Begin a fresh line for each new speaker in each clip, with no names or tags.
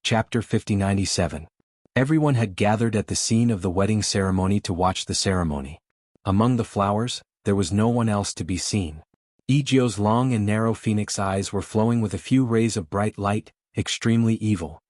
Chapter 5097. Everyone had gathered at the scene of the wedding ceremony to watch the ceremony. Among the flowers, there was no one else to be seen. Egio's long and narrow phoenix eyes were flowing with a few rays of bright light, extremely evil.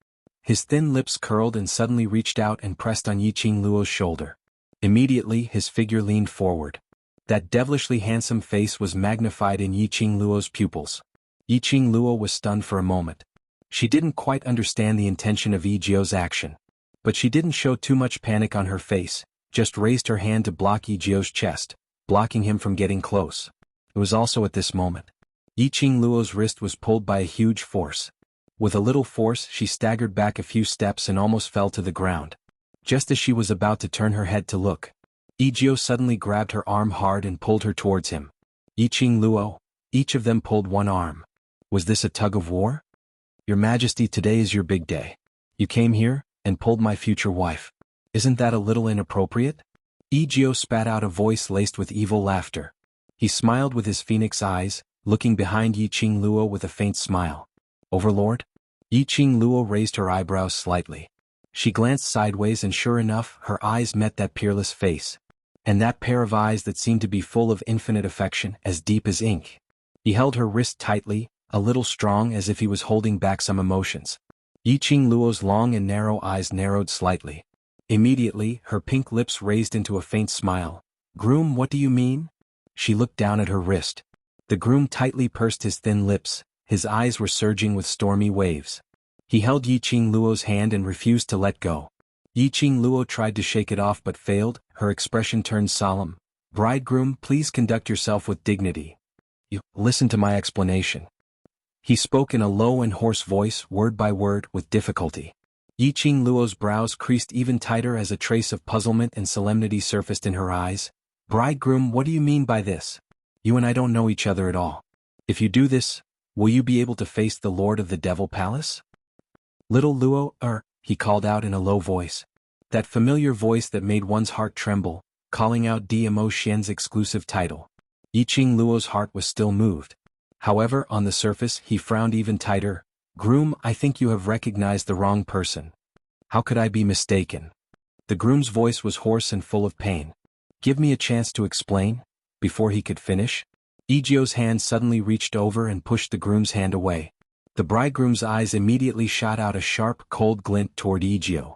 His thin lips curled and suddenly reached out and pressed on Yiqing Luo's shoulder. Immediately his figure leaned forward. That devilishly handsome face was magnified in Yiqing Luo's pupils. Yiqing Luo was stunned for a moment. She didn't quite understand the intention of Egio's action. But she didn't show too much panic on her face, just raised her hand to block Egio's chest, blocking him from getting close. It was also at this moment. Yiqing Luo's wrist was pulled by a huge force. With a little force she staggered back a few steps and almost fell to the ground. Just as she was about to turn her head to look, Egio suddenly grabbed her arm hard and pulled her towards him. Yiqing Luo, each of them pulled one arm. Was this a tug of war? Your Majesty, today is your big day. You came here and pulled my future wife. Isn't that a little inappropriate? Egio spat out a voice laced with evil laughter. He smiled with his phoenix eyes, looking behind Yiqing Luo with a faint smile. Overlord? Yiqing Luo raised her eyebrows slightly. She glanced sideways and sure enough, her eyes met that peerless face. And that pair of eyes that seemed to be full of infinite affection, as deep as ink. He held her wrist tightly, a little strong as if he was holding back some emotions. Yiqing Luo's long and narrow eyes narrowed slightly. Immediately, her pink lips raised into a faint smile. Groom, what do you mean? She looked down at her wrist. The groom tightly pursed his thin lips, his eyes were surging with stormy waves. He held Yiqing Luo's hand and refused to let go. Yiqing Luo tried to shake it off but failed, her expression turned solemn. Bridegroom, please conduct yourself with dignity. You, listen to my explanation. He spoke in a low and hoarse voice, word by word, with difficulty. Yiqing Luo's brows creased even tighter as a trace of puzzlement and solemnity surfaced in her eyes. Bridegroom, what do you mean by this? You and I don't know each other at all. If you do this, will you be able to face the Lord of the Devil Palace? Little Luo, he called out in a low voice. That familiar voice that made one's heart tremble, calling out Dmo Xian's exclusive title. Yiqing Luo's heart was still moved. However, on the surface, he frowned even tighter. Groom, I think you have recognized the wrong person. How could I be mistaken? The groom's voice was hoarse and full of pain. Give me a chance to explain. Before he could finish, Egio's hand suddenly reached over and pushed the groom's hand away. The bridegroom's eyes immediately shot out a sharp, cold glint toward Egio.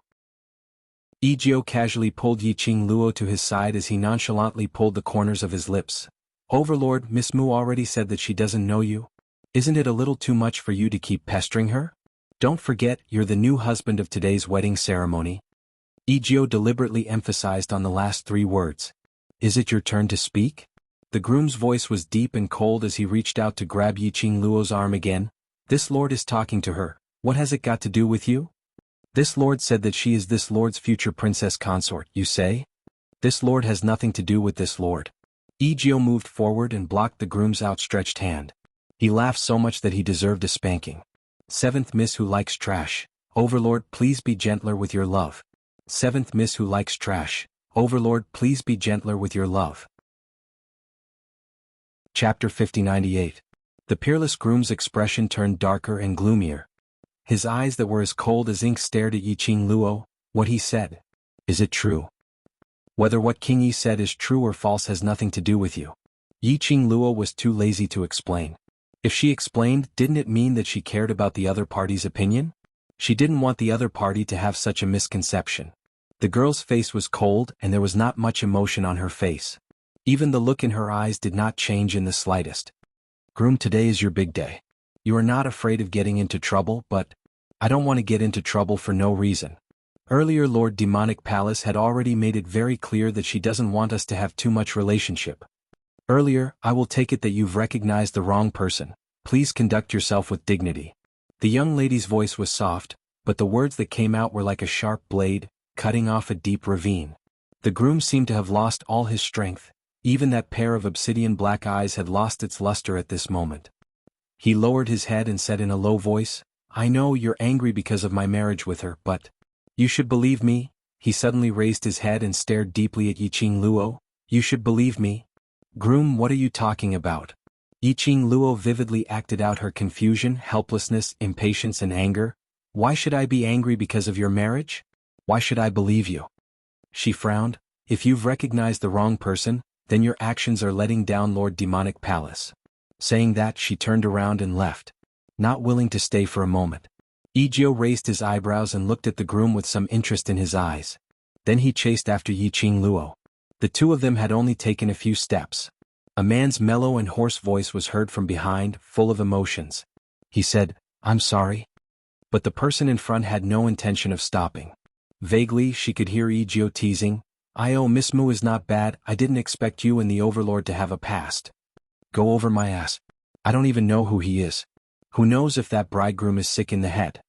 Egio casually pulled Yiqing Luo to his side as he nonchalantly pulled the corners of his lips. Overlord, Miss Mu already said that she doesn't know you. Isn't it a little too much for you to keep pestering her? Don't forget, you're the new husband of today's wedding ceremony. Egio deliberately emphasized on the last three words. Is it your turn to speak? The groom's voice was deep and cold as he reached out to grab Yiqing Luo's arm again. This lord is talking to her. What has it got to do with you? This lord said that she is this lord's future princess consort, you say? This lord has nothing to do with this lord. Egio moved forward and blocked the groom's outstretched hand. He laughed so much that he deserved a spanking. Seventh Miss who likes trash. Overlord, please be gentler with your love. Seventh Miss who likes trash. Overlord, please be gentler with your love. Chapter 5098. The peerless groom's expression turned darker and gloomier. His eyes that were as cold as ink stared at Yiqing Luo. What he said. Is it true? Whether what King Yi said is true or false has nothing to do with you. Yiqing Luo was too lazy to explain. If she explained, didn't it mean that she cared about the other party's opinion? She didn't want the other party to have such a misconception. The girl's face was cold and there was not much emotion on her face. Even the look in her eyes did not change in the slightest. Groom, today is your big day. You are not afraid of getting into trouble, but I don't want to get into trouble for no reason. Earlier Lord Demonic Palace had already made it very clear that she doesn't want us to have too much relationship. Earlier, I will take it that you've recognized the wrong person. Please conduct yourself with dignity. The young lady's voice was soft, but the words that came out were like a sharp blade, cutting off a deep ravine. The groom seemed to have lost all his strength. Even that pair of obsidian black eyes had lost its luster at this moment. He lowered his head and said in a low voice, I know you're angry because of my marriage with her, but you should believe me. He suddenly raised his head and stared deeply at Yiqing Luo. You should believe me. Groom, what are you talking about? Yiqing Luo vividly acted out her confusion, helplessness, impatience and anger. Why should I be angry because of your marriage? Why should I believe you? She frowned. If you've recognized the wrong person, then your actions are letting down Lord Demonic Palace. Saying that, she turned around and left, not willing to stay for a moment. Egyo raised his eyebrows and looked at the groom with some interest in his eyes. Then he chased after Yiqing Luo. The two of them had only taken a few steps. A man's mellow and hoarse voice was heard from behind, full of emotions. He said, "I'm sorry." But the person in front had no intention of stopping. Vaguely, she could hear Egyo teasing, "Oh, Miss Mu is not bad. I didn't expect you and the Overlord to have a past. Go over my ass. I don't even know who he is. Who knows if that bridegroom is sick in the head."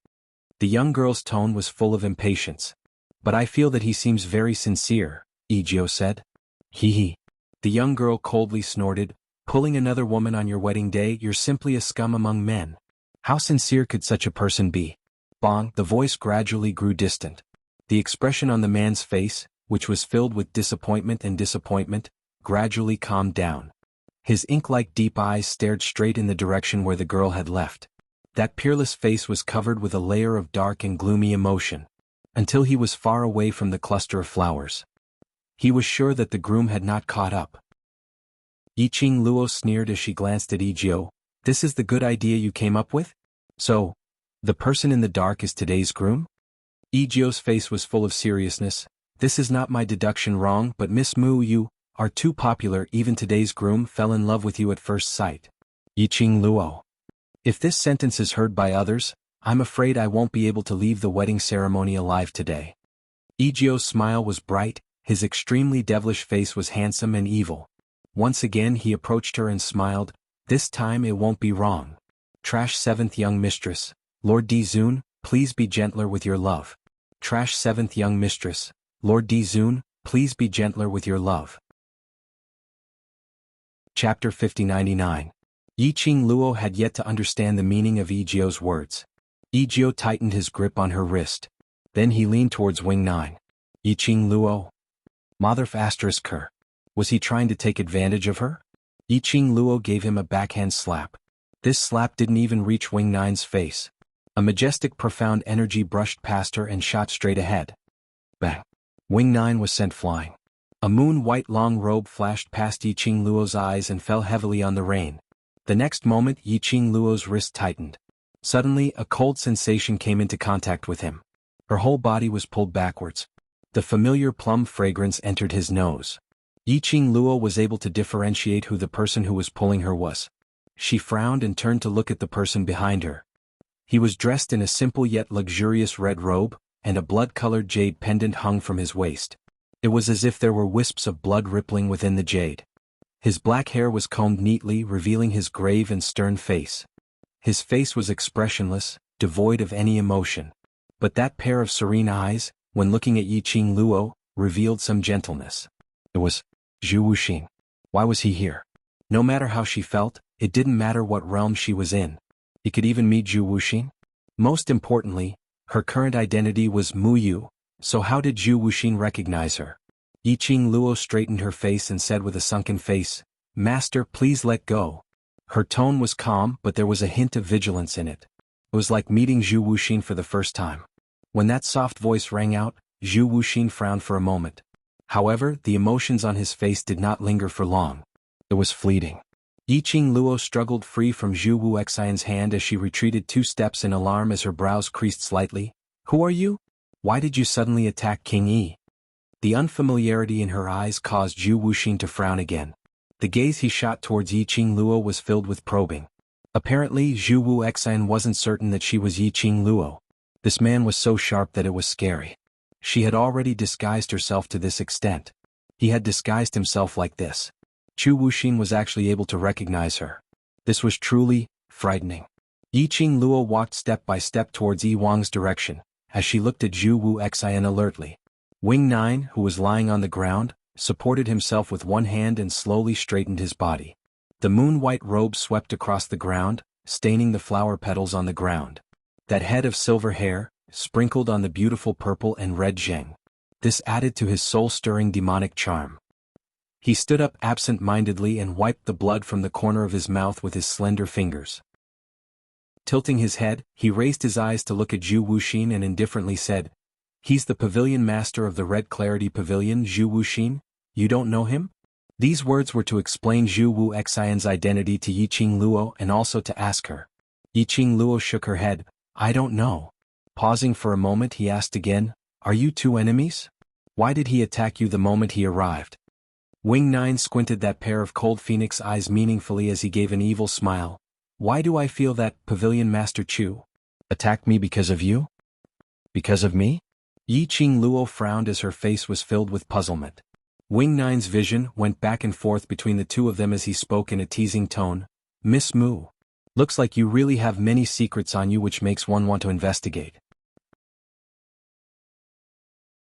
The young girl's tone was full of impatience. "But I feel that he seems very sincere," Egyo said. Hee. The young girl coldly snorted, "Pulling another woman on your wedding day, you're simply a scum among men. How sincere could such a person be?" Bong, the voice gradually grew distant. The expression on the man's face, which was filled with disappointment, gradually calmed down. His ink-like deep eyes stared straight in the direction where the girl had left. That peerless face was covered with a layer of dark and gloomy emotion, until he was far away from the cluster of flowers. He was sure that the groom had not caught up. Yiqing Luo sneered as she glanced at Egyo. "This is the good idea you came up with? So, the person in the dark is today's groom?" Egyo's face was full of seriousness. "This is not my deduction wrong, but Miss Mu, you are too popular. Even today's groom fell in love with you at first sight." Yiqing Luo. "If this sentence is heard by others, I'm afraid I won't be able to leave the wedding ceremony alive today." Egyo's smile was bright, his extremely devilish face was handsome and evil. Once again he approached her and smiled. "This time it won't be wrong. Trash 7th young mistress, Lord Dizun, please be gentler with your love. Trash 7th young mistress, Lord Dizun, please be gentler with your love." Chapter 5099. Yiqing Luo had yet to understand the meaning of Egyo's words. Egyo tightened his grip on her wrist. Then he leaned towards Wing 9. "Yiqing Luo? Motherf asterisk her. Was he trying to take advantage of her?" Yiqing Luo gave him a backhand slap. This slap didn't even reach Wing 9's face. A majestic profound energy brushed past her and shot straight ahead. Bang! Wing 9 was sent flying. A moon-white long robe flashed past Yiqing Luo's eyes and fell heavily on the rein. The next moment Yiqing Luo's wrist tightened. Suddenly a cold sensation came into contact with him. Her whole body was pulled backwards. The familiar plum fragrance entered his nose. Yiqing Luo was able to differentiate who the person who was pulling her was. She frowned and turned to look at the person behind her. He was dressed in a simple yet luxurious red robe, and a blood-colored jade pendant hung from his waist. It was as if there were wisps of blood rippling within the jade. His black hair was combed neatly, revealing his grave and stern face. His face was expressionless, devoid of any emotion. But that pair of serene eyes, when looking at Yiqing Luo, revealed some gentleness. It was Zhu Wuxing. Why was he here? No matter how she felt, it didn't matter what realm she was in. He could even meet Zhu Wuxing. Most importantly, her current identity was Mu Yu, so how did Zhu Wuxing recognize her? Yiqing Luo straightened her face and said with a sunken face, "Master, please let go." Her tone was calm, but there was a hint of vigilance in it. It was like meeting Zhu Wuxing for the first time. When that soft voice rang out, Zhu Wuxing frowned for a moment. However, the emotions on his face did not linger for long. It was fleeting. Yiqing Luo struggled free from Zhu Wuxian's hand as she retreated 2 steps in alarm as her brows creased slightly. "Who are you? Why did you suddenly attack King Yi?" The unfamiliarity in her eyes caused Zhu Wuxing to frown again. The gaze he shot towards Yiqing Luo was filled with probing. Apparently, Zhu Wuxian wasn't certain that she was Yiqing Luo. This man was so sharp that it was scary. She had already disguised herself to this extent. He had disguised himself like this. Zhu Wuxing was actually able to recognize her. This was truly frightening. Yiqing Luo walked step by step towards Yi Wang's direction, as she looked at Zhu Wuxian alertly. Wing 9, who was lying on the ground, supported himself with one hand and slowly straightened his body. The moon-white robe swept across the ground, staining the flower petals on the ground. That head of silver hair, sprinkled on the beautiful purple and red zheng. This added to his soul-stirring demonic charm. He stood up absent-mindedly and wiped the blood from the corner of his mouth with his slender fingers. Tilting his head, he raised his eyes to look at Zhu Wuxin and indifferently said, "He's the pavilion master of the Red Clarity Pavilion, Zhu Wuxin? You don't know him?" These words were to explain Zhu Wuxian's identity to Yiqing Luo and also to ask her. Yiqing Luo shook her head. "I don't know." Pausing for a moment, he asked again, "Are you two enemies? Why did he attack you the moment he arrived?" Wing Nine squinted that pair of cold phoenix eyes meaningfully as he gave an evil smile. "Why do I feel that, Pavilion Master Chu? Attacked me because of you? Because of me?" Yiqing Luo frowned as her face was filled with puzzlement. Wing Nine's vision went back and forth between the two of them as he spoke in a teasing tone. "Miss Mu. Looks like you really have many secrets on you which makes one want to investigate."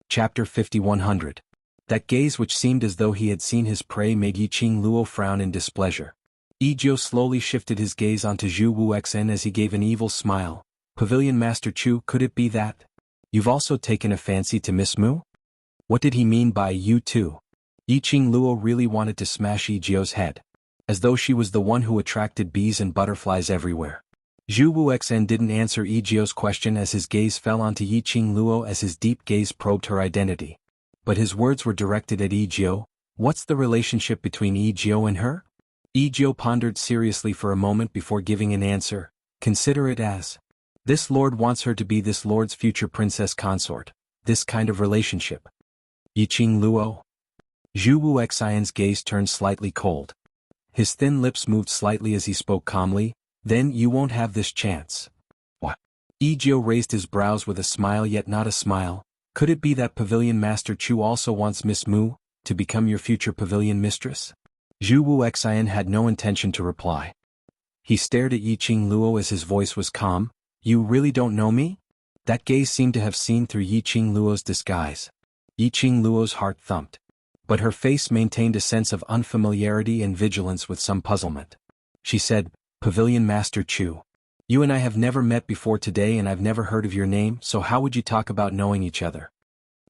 Chapter 5100. That gaze which seemed as though he had seen his prey made Yiqing Luo frown in displeasure. Yizhou slowly shifted his gaze onto Zhu Wuxian as he gave an evil smile. "Pavilion Master Chu, could it be that you've also taken a fancy to Miss Mu?" What did he mean by "you too"? Yiqing Luo really wanted to smash Yizhou's head. As though she was the one who attracted bees and butterflies everywhere. Zhu Wuxian didn't answer Yizhou's question as his gaze fell onto Yiqing Luo as his deep gaze probed her identity. But his words were directed at Yizhou. "What's the relationship between Yizhou and her?" Yizhou pondered seriously for a moment before giving an answer. "Consider it as. This lord wants her to be this lord's future princess consort. This kind of relationship." Yiqing Luo. Zhu Wuxian's gaze turned slightly cold. His thin lips moved slightly as he spoke calmly. "Then you won't have this chance." "What?" Yizhou raised his brows with a smile yet not a smile. "Could it be that Pavilion Master Chu also wants Miss Mu to become your future pavilion mistress?" Zhu Wuxian had no intention to reply. He stared at Yiqing Luo as his voice was calm. "You really don't know me?" That gaze seemed to have seen through Yiqing Luo's disguise. Yiqing Luo's heart thumped. But her face maintained a sense of unfamiliarity and vigilance with some puzzlement. She said, "Pavilion Master Chu. You and I have never met before today and I've never heard of your name, so how would you talk about knowing each other?"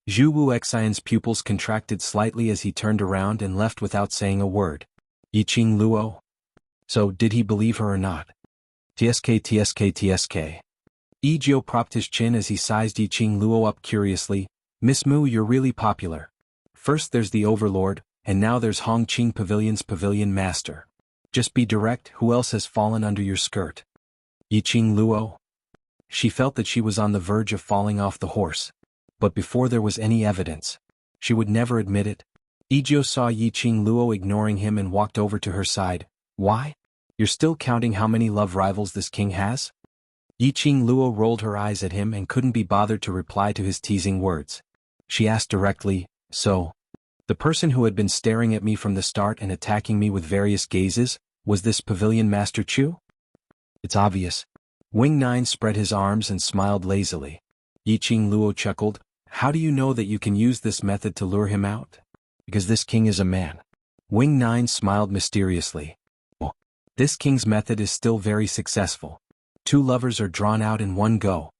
Zhu Wuxian's pupils contracted slightly as he turned around and left without saying a word. Yiqing Luo. So did he believe her or not? TSK. Yizhou propped his chin as he sized Yiqing Luo up curiously. "Miss Mu, you're really popular. First there's the Overlord, and now there's Hongqing Pavilion's Pavilion Master. Just be direct, who else has fallen under your skirt?" Yiqing Luo. She felt that she was on the verge of falling off the horse. But before there was any evidence, she would never admit it. Yizhou saw Yiqing Luo ignoring him and walked over to her side. "Why? You're still counting how many love rivals this king has?" Yiqing Luo rolled her eyes at him and couldn't be bothered to reply to his teasing words. She asked directly, "So, the person who had been staring at me from the start and attacking me with various gazes, was this Pavilion Master Chu?" "It's obvious." Wing Nine spread his arms and smiled lazily. Yiqing Luo chuckled. "How do you know that you can use this method to lure him out?" "Because this king is a man." Wing Nine smiled mysteriously. "Oh, this king's method is still very successful. Two lovers are drawn out in one go."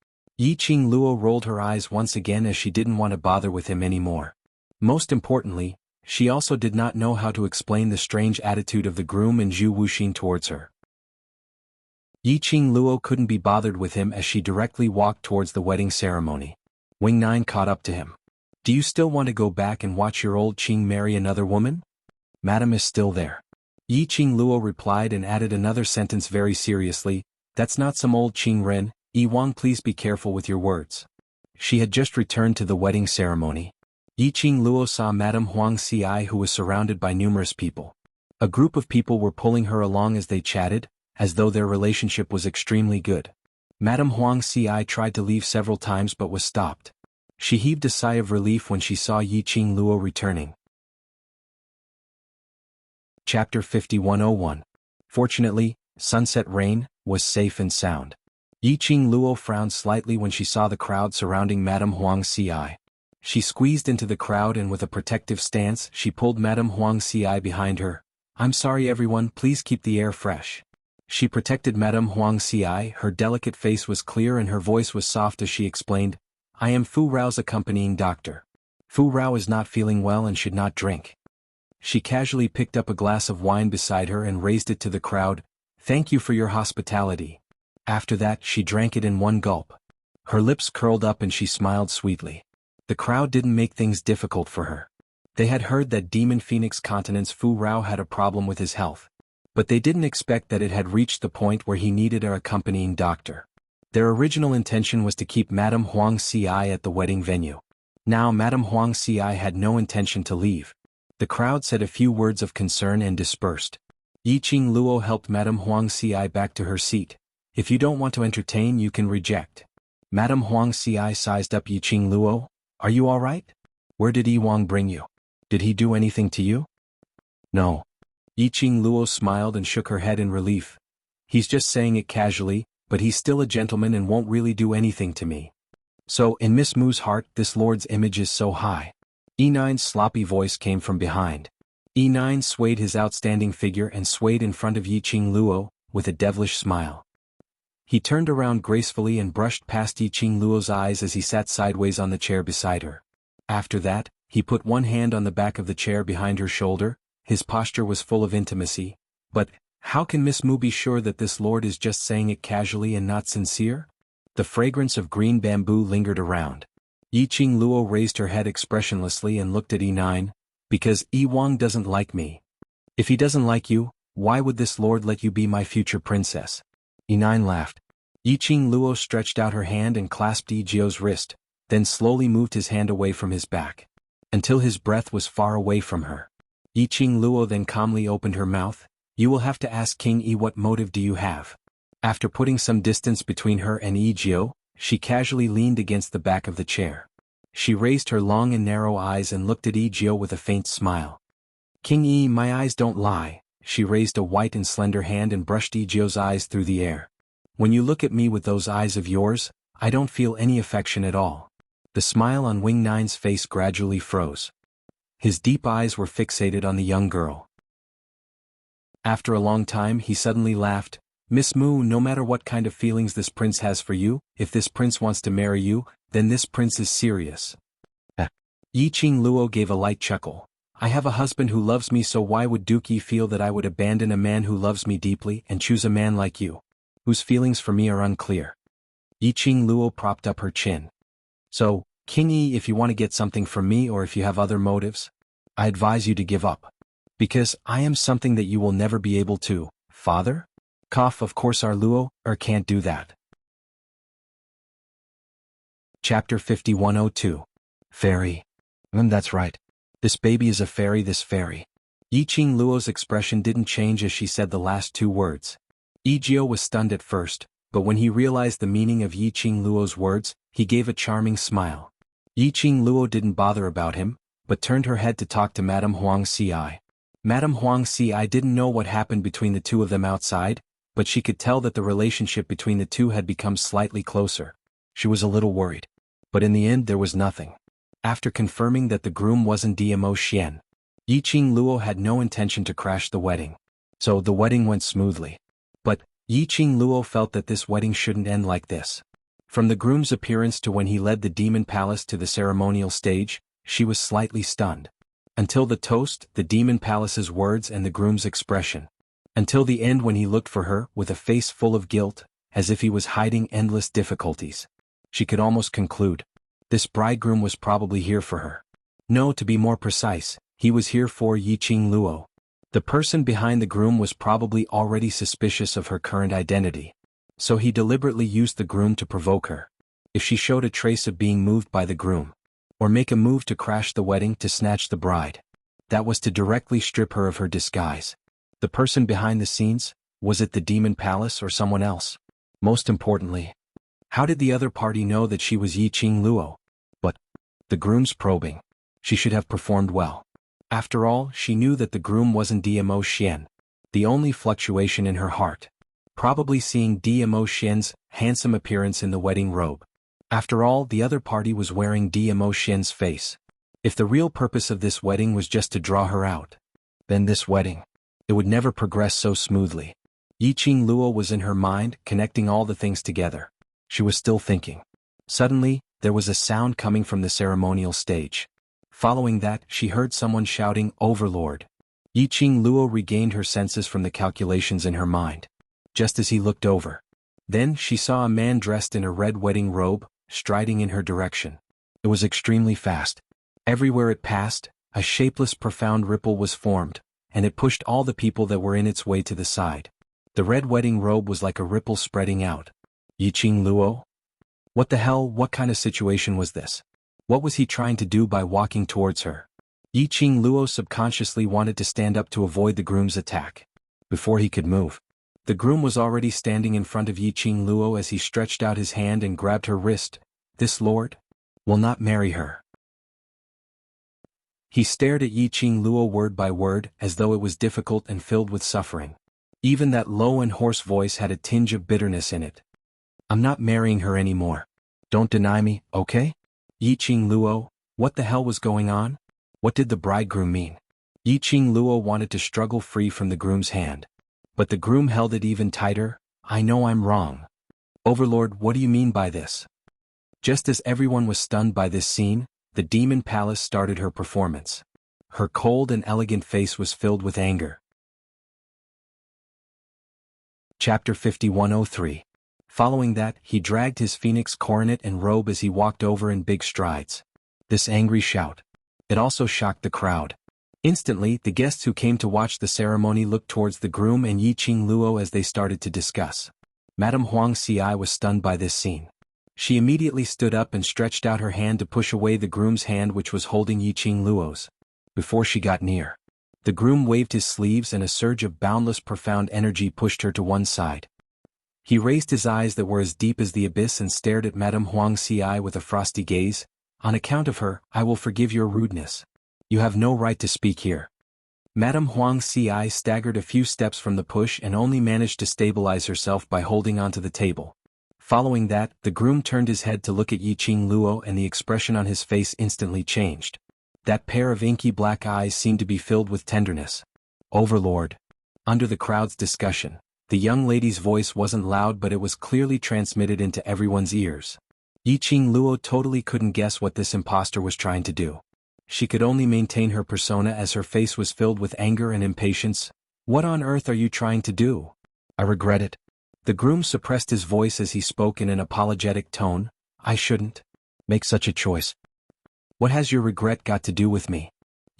Yiqing Luo rolled her eyes once again as she didn't want to bother with him anymore. Most importantly, she also did not know how to explain the strange attitude of the groom and Zhu Wuxin towards her. Yiqing Luo couldn't be bothered with him as she directly walked towards the wedding ceremony. Wing Nine caught up to him. "Do you still want to go back and watch your old Qing marry another woman? Madam is still there." Yiqing Luo replied and added another sentence very seriously. "That's not some old Qing Ren, Yi Wang, please be careful with your words." She had just returned to the wedding ceremony. Yiqing Luo saw Madame Huang Xi who was surrounded by numerous people. A group of people were pulling her along as they chatted, as though their relationship was extremely good. Madame Huang Xi tried to leave several times but was stopped. She heaved a sigh of relief when she saw Yiqing Luo returning. Chapter 5101. Fortunately, Sunset Rain was safe and sound. Yiqing Luo frowned slightly when she saw the crowd surrounding Madame Huang Xi. She squeezed into the crowd and with a protective stance she pulled Madame Huang Xi behind her. "I'm sorry everyone, please keep the air fresh." She protected Madame Huang Xi, her delicate face was clear and her voice was soft as she explained, "I am Fu Rao's accompanying doctor. Fu Rao is not feeling well and should not drink." She casually picked up a glass of wine beside her and raised it to the crowd. "Thank you for your hospitality. After that she drank it in one gulp. Her lips curled up and she smiled sweetly. The crowd didn't make things difficult for her. They had heard that Demon Phoenix Continent's Fu Rao had a problem with his health. But they didn't expect that it had reached the point where he needed an accompanying doctor. Their original intention was to keep Madame Huang Ci at the wedding venue. Now Madame Huang Ci had no intention to leave. The crowd said a few words of concern and dispersed. Yiqing Luo helped Madame Huang Ci back to her seat. If you don't want to entertain, you can reject. Madame Huang Ci sized up Yiqing Luo. Are you all right? Where did Yi Wang bring you? Did he do anything to you? No. Yiqing Luo smiled and shook her head in relief. He's just saying it casually, but he's still a gentleman and won't really do anything to me. So, in Miss Mu's heart, this lord's image is so high. E9's sloppy voice came from behind. E9 swayed his outstanding figure and swayed in front of Yiqing Luo, with a devilish smile. He turned around gracefully and brushed past Yiqing Luo's eyes as he sat sideways on the chair beside her. After that, he put one hand on the back of the chair behind her shoulder. His posture was full of intimacy. But, how can Miss Mu be sure that this lord is just saying it casually and not sincere? The fragrance of green bamboo lingered around. Yiqing Luo raised her head expressionlessly and looked at E9. Because Yi Wang doesn't like me. If he doesn't like you, why would this lord let you be my future princess? E9 laughed. Yiqing Luo stretched out her hand and clasped Yi Jiao's wrist, then slowly moved his hand away from his back, until his breath was far away from her. Yiqing Luo then calmly opened her mouth. You will have to ask King Yi, what motive do you have? After putting some distance between her and Yi Jiao, she casually leaned against the back of the chair. She raised her long and narrow eyes and looked at Yi Jiao with a faint smile. King Yi, my eyes don't lie. She raised a white and slender hand and brushed Yi Jiao's eyes through the air. When you look at me with those eyes of yours, I don't feel any affection at all. The smile on Wing Nine's face gradually froze. His deep eyes were fixated on the young girl. After a long time he suddenly laughed. Miss Mu, no matter what kind of feelings this prince has for you, if this prince wants to marry you, then this prince is serious. Yiqing Luo gave a light chuckle. I have a husband who loves me, so why would Duke Yi feel that I would abandon a man who loves me deeply and choose a man like you, whose feelings for me are unclear? Yiqing Luo propped up her chin. So, King Yi, if you want to get something from me or if you have other motives, I advise you to give up. Because I am something that you will never be able to, father? Cough, of course our Luo, can't do that. Chapter 5102. Fairy. That's right. This baby is a fairy, this fairy. Yiqing Luo's expression didn't change as she said the last two words. Yi Jiao was stunned at first, but when he realized the meaning of Yiqing Luo's words, he gave a charming smile. Yiqing Luo didn't bother about him, but turned her head to talk to Madame Huang Ci. Madame Huang Ci didn't know what happened between the two of them outside, but she could tell that the relationship between the two had become slightly closer. She was a little worried. But in the end there was nothing. After confirming that the groom wasn't Dmo Xian, Yiqing Luo had no intention to crash the wedding. So the wedding went smoothly. But Yiqing Luo felt that this wedding shouldn't end like this. From the groom's appearance to when he led the demon palace to the ceremonial stage, she was slightly stunned. Until the toast, the demon palace's words and the groom's expression. Until the end when he looked for her with a face full of guilt, as if he was hiding endless difficulties. She could almost conclude. This bridegroom was probably here for her. No, to be more precise, he was here for Yiqing Luo. The person behind the groom was probably already suspicious of her current identity. So he deliberately used the groom to provoke her. If she showed a trace of being moved by the groom, or make a move to crash the wedding to snatch the bride, that was to directly strip her of her disguise. The person behind the scenes, was it the demon palace or someone else? Most importantly, how did the other party know that she was Yiqing Luo? But the groom's probing. She should have performed well. After all, she knew that the groom wasn't Dmo Xian. The only fluctuation in her heart. Probably seeing Dmo Xian's handsome appearance in the wedding robe. After all, the other party was wearing Dmo Xian's face. If the real purpose of this wedding was just to draw her out, then this wedding, it would never progress so smoothly. Yiqing Luo was in her mind, connecting all the things together. She was still thinking. Suddenly, there was a sound coming from the ceremonial stage. Following that, she heard someone shouting, "Overlord." Yiqing Luo regained her senses from the calculations in her mind. Just as he looked over, Then she saw a man dressed in a red wedding robe, striding in her direction. It was extremely fast. Everywhere it passed, a shapeless profound ripple was formed, and it pushed all the people that were in its way to the side. The red wedding robe was like a ripple spreading out. Yiqing Luo? What the hell, what kind of situation was this? What was he trying to do by walking towards her? Yiqing Luo subconsciously wanted to stand up to avoid the groom's attack. Before he could move, the groom was already standing in front of Yiqing Luo as he stretched out his hand and grabbed her wrist. This lord will not marry her. He stared at Yiqing Luo word by word as though it was difficult and filled with suffering. Even that low and hoarse voice had a tinge of bitterness in it. I'm not marrying her anymore. Don't deny me, okay? Yiqing Luo, what the hell was going on? What did the bridegroom mean? Yiqing Luo wanted to struggle free from the groom's hand. But the groom held it even tighter. I know I'm wrong. Overlord, what do you mean by this? Just as everyone was stunned by this scene, the demon palace started her performance. Her cold and elegant face was filled with anger. Chapter 5103. Following that, he dragged his phoenix coronet and robe as he walked over in big strides. This angry shout. It also shocked the crowd. Instantly, the guests who came to watch the ceremony looked towards the groom and Yiqing Luo as they started to discuss. Madame Huang Xi was stunned by this scene. She immediately stood up and stretched out her hand to push away the groom's hand which was holding Yiqing Luo's. Before she got near, the groom waved his sleeves and a surge of boundless profound energy pushed her to one side. He raised his eyes that were as deep as the abyss and stared at Madame Huang Xi with a frosty gaze. On account of her, I will forgive your rudeness. You have no right to speak here. Madame Huang Xi staggered a few steps from the push and only managed to stabilize herself by holding onto the table. Following that, the groom turned his head to look at Yiqing Luo and the expression on his face instantly changed. That pair of inky black eyes seemed to be filled with tenderness. Overlord. Under the crowd's discussion, the young lady's voice wasn't loud but it was clearly transmitted into everyone's ears. Yiqing Luo totally couldn't guess what this impostor was trying to do. She could only maintain her persona as her face was filled with anger and impatience. What on earth are you trying to do? I regret it. The groom suppressed his voice as he spoke in an apologetic tone. I shouldn't make such a choice. What has your regret got to do with me?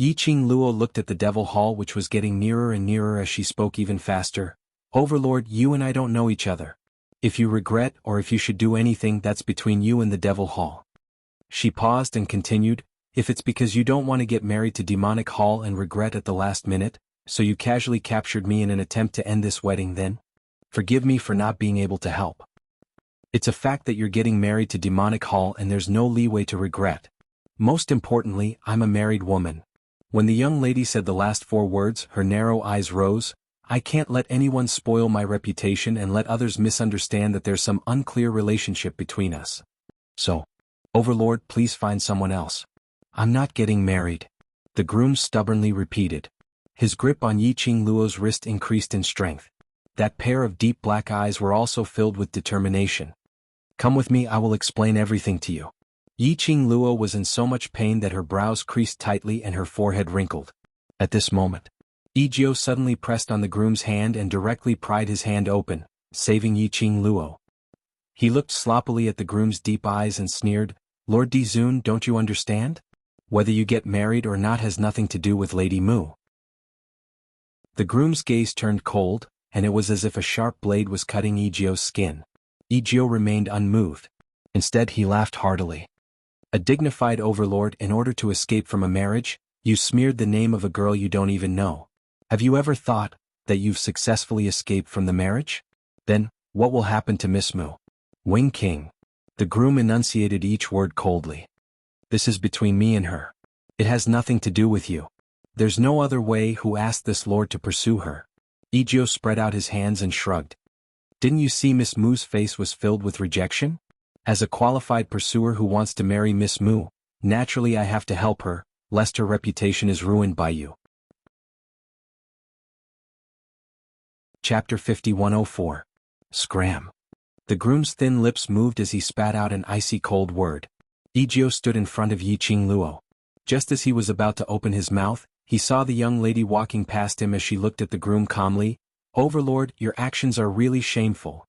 Yiqing Luo looked at the devil hall which was getting nearer and nearer as she spoke even faster. Overlord, you and I don't know each other. If you regret or if you should do anything, that's between you and the devil hall. She paused and continued, if it's because you don't want to get married to demonic hall and regret at the last minute, so you casually captured me in an attempt to end this wedding then? Forgive me for not being able to help. It's a fact that you're getting married to demonic hall and there's no leeway to regret. Most importantly, I'm a married woman. When the young lady said the last 4 words, her narrow eyes rose. I can't let anyone spoil my reputation and let others misunderstand that there's some unclear relationship between us. So, Overlord, please find someone else. I'm not getting married. The groom stubbornly repeated. His grip on Yiqing Luo's wrist increased in strength. That pair of deep black eyes were also filled with determination. Come with me, I will explain everything to you. Yiqing Luo was in so much pain that her brows creased tightly and her forehead wrinkled. At this moment, Yijiao suddenly pressed on the groom's hand and directly pried his hand open, saving Yiqing Luo. He looked sloppily at the groom's deep eyes and sneered, Lord Dizun, don't you understand? Whether you get married or not has nothing to do with Lady Mu. The groom's gaze turned cold, and it was as if a sharp blade was cutting Yijiao's skin. Yijiao remained unmoved. Instead he laughed heartily. A dignified overlord in order to escape from a marriage, you smeared the name of a girl you don't even know. Have you ever thought that you've successfully escaped from the marriage? Then, what will happen to Miss Mu? Wing King. The groom enunciated each word coldly. This is between me and her. It has nothing to do with you. There's no other way. Who asked this lord to pursue her? Yijiao spread out his hands and shrugged. Didn't you see Miss Mu's face was filled with rejection? As a qualified pursuer who wants to marry Miss Mu, naturally I have to help her, lest her reputation is ruined by you. Chapter 5104. Scram. The groom's thin lips moved as he spat out an icy cold word. Yijiao stood in front of Yiqing Luo. Just as he was about to open his mouth, he saw the young lady walking past him as she looked at the groom calmly. Overlord, your actions are really shameful.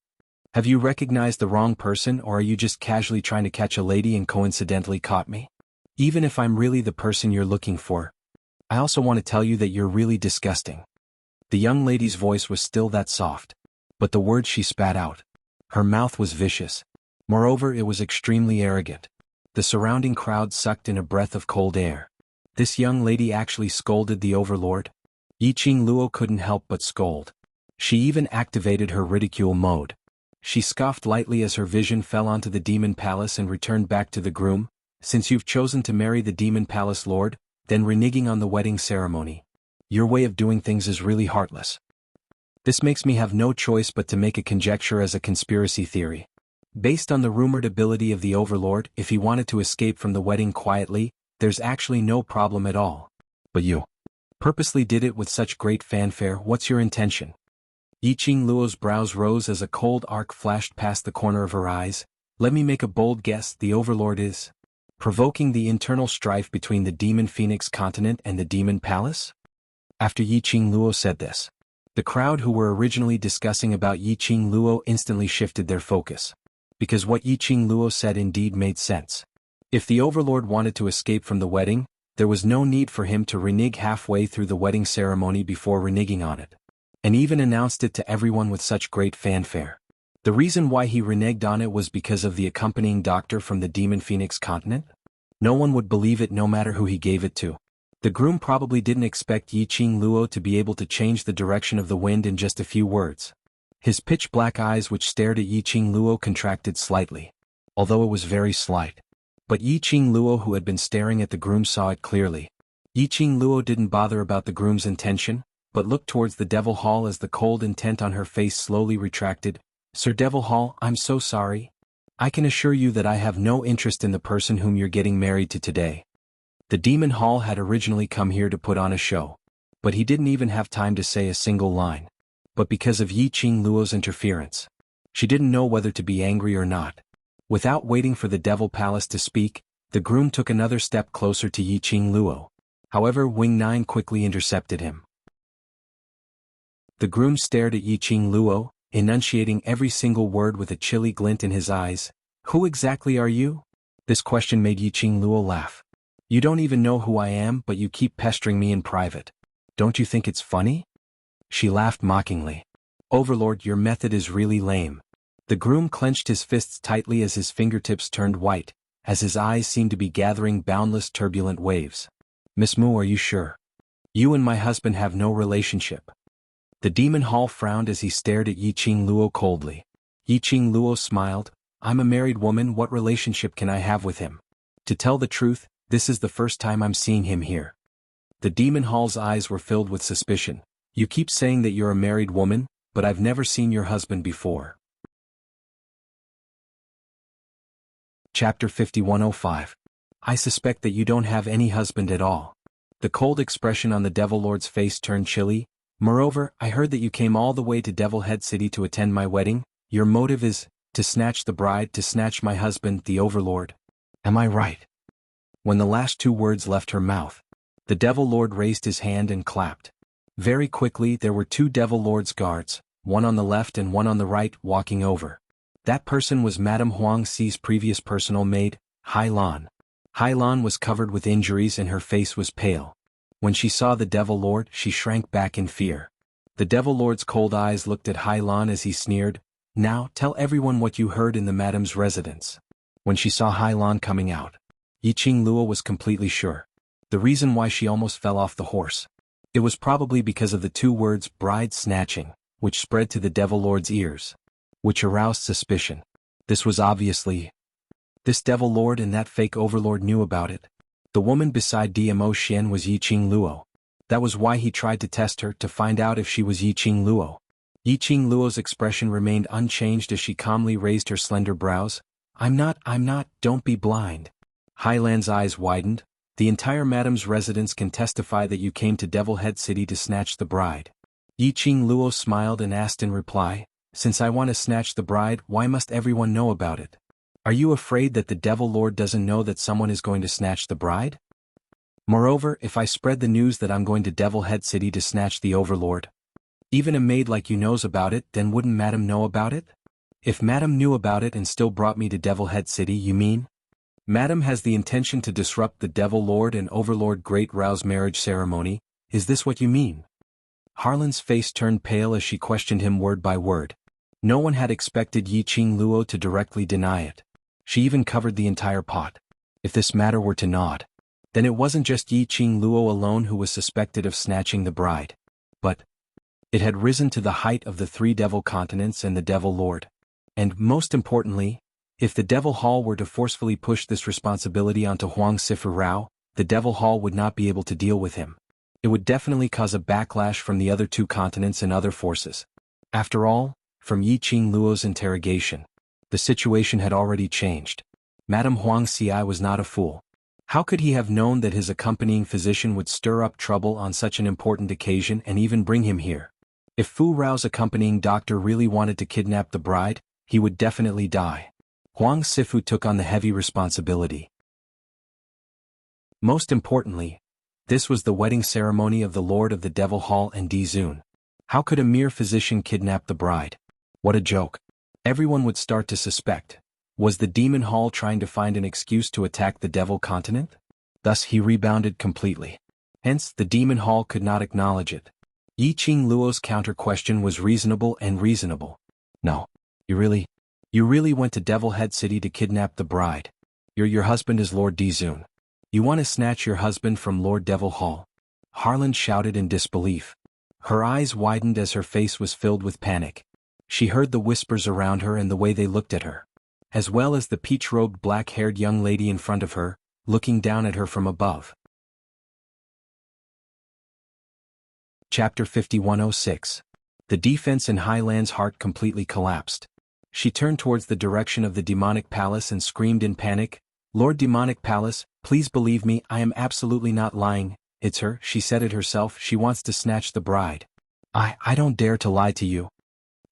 Have you recognized the wrong person, or are you just casually trying to catch a lady and coincidentally caught me? Even if I'm really the person you're looking for, I also want to tell you that you're really disgusting." The young lady's voice was still that soft, but the words she spat out, her mouth was vicious. Moreover, it was extremely arrogant. The surrounding crowd sucked in a breath of cold air. This young lady actually scolded the overlord? Yiqing Luo couldn't help but scold. She even activated her ridicule mode. She scoffed lightly as her vision fell onto the demon palace and returned back to the groom. "Since you've chosen to marry the demon palace lord, then reneging on the wedding ceremony. Your way of doing things is really heartless. This makes me have no choice but to make a conjecture as a conspiracy theory. Based on the rumored ability of the overlord, if he wanted to escape from the wedding quietly, there's actually no problem at all. But you purposely did it with such great fanfare. What's your intention?" Yiqing Luo's brows rose as a cold arc flashed past the corner of her eyes. "Let me make a bold guess. The overlord is provoking the internal strife between the demon phoenix continent and the demon palace?" After Yiqing Luo said this, the crowd who were originally discussing about Yiqing Luo instantly shifted their focus. Because what Yiqing Luo said indeed made sense. If the overlord wanted to escape from the wedding, there was no need for him to renege halfway through the wedding ceremony before reneging on it, and even announced it to everyone with such great fanfare. The reason why he reneged on it was because of the accompanying doctor from the demon phoenix continent? No one would believe it no matter who he gave it to. The groom probably didn't expect Yiqing Luo to be able to change the direction of the wind in just a few words. His pitch-black eyes which stared at Yiqing Luo contracted slightly, although it was very slight. But Yiqing Luo, who had been staring at the groom, saw it clearly. Yiqing Luo didn't bother about the groom's intention, but looked towards the Devil Hall as the cold intent on her face slowly retracted. "Sir Devil Hall, I'm so sorry. I can assure you that I have no interest in the person whom you're getting married to today." The Demon Hall had originally come here to put on a show, but he didn't even have time to say a single line. But because of Yiqing Luo's interference, she didn't know whether to be angry or not. Without waiting for the Devil Palace to speak, the groom took another step closer to Yiqing Luo. However, Wing Nine quickly intercepted him. The groom stared at Yiqing Luo, enunciating every single word with a chilly glint in his eyes. "Who exactly are you?" This question made Yiqing Luo laugh. "You don't even know who I am, but you keep pestering me in private. Don't you think it's funny?" She laughed mockingly. "Overlord, your method is really lame." The groom clenched his fists tightly as his fingertips turned white, as his eyes seemed to be gathering boundless turbulent waves. "Miss Mu, are you sure? You and my husband have no relationship." The Demon Hall frowned as he stared at Yiqing Luo coldly. Yiqing Luo smiled. "I'm a married woman, what relationship can I have with him? To tell the truth, this is the first time I'm seeing him here." The Demon Hall's eyes were filled with suspicion. "You keep saying that you're a married woman, but I've never seen your husband before." Chapter 5105. "I suspect that you don't have any husband at all." The cold expression on the Devil Lord's face turned chilly. "Moreover, I heard that you came all the way to Devil Head City to attend my wedding. Your motive is to snatch the bride, to snatch my husband, the Overlord. Am I right?" When the last two words left her mouth, the Devil Lord raised his hand and clapped. Very quickly there were two Devil Lord's guards, one on the left and one on the right, walking over. That person was Madame Huang Xi's previous personal maid, Hai Lan. Hai Lan was covered with injuries and her face was pale. When she saw the Devil Lord, she shrank back in fear. The Devil Lord's cold eyes looked at Hai Lan as he sneered, "Now, tell everyone what you heard in the Madame's residence." When she saw Hai Lan coming out, Yiqing Luo was completely sure. The reason why she almost fell off the horse. It was probably because of the two words "bride snatching," which spread to the Devil Lord's ears, which aroused suspicion. This was obviously. This Devil Lord and that fake Overlord knew about it. The woman beside Dmo Xian was Yiqing Luo. That was why he tried to test her, to find out if she was Yiqing Luo. Yiqing Luo's expression remained unchanged as she calmly raised her slender brows. I'm not, don't be blind." Hai Lan's eyes widened. "The entire Madame's residence can testify that you came to Devil Head City to snatch the bride." Yiqing Luo smiled and asked in reply, "Since I want to snatch the bride, why must everyone know about it? Are you afraid that the Devil Lord doesn't know that someone is going to snatch the bride? Moreover, if I spread the news that I'm going to Devil Head City to snatch the Overlord, even a maid like you knows about it, then wouldn't Madame know about it?" If Madam knew about it and still brought me to Devil Head City, you mean? Madam has the intention to disrupt the Devil Lord and Overlord Great Rao's marriage ceremony, is this what you mean? Harlan's face turned pale as she questioned him word by word. No one had expected Yi Qing Luo to directly deny it. She even covered the entire pot. If this matter were to nod, then it wasn't just Yi Qing Luo alone who was suspected of snatching the bride. But it had risen to the height of the three Devil Continents and the Devil Lord. And, most importantly, if the Devil Hall were to forcefully push this responsibility onto Huang Sifu Rao, the Devil Hall would not be able to deal with him. It would definitely cause a backlash from the other two continents and other forces. After all, from Yi Qing Luo's interrogation, the situation had already changed. Madame Huang Xi was not a fool. How could he have known that his accompanying physician would stir up trouble on such an important occasion and even bring him here? If Fu Rao's accompanying doctor really wanted to kidnap the bride, he would definitely die. Huang Sifu took on the heavy responsibility. Most importantly, this was the wedding ceremony of the Lord of the Devil Hall and Di Zun. How could a mere physician kidnap the bride? What a joke. Everyone would start to suspect. Was the Demon Hall trying to find an excuse to attack the Devil Continent? Thus he rebounded completely. Hence, the Demon Hall could not acknowledge it. Yi Qing Luo's counter-question was reasonable and reasonable. No. You really went to Devil Head City to kidnap the bride. Your husband is Lord Di Zun. You want to snatch your husband from Lord Devil Hall? Harlan shouted in disbelief. Her eyes widened as her face was filled with panic. She heard the whispers around her and the way they looked at her, as well as the peach-robed black-haired young lady in front of her, looking down at her from above. Chapter 5106. The defense in Highland's heart completely collapsed. She turned towards the direction of the demonic palace and screamed in panic, "Lord Demonic Palace, please believe me, I am absolutely not lying. It's her," she said it herself, "she wants to snatch the bride. I don't dare to lie to you."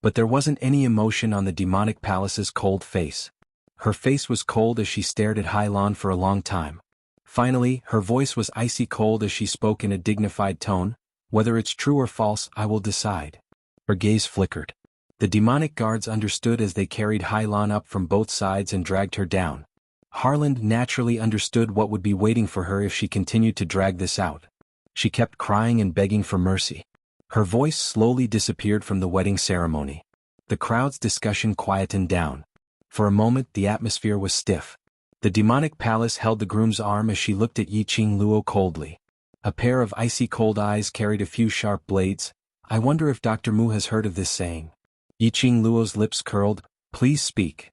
But there wasn't any emotion on the demonic palace's cold face. Her face was cold as she stared at Hailan for a long time. Finally, her voice was icy cold as she spoke in a dignified tone, "Whether it's true or false, I will decide." Her gaze flickered. The demonic guards understood as they carried Hailan up from both sides and dragged her down. Harlan naturally understood what would be waiting for her if she continued to drag this out. She kept crying and begging for mercy. Her voice slowly disappeared from the wedding ceremony. The crowd's discussion quietened down. For a moment the atmosphere was stiff. The demonic palace held the groom's arm as she looked at Yi Qing Luo coldly. A pair of icy cold eyes carried a few sharp blades. "I wonder if Dr. Mu has heard of this saying." Yi Qing Luo's lips curled. "Please speak."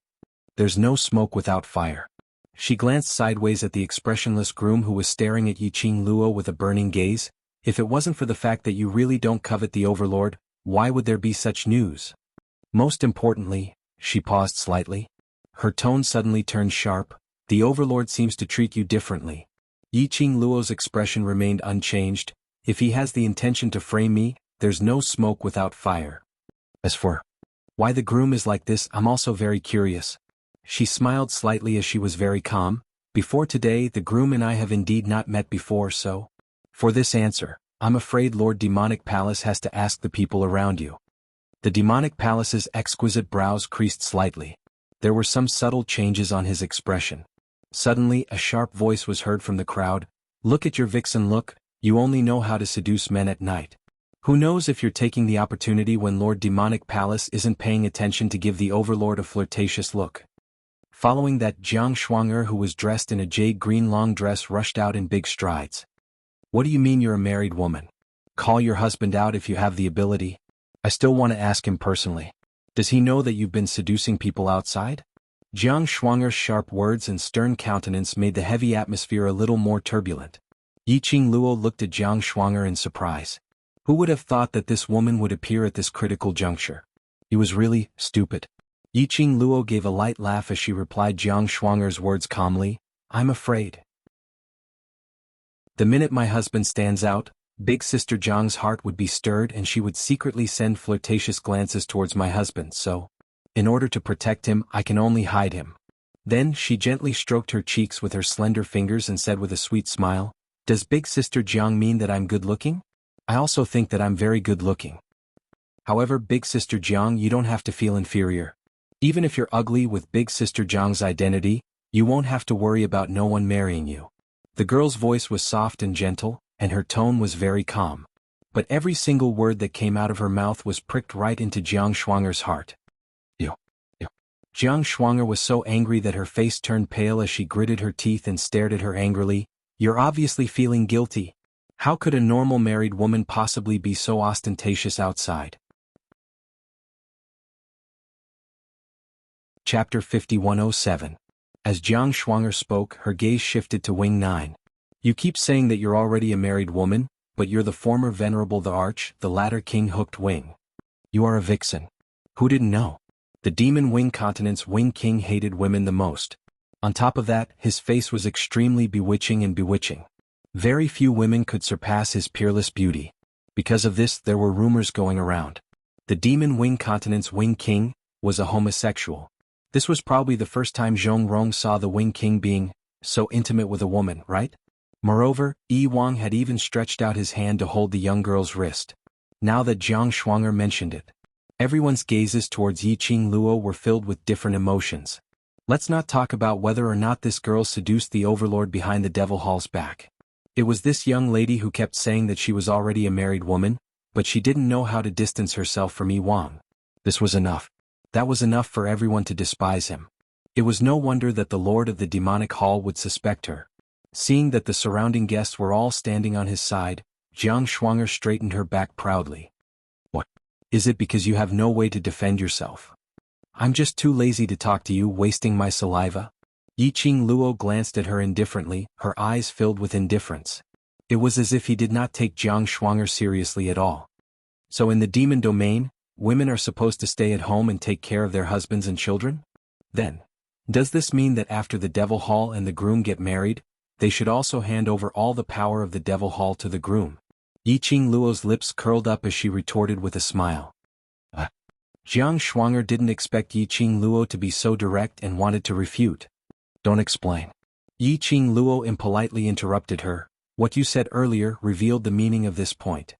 "There's no smoke without fire." She glanced sideways at the expressionless groom who was staring at Yi Qing Luo with a burning gaze. "If it wasn't for the fact that you really don't covet the Overlord, why would there be such news? Most importantly," she paused slightly. Her tone suddenly turned sharp, "the Overlord seems to treat you differently." Yi Qing Luo's expression remained unchanged. "If he has the intention to frame me, there's no smoke without fire. As for why the groom is like this, I'm also very curious." She smiled slightly as she was very calm. "Before today, the groom and I have indeed not met before, so for this answer, I'm afraid Lord Demonic Palace has to ask the people around you." The Demonic Palace's exquisite brows creased slightly. There were some subtle changes on his expression. Suddenly, a sharp voice was heard from the crowd. "Look at your vixen look, you only know how to seduce men at night. Who knows if you're taking the opportunity when Lord Demonic Palace isn't paying attention to give the Overlord a flirtatious look." Following that, Jiang Shuang'er, who was dressed in a jade green long dress, rushed out in big strides. "What do you mean you're a married woman? Call your husband out if you have the ability. I still want to ask him personally. Does he know that you've been seducing people outside?" Jiang Shuang'er's sharp words and stern countenance made the heavy atmosphere a little more turbulent. Yi Qing Luo looked at Jiang Shuang'er in surprise. Who would have thought that this woman would appear at this critical juncture? He was really stupid. Yi Qing Luo gave a light laugh as she replied Jiang Shuang'er's words calmly, "I'm afraid. The minute my husband stands out, Big Sister Jiang's heart would be stirred and she would secretly send flirtatious glances towards my husband, so in order to protect him, I can only hide him." Then she gently stroked her cheeks with her slender fingers and said with a sweet smile, "Does Big Sister Jiang mean that I'm good-looking? I also think that I'm very good-looking. However, Big Sister Jiang, you don't have to feel inferior. Even if you're ugly with Big Sister Jiang's identity, you won't have to worry about no one marrying you. The girl's voice was soft and gentle, and her tone was very calm. But every single word that came out of her mouth was pricked right into Jiang Schwanger's heart. Ew. Ew. Jiang Schwanger was so angry that her face turned pale as she gritted her teeth and stared at her angrily. You're obviously feeling guilty. How could a normal married woman possibly be so ostentatious outside? Chapter 5107. As Jiang Schwanger spoke, her gaze shifted to Wing 9. You keep saying that you're already a married woman, but you're the former Venerable the latter King Hooked Wing. You are a vixen. Who didn't know? The Demon Wing Continent's Wing King hated women the most. On top of that, his face was extremely bewitching and bewitching. Very few women could surpass his peerless beauty. Because of this, there were rumors going around. The Demon Wing Continent's Wing King was a homosexual. This was probably the first time Zhong Rong saw the Wing King being so intimate with a woman, right? Moreover, Yi Wang had even stretched out his hand to hold the young girl's wrist. Now that Jiang Schwanger mentioned it, everyone's gazes towards Yi Qing Luo were filled with different emotions. Let's not talk about whether or not this girl seduced the overlord behind the Devil Hall's back. It was this young lady who kept saying that she was already a married woman, but she didn't know how to distance herself from Yi Wang. This was enough. That was enough for everyone to despise him. It was no wonder that the Lord of the Demonic Hall would suspect her. Seeing that the surrounding guests were all standing on his side, Jiang Schwanger straightened her back proudly. What? Is it because you have no way to defend yourself? I'm just too lazy to talk to you, wasting my saliva? Yi Qing Luo glanced at her indifferently, her eyes filled with indifference. It was as if he did not take Jiang Schwanger seriously at all. So in the demon domain, women are supposed to stay at home and take care of their husbands and children? Then, does this mean that after the Devil Hall and the groom get married, they should also hand over all the power of the Devil Hall to the groom? Yi Qing Luo's lips curled up as she retorted with a smile. Jiang Schwanger didn't expect Yi Qing Luo to be so direct and wanted to refute. Don't explain. Yi Qing Luo impolitely interrupted her. What you said earlier revealed the meaning of this point.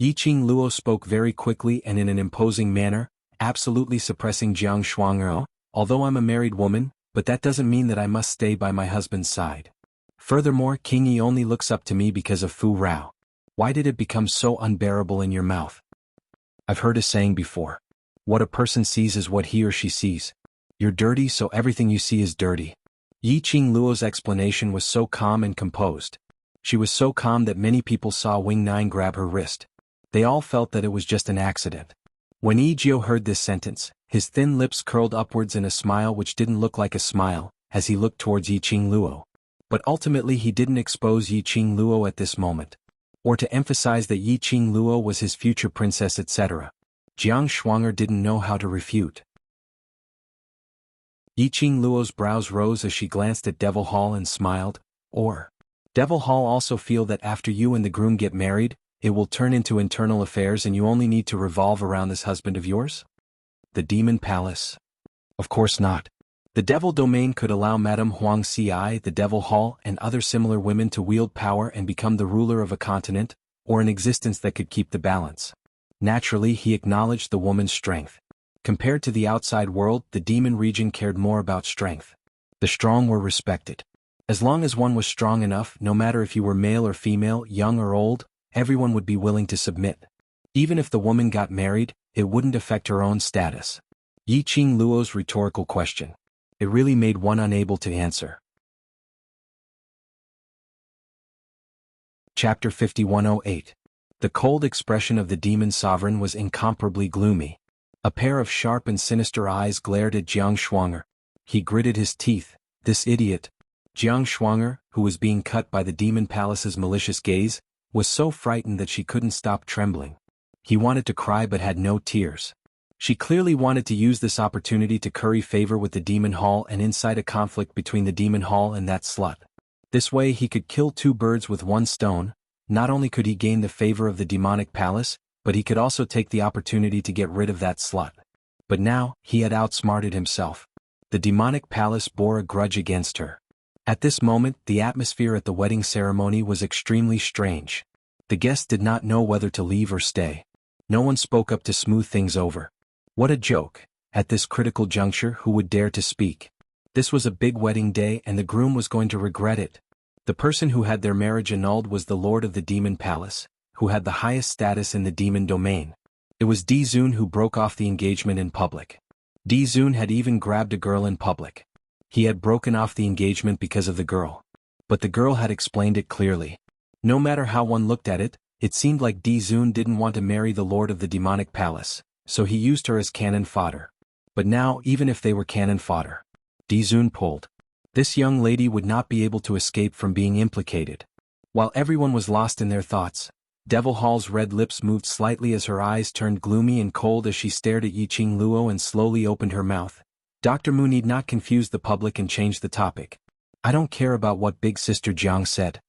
Yi Qing Luo spoke very quickly and in an imposing manner, absolutely suppressing Jiang Schwanger. Although I'm a married woman, but that doesn't mean that I must stay by my husband's side. Furthermore, King Yi only looks up to me because of Fu Rao. Why did it become so unbearable in your mouth? I've heard a saying before. What a person sees is what he or she sees. You're dirty, so everything you see is dirty. Yi Qing Luo's explanation was so calm and composed. She was so calm that many people saw Wing 9 grab her wrist. They all felt that it was just an accident. When Yi Jiao heard this sentence, his thin lips curled upwards in a smile which didn't look like a smile, as he looked towards Yi Qing Luo. But ultimately he didn't expose Yi Qing Luo at this moment. Or to emphasize that Yi Qing Luo was his future princess, etc. Jiang Schwanger didn't know how to refute. Yi Qing Luo's brows rose as she glanced at Devil Hall and smiled. Or, Devil Hall also feel that after you and the groom get married, it will turn into internal affairs and you only need to revolve around this husband of yours? The Demon Palace? Of course not. The Devil Domain could allow Madame Huang Ci, the Devil Hall, and other similar women to wield power and become the ruler of a continent, or an existence that could keep the balance. Naturally, he acknowledged the woman's strength. Compared to the outside world, the demon region cared more about strength. The strong were respected. As long as one was strong enough, no matter if you were male or female, young or old, everyone would be willing to submit. Even if the woman got married, it wouldn't affect her own status. Yi Qing Luo's rhetorical question. It really made one unable to answer. Chapter 5108. The cold expression of the demon sovereign was incomparably gloomy. A pair of sharp and sinister eyes glared at Jiang Schwanger. He gritted his teeth. This idiot. Jiang Schwanger, who was being cut by the demon palace's malicious gaze, was so frightened that she couldn't stop trembling. He wanted to cry but had no tears. She clearly wanted to use this opportunity to curry favor with the Demon Hall and incite a conflict between the Demon Hall and that slut. This way he could kill two birds with one stone. Not only could he gain the favor of the demonic palace, but he could also take the opportunity to get rid of that slut. But now, he had outsmarted himself. The demonic palace bore a grudge against her. At this moment, the atmosphere at the wedding ceremony was extremely strange. The guests did not know whether to leave or stay. No one spoke up to smooth things over. What a joke. At this critical juncture, who would dare to speak? This was a big wedding day and the groom was going to regret it. The person who had their marriage annulled was the lord of the demon palace, who had the highest status in the demon domain. It was Di Zun who broke off the engagement in public. Di Zun had even grabbed a girl in public. He had broken off the engagement because of the girl. But the girl had explained it clearly. No matter how one looked at it, it seemed like Di Zun didn't want to marry the lord of the demonic palace, so he used her as cannon fodder. But now, even if they were cannon fodder, Di Zun pulled. This young lady would not be able to escape from being implicated. While everyone was lost in their thoughts, Devil Hall's red lips moved slightly as her eyes turned gloomy and cold as she stared at Yiqing Luo and slowly opened her mouth. Dr. Mu need not confuse the public and change the topic. I don't care about what Big Sister Jiang said.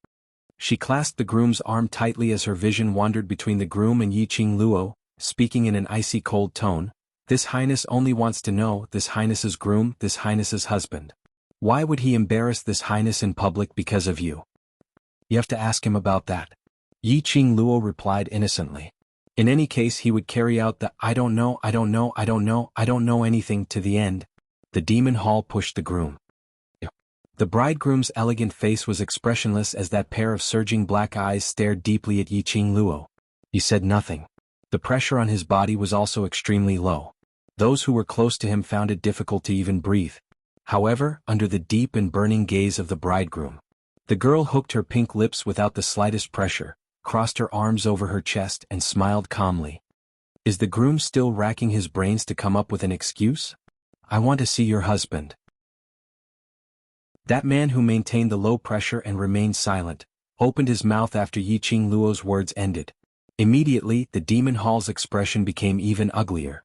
She clasped the groom's arm tightly as her vision wandered between the groom and Yiqing Luo, speaking in an icy cold tone. This highness only wants to know, this highness's groom, this highness's husband. Why would he embarrass this highness in public because of you? You have to ask him about that. Yiqing Luo replied innocently. In any case he would carry out the I don't know anything to the end. The demon hall pushed the groom. The bridegroom's elegant face was expressionless as that pair of surging black eyes stared deeply at Yiqing Luo. He said nothing. The pressure on his body was also extremely low. Those who were close to him found it difficult to even breathe. However, under the deep and burning gaze of the bridegroom, the girl hooked her pink lips without the slightest pressure, crossed her arms over her chest and smiled calmly. Is the groom still racking his brains to come up with an excuse? I want to see your husband. That man who maintained the low pressure and remained silent, opened his mouth after Yiqing Luo's words ended. Immediately, the demon hall's expression became even uglier.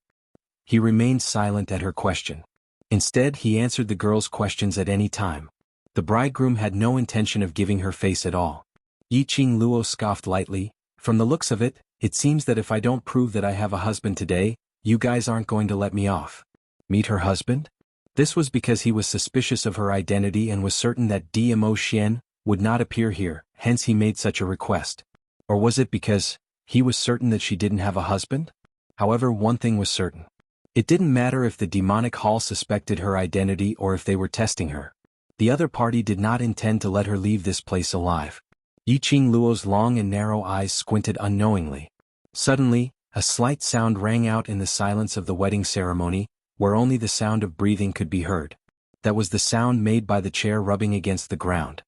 He remained silent at her question. Instead, he answered the girl's questions at any time. The bridegroom had no intention of giving her face at all. Yiqing Luo scoffed lightly. From the looks of it, it seems that if I don't prove that I have a husband today, you guys aren't going to let me off. Meet her husband? This was because he was suspicious of her identity and was certain that Dmo Xian would not appear here, hence he made such a request. Or was it because he was certain that she didn't have a husband? However, one thing was certain. It didn't matter if the demonic hall suspected her identity or if they were testing her. The other party did not intend to let her leave this place alive. Yiqing Luo's long and narrow eyes squinted unknowingly. Suddenly, a slight sound rang out in the silence of the wedding ceremony, where only the sound of breathing could be heard. That was the sound made by the chair rubbing against the ground.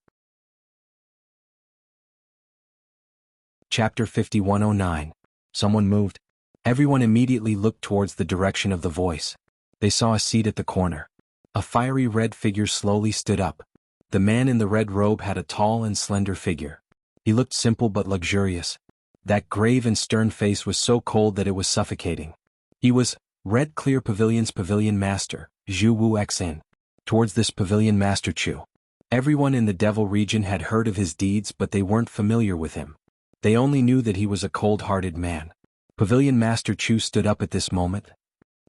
Chapter 5109. Someone moved. Everyone immediately looked towards the direction of the voice. They saw a seat at the corner. A fiery red figure slowly stood up. The man in the red robe had a tall and slender figure. He looked simple but luxurious. That grave and stern face was so cold that it was suffocating. He was Red Clear Pavilion's pavilion master, Zhu Wu Xan. Towards this pavilion master Chu. Everyone in the Devil region had heard of his deeds but they weren't familiar with him. They only knew that he was a cold-hearted man. Pavilion Master Chu stood up at this moment.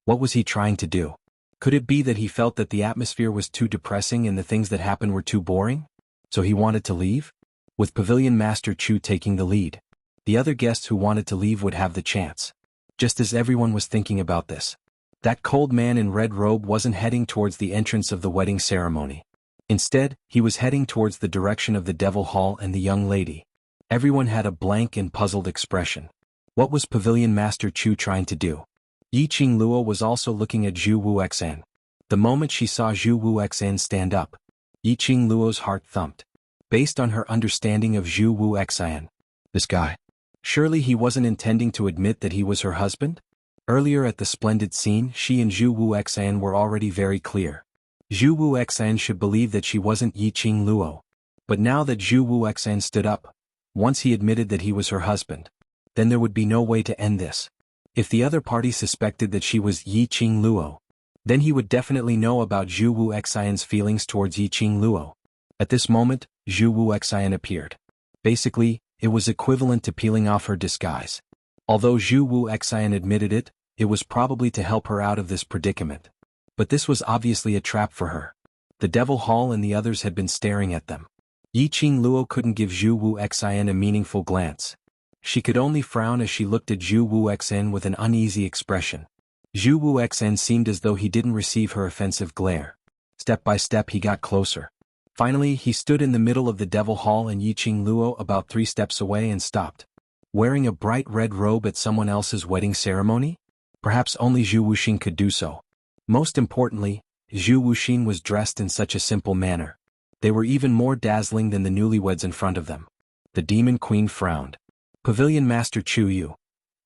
What was he trying to do? Could it be that he felt that the atmosphere was too depressing and the things that happened were too boring? So he wanted to leave? With Pavilion Master Chu taking the lead, the other guests who wanted to leave would have the chance. Just as everyone was thinking about this, that cold man in red robe wasn't heading towards the entrance of the wedding ceremony. Instead, he was heading towards the direction of the Devil Hall and the young lady. Everyone had a blank and puzzled expression. What was Pavilion Master Chu trying to do? Yiqing Luo was also looking at Zhu Wu Xan. The moment she saw Zhu Wu Xan stand up, Yiqing Luo's heart thumped. Based on her understanding of Zhu Wu Xan, this guy. Surely he wasn't intending to admit that he was her husband? Earlier at the splendid scene, she and Zhu Wu Xan were already very clear. Zhu Wu Xan should believe that she wasn't Yiqing Luo. But now that Zhu Wu Xan stood up, once he admitted that he was her husband, then there would be no way to end this. If the other party suspected that she was Yiqing Luo, then he would definitely know about Zhu Wu Xian's feelings towards Yiqing Luo. At this moment, Zhu Wu Xian appeared. Basically, it was equivalent to peeling off her disguise. Although Zhu Wu Xian admitted it, it was probably to help her out of this predicament. But this was obviously a trap for her. The Devil Hall and the others had been staring at them. Yiqing Luo couldn't give Zhu Wu Xian a meaningful glance. She could only frown as she looked at Zhu Wu Xan with an uneasy expression. Zhu Wuxen seemed as though he didn't receive her offensive glare. Step by step he got closer. Finally he stood in the middle of the Devil Hall and Yiqing Luo about 3 steps away and stopped. Wearing a bright red robe at someone else's wedding ceremony? Perhaps only Zhu Wuxin could do so. Most importantly, Zhu Wuxin was dressed in such a simple manner. They were even more dazzling than the newlyweds in front of them. The Demon Queen frowned. Pavilion Master Chu Yu.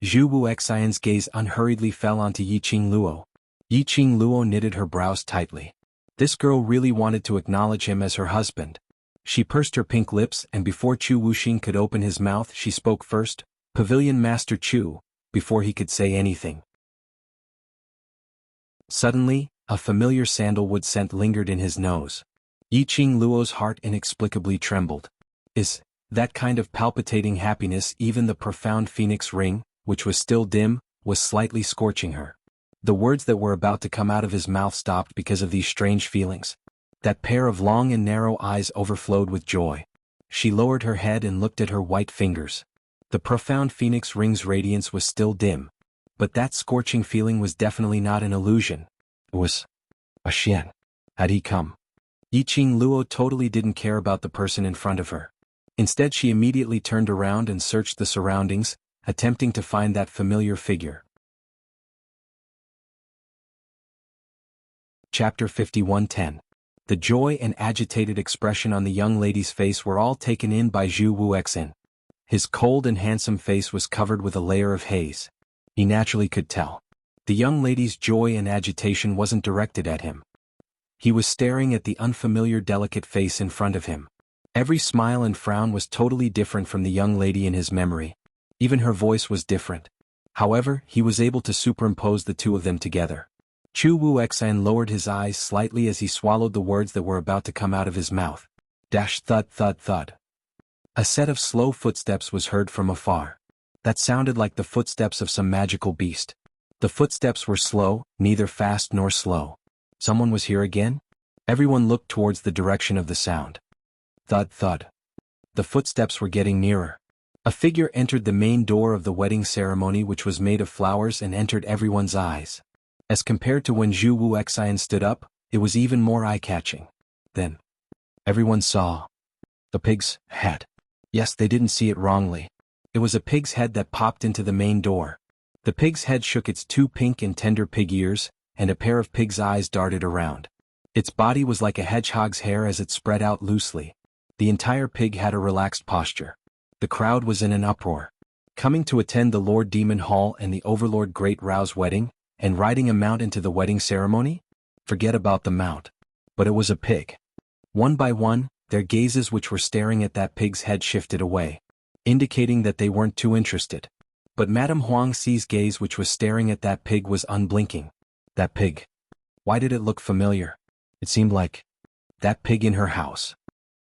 Zhu Wuxian's gaze unhurriedly fell onto Yiqing Luo. Yiqing Luo knitted her brows tightly. This girl really wanted to acknowledge him as her husband. She pursed her pink lips and before Chu Wuxin could open his mouth she spoke first, Pavilion Master Chu, before he could say anything. Suddenly, a familiar sandalwood scent lingered in his nose. Yiqing Luo's heart inexplicably trembled. Is that kind of palpitating happiness? Even the profound phoenix ring, which was still dim, was slightly scorching her. The words that were about to come out of his mouth stopped because of these strange feelings. That pair of long and narrow eyes overflowed with joy. She lowered her head and looked at her white fingers. The profound phoenix ring's radiance was still dim. But that scorching feeling was definitely not an illusion. It was a Xian. Had he come? Yiqing Luo totally didn't care about the person in front of her. Instead she immediately turned around and searched the surroundings, attempting to find that familiar figure. Chapter 51:10. The joy and agitated expression on the young lady's face were all taken in by Zhu Wuxin. His cold and handsome face was covered with a layer of haze. He naturally could tell. The young lady's joy and agitation wasn't directed at him. He was staring at the unfamiliar delicate face in front of him. Every smile and frown was totally different from the young lady in his memory. Even her voice was different. However, he was able to superimpose the two of them together. Chu Wuxin lowered his eyes slightly as he swallowed the words that were about to come out of his mouth. Dash thud thud thud. A set of slow footsteps was heard from afar. That sounded like the footsteps of some magical beast. The footsteps were slow, neither fast nor slow. Someone was here again? Everyone looked towards the direction of the sound. Thud thud. The footsteps were getting nearer. A figure entered the main door of the wedding ceremony which was made of flowers and entered everyone's eyes. As compared to when Zhu Wuxin stood up, it was even more eye-catching. Then, everyone saw a pig's head. Yes, they didn't see it wrongly. It was a pig's head that popped into the main door. The pig's head shook its 2 pink and tender pig ears, and a pair of pig's eyes darted around. Its body was like a hedgehog's hair as it spread out loosely. The entire pig had a relaxed posture. The crowd was in an uproar. Coming to attend the Lord Demon Hall and the Overlord Great Rao's wedding, and riding a mount into the wedding ceremony? Forget about the mount. But it was a pig. One by one, their gazes which were staring at that pig's head shifted away, indicating that they weren't too interested. But Madame Huang Xi's gaze which was staring at that pig was unblinking. That pig. Why did it look familiar? It seemed like that pig in her house.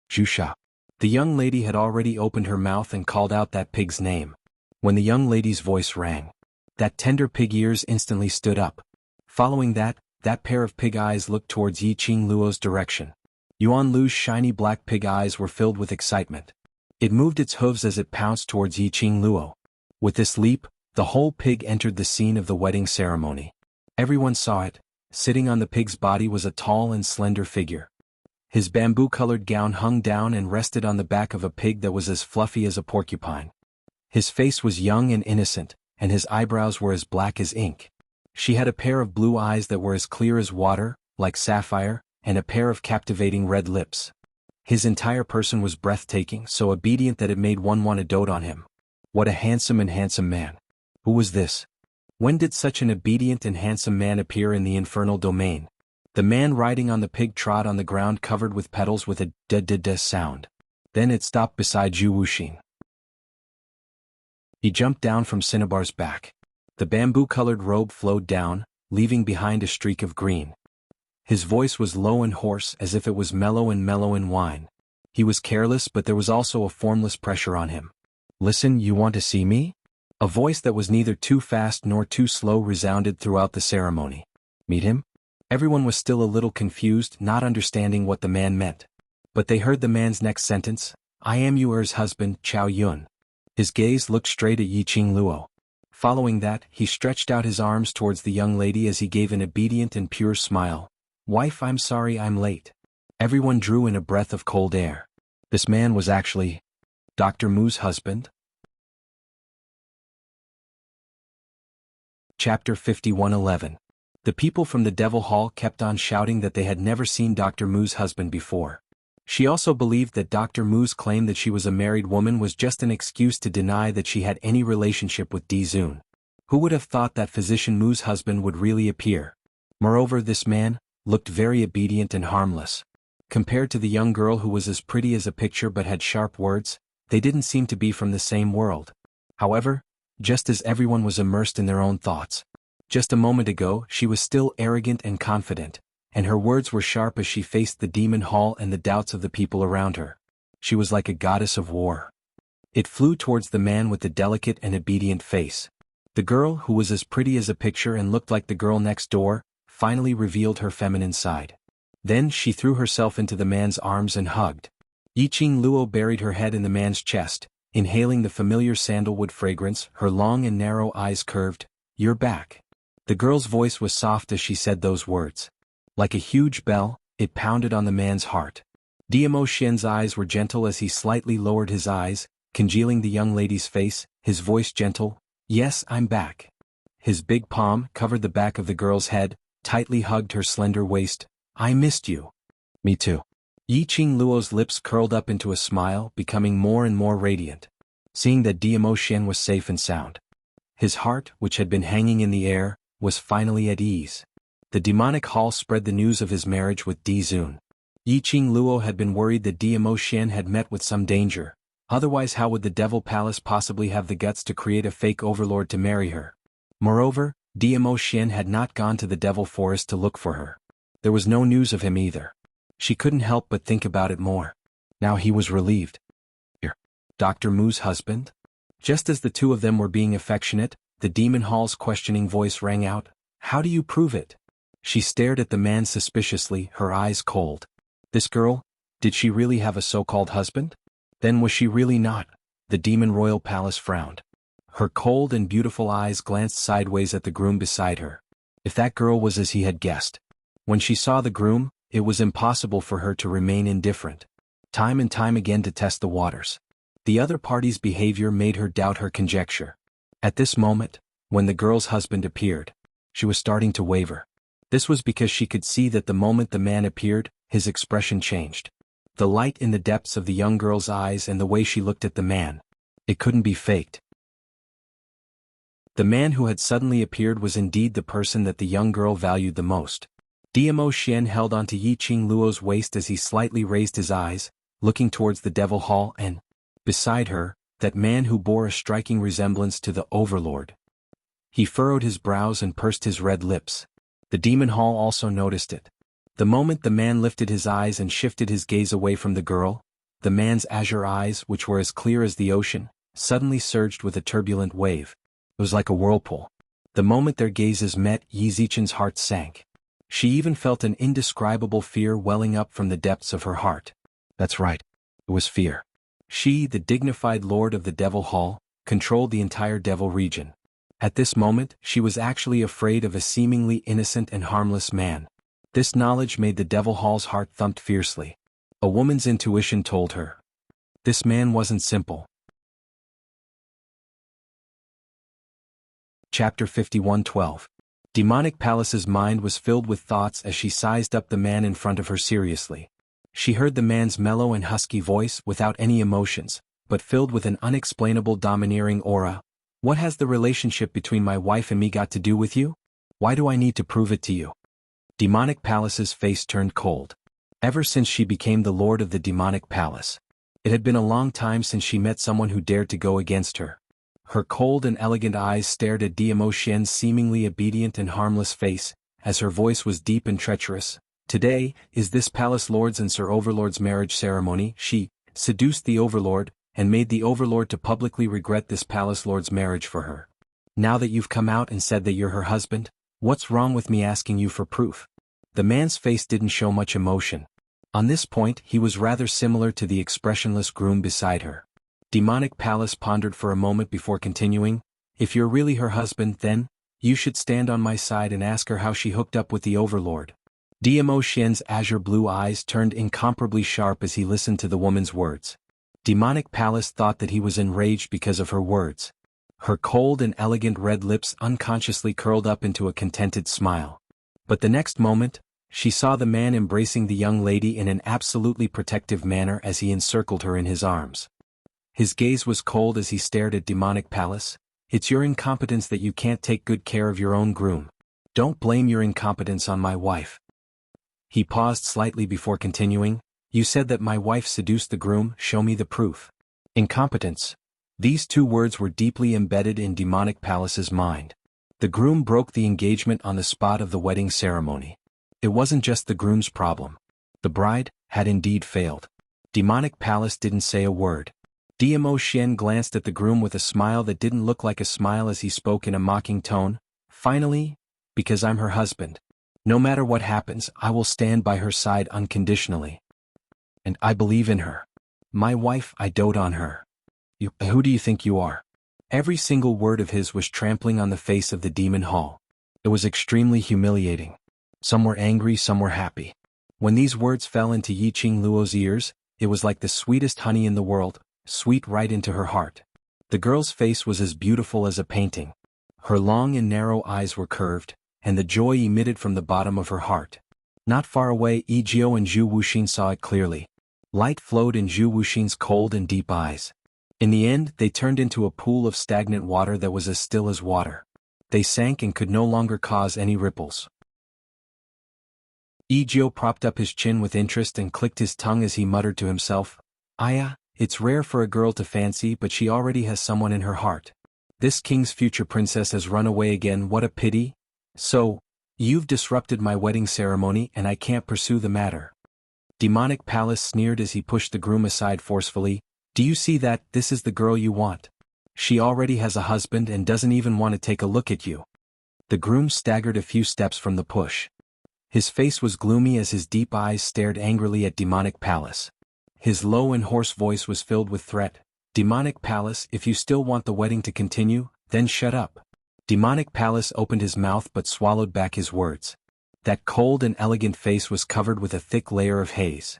Zhusha. The young lady had already opened her mouth and called out that pig's name. When the young lady's voice rang, that tender pig ears instantly stood up. Following that pair of pig eyes looked towards Yiqing Luo's direction. Yuan Lu's shiny black pig eyes were filled with excitement. It moved its hooves as it pounced towards Yiqing Luo. With this leap, the whole pig entered the scene of the wedding ceremony. Everyone saw it. Sitting on the pig's body was a tall and slender figure. His bamboo-colored gown hung down and rested on the back of a pig that was as fluffy as a porcupine. His face was young and innocent, and his eyebrows were as black as ink. She had a pair of blue eyes that were as clear as water, like sapphire, and a pair of captivating red lips. His entire person was breathtaking, so obedient that it made one want to dote on him. What a handsome man. Who was this? When did such an obedient and handsome man appear in the infernal domain? The man riding on the pig trod on the ground covered with petals with a da-da-da sound. Then it stopped beside Zhu Wuxin. He jumped down from Cinnabar's back. The bamboo-colored robe flowed down, leaving behind a streak of green. His voice was low and hoarse as if it was mellow in wine. He was careless, but there was also a formless pressure on him. Listen, you want to see me? A voice that was neither too fast nor too slow resounded throughout the ceremony. Meet him? Everyone was still a little confused, not understanding what the man meant. But they heard the man's next sentence, I am your husband, Chao Yun. His gaze looked straight at Yiqing Luo. Following that, he stretched out his arms towards the young lady as he gave an obedient and pure smile. "Wife, I'm sorry I'm late." Everyone drew in a breath of cold air. This man was actually Dr. Mu's husband? Chapter 51:11. The people from the Devil Hall kept on shouting that they had never seen Dr. Mu's husband before. She also believed that Dr. Mu's claim that she was a married woman was just an excuse to deny that she had any relationship with Dizun. Who would have thought that Physician Mu's husband would really appear? Moreover, this man looked very obedient and harmless. Compared to the young girl who was as pretty as a picture but had sharp words, they didn't seem to be from the same world. However, just as everyone was immersed in their own thoughts. Just a moment ago, she was still arrogant and confident, and her words were sharp as she faced the demon hall and the doubts of the people around her. She was like a goddess of war. It flew towards the man with the delicate and obedient face. The girl, who was as pretty as a picture and looked like the girl next door, finally revealed her feminine side. Then she threw herself into the man's arms and hugged. Yiqing Luo buried her head in the man's chest, inhaling the familiar sandalwood fragrance, her long and narrow eyes curved. "You're back." The girl's voice was soft as she said those words. Like a huge bell, it pounded on the man's heart. Diamo Xian's eyes were gentle as he slightly lowered his eyes, congealing the young lady's face, his voice gentle. "Yes, I'm back." His big palm covered the back of the girl's head, tightly hugged her slender waist. "I missed you." "Me too." Yiqing Luo's lips curled up into a smile, becoming more and more radiant. Seeing that Diamo Xian was safe and sound. His heart, which had been hanging in the air, was finally at ease. The demonic hall spread the news of his marriage with Dizun. Yiqing Luo had been worried that Diamo Xian had met with some danger. Otherwise, how would the Devil Palace possibly have the guts to create a fake overlord to marry her? Moreover, Diamo Xian had not gone to the Devil Forest to look for her. There was no news of him either. She couldn't help but think about it more. Now he was relieved. Here. Dr. Mu's husband? Just as the two of them were being affectionate, the demon hall's questioning voice rang out. "How do you prove it?" She stared at the man suspiciously, her eyes cold. This girl, did she really have a so-called husband? Then was she really not? The demon royal palace frowned. Her cold and beautiful eyes glanced sideways at the groom beside her. If that girl was as he had guessed. When she saw the groom, it was impossible for her to remain indifferent. Time and time again to test the waters. The other party's behavior made her doubt her conjecture. At this moment, when the girl's husband appeared, she was starting to waver. This was because she could see that the moment the man appeared, his expression changed. The light in the depths of the young girl's eyes and the way she looked at the man. It couldn't be faked. The man who had suddenly appeared was indeed the person that the young girl valued the most. Diamo Xian held onto Yiqing Luo's waist as he slightly raised his eyes, looking towards the Devil Hall and, beside her, that man who bore a striking resemblance to the Overlord. He furrowed his brows and pursed his red lips. The Demon Hall also noticed it. The moment the man lifted his eyes and shifted his gaze away from the girl, the man's azure eyes, which were as clear as the ocean, suddenly surged with a turbulent wave. It was like a whirlpool. The moment their gazes met, Yi Zichen's heart sank. She even felt an indescribable fear welling up from the depths of her heart. That's right. It was fear. She, the dignified lord of the Devil Hall, controlled the entire Devil region. At this moment, she was actually afraid of a seemingly innocent and harmless man. This knowledge made the Devil Hall's heart thump fiercely. A woman's intuition told her. This man wasn't simple. Chapter 51:12. Demonic Palace's mind was filled with thoughts as she sized up the man in front of her seriously. She heard the man's mellow and husky voice without any emotions, but filled with an unexplainable domineering aura. What has the relationship between my wife and me got to do with you? Why do I need to prove it to you? Demonic Palace's face turned cold. Ever since she became the lord of the Demonic Palace, it had been a long time since she met someone who dared to go against her. Her cold and elegant eyes stared at Diamo Xian's seemingly obedient and harmless face, as her voice was deep and treacherous. Today, is this Palace Lord's and Sir Overlord's marriage ceremony. She seduced the Overlord, and made the Overlord to publicly regret this Palace Lord's marriage for her. Now that you've come out and said that you're her husband, what's wrong with me asking you for proof? The man's face didn't show much emotion. On this point, he was rather similar to the expressionless groom beside her. Demonic Palace pondered for a moment before continuing. If you're really her husband, then you should stand on my side and ask her how she hooked up with the Overlord. Dmo Xian's azure blue eyes turned incomparably sharp as he listened to the woman's words. Demonic Palace thought that he was enraged because of her words. Her cold and elegant red lips unconsciously curled up into a contented smile. But the next moment, she saw the man embracing the young lady in an absolutely protective manner as he encircled her in his arms. His gaze was cold as he stared at Demonic Palace. It's your incompetence that you can't take good care of your own groom. Don't blame your incompetence on my wife. He paused slightly before continuing. You said that my wife seduced the groom, show me the proof. Incompetence. These two words were deeply embedded in Demonic Palace's mind. The groom broke the engagement on the spot of the wedding ceremony. It wasn't just the groom's problem. The bride had indeed failed. Demonic Palace didn't say a word. Dmo Xian glanced at the groom with a smile that didn't look like a smile as he spoke in a mocking tone. Finally, because I'm her husband. No matter what happens, I will stand by her side unconditionally. And I believe in her. My wife, I dote on her. Who do you think you are? Every single word of his was trampling on the face of the demon hall. It was extremely humiliating. Some were angry, some were happy. When these words fell into Yiqing Luo's ears, it was like the sweetest honey in the world, sweet right into her heart. The girl's face was as beautiful as a painting. Her long and narrow eyes were curved, and the joy emitted from the bottom of her heart. Not far away, Yijio and Zhu Wuxin saw it clearly. Light flowed in Zhu Wuxin's cold and deep eyes. In the end, they turned into a pool of stagnant water that was as still as water. They sank and could no longer cause any ripples. Yijio propped up his chin with interest and clicked his tongue as he muttered to himself, Aya, it's rare for a girl to fancy, but she already has someone in her heart. This king's future princess has run away again, what a pity. So, you've disrupted my wedding ceremony and I can't pursue the matter. Demonic Palace sneered as he pushed the groom aside forcefully. Do you see that? This is the girl you want. She already has a husband and doesn't even want to take a look at you. The groom staggered a few steps from the push. His face was gloomy as his deep eyes stared angrily at Demonic Palace. His low and hoarse voice was filled with threat. Demonic Palace, if you still want the wedding to continue, then shut up. Demonic Palace opened his mouth but swallowed back his words. That cold and elegant face was covered with a thick layer of haze.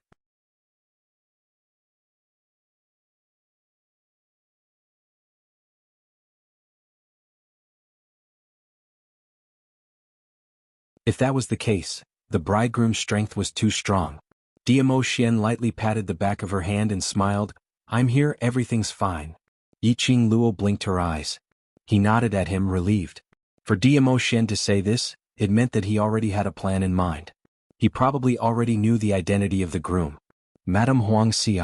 If that was the case, the bridegroom's strength was too strong. Dmo Xian lightly patted the back of her hand and smiled. I'm here, everything's fine. Yiqing Luo blinked her eyes. He nodded at him, relieved. For Dmo Xian to say this, it meant that he already had a plan in mind. He probably already knew the identity of the groom. Madame Huang Xi.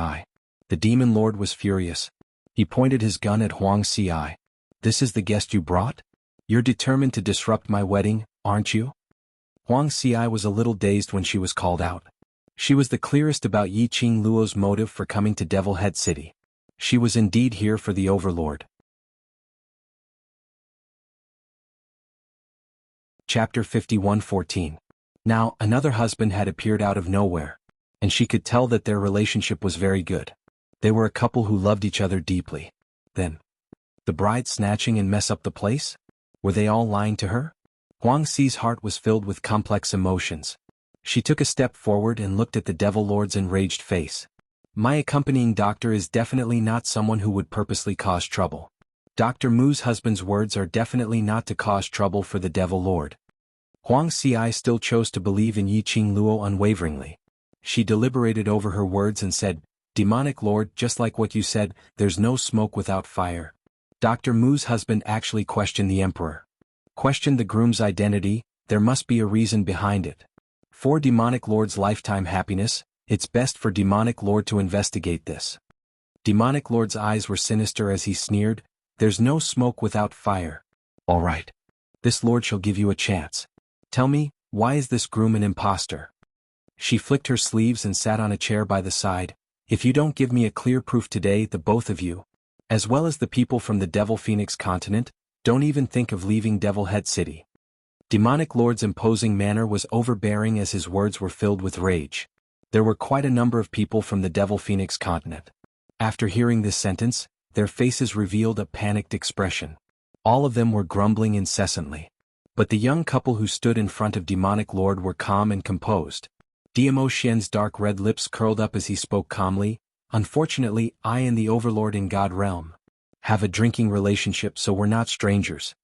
The demon lord was furious. He pointed his gun at Huang Xi. This is the guest you brought? You're determined to disrupt my wedding, aren't you? Huang Xi was a little dazed when she was called out. She was the clearest about Yiqing Luo's motive for coming to Devil Head City. She was indeed here for the Overlord. Chapter 51:14. Now, another husband had appeared out of nowhere, and she could tell that their relationship was very good. They were a couple who loved each other deeply. Then, the bride snatching and mess up the place? Were they all lying to her? Huang Xi's heart was filled with complex emotions. She took a step forward and looked at the Devil Lord's enraged face. My accompanying doctor is definitely not someone who would purposely cause trouble. Dr. Mu's husband's words are definitely not to cause trouble for the Devil Lord. Huang Xi still chose to believe in Yiqing Luo unwaveringly. She deliberated over her words and said, Demonic Lord, just like what you said, there's no smoke without fire. Dr. Mu's husband actually questioned the emperor. Questioned the groom's identity, there must be a reason behind it. For Demonic Lord's lifetime happiness, it's best for Demonic Lord to investigate this. Demonic Lord's eyes were sinister as he sneered, There's no smoke without fire. All right. This lord shall give you a chance. Tell me, why is this groom an impostor? She flicked her sleeves and sat on a chair by the side. If you don't give me a clear proof today, the both of you, as well as the people from the Devil Phoenix continent, don't even think of leaving Devil Head City. Demonic Lord's imposing manner was overbearing as his words were filled with rage. There were quite a number of people from the Devil Phoenix continent. After hearing this sentence, their faces revealed a panicked expression. All of them were grumbling incessantly. But the young couple who stood in front of Demonic Lord were calm and composed. Diamo Xian's dark red lips curled up as he spoke calmly. Unfortunately, I and the Overlord in God Realm have a drinking relationship, so we're not strangers.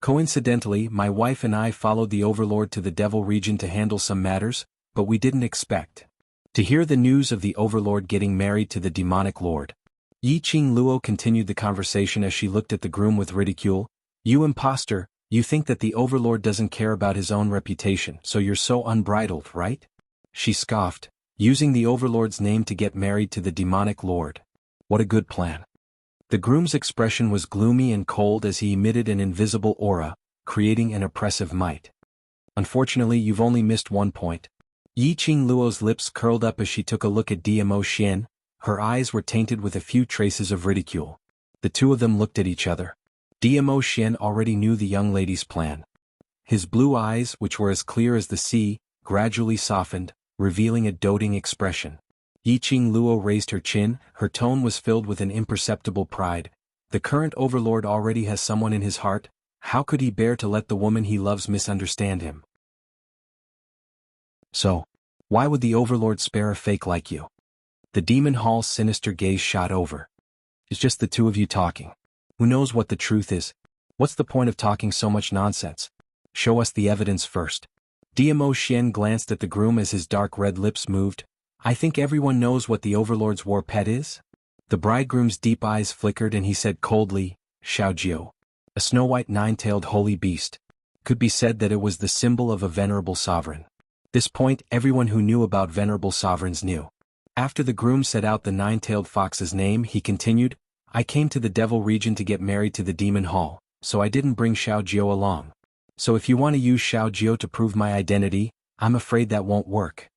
Coincidentally, my wife and I followed the Overlord to the Devil region to handle some matters, but we didn't expect to hear the news of the Overlord getting married to the Demonic Lord. Yi Qing Luo continued the conversation as she looked at the groom with ridicule. You imposter, you think that the Overlord doesn't care about his own reputation, so you're so unbridled, right? She scoffed, using the Overlord's name to get married to the Demonic Lord. What a good plan. The groom's expression was gloomy and cold as he emitted an invisible aura, creating an oppressive might. Unfortunately, you've only missed one point. Yi Qing Luo's lips curled up as she took a look at Diamo Xian. Her eyes were tainted with a few traces of ridicule. The two of them looked at each other. Diamo Xian already knew the young lady's plan. His blue eyes, which were as clear as the sea, gradually softened, revealing a doting expression. Yi Qing Luo raised her chin, her tone was filled with an imperceptible pride. The current Overlord already has someone in his heart, how could he bear to let the woman he loves misunderstand him? So, why would the Overlord spare a fake like you? The Demon Hall's sinister gaze shot over. It's just the two of you talking. Who knows what the truth is? What's the point of talking so much nonsense? Show us the evidence first. Diamo Xian glanced at the groom as his dark red lips moved. I think everyone knows what the Overlord's war pet is? The bridegroom's deep eyes flickered and he said coldly, Xiaojiu. A snow-white nine-tailed holy beast. Could be said that it was the symbol of a venerable sovereign. This point everyone who knew about venerable sovereigns knew. After the groom said out the nine-tailed fox's name, he continued, I came to the Devil region to get married to the Demon Hall, so I didn't bring Xiaojiu along. So if you want to use Xiaojiu to prove my identity, I'm afraid that won't work.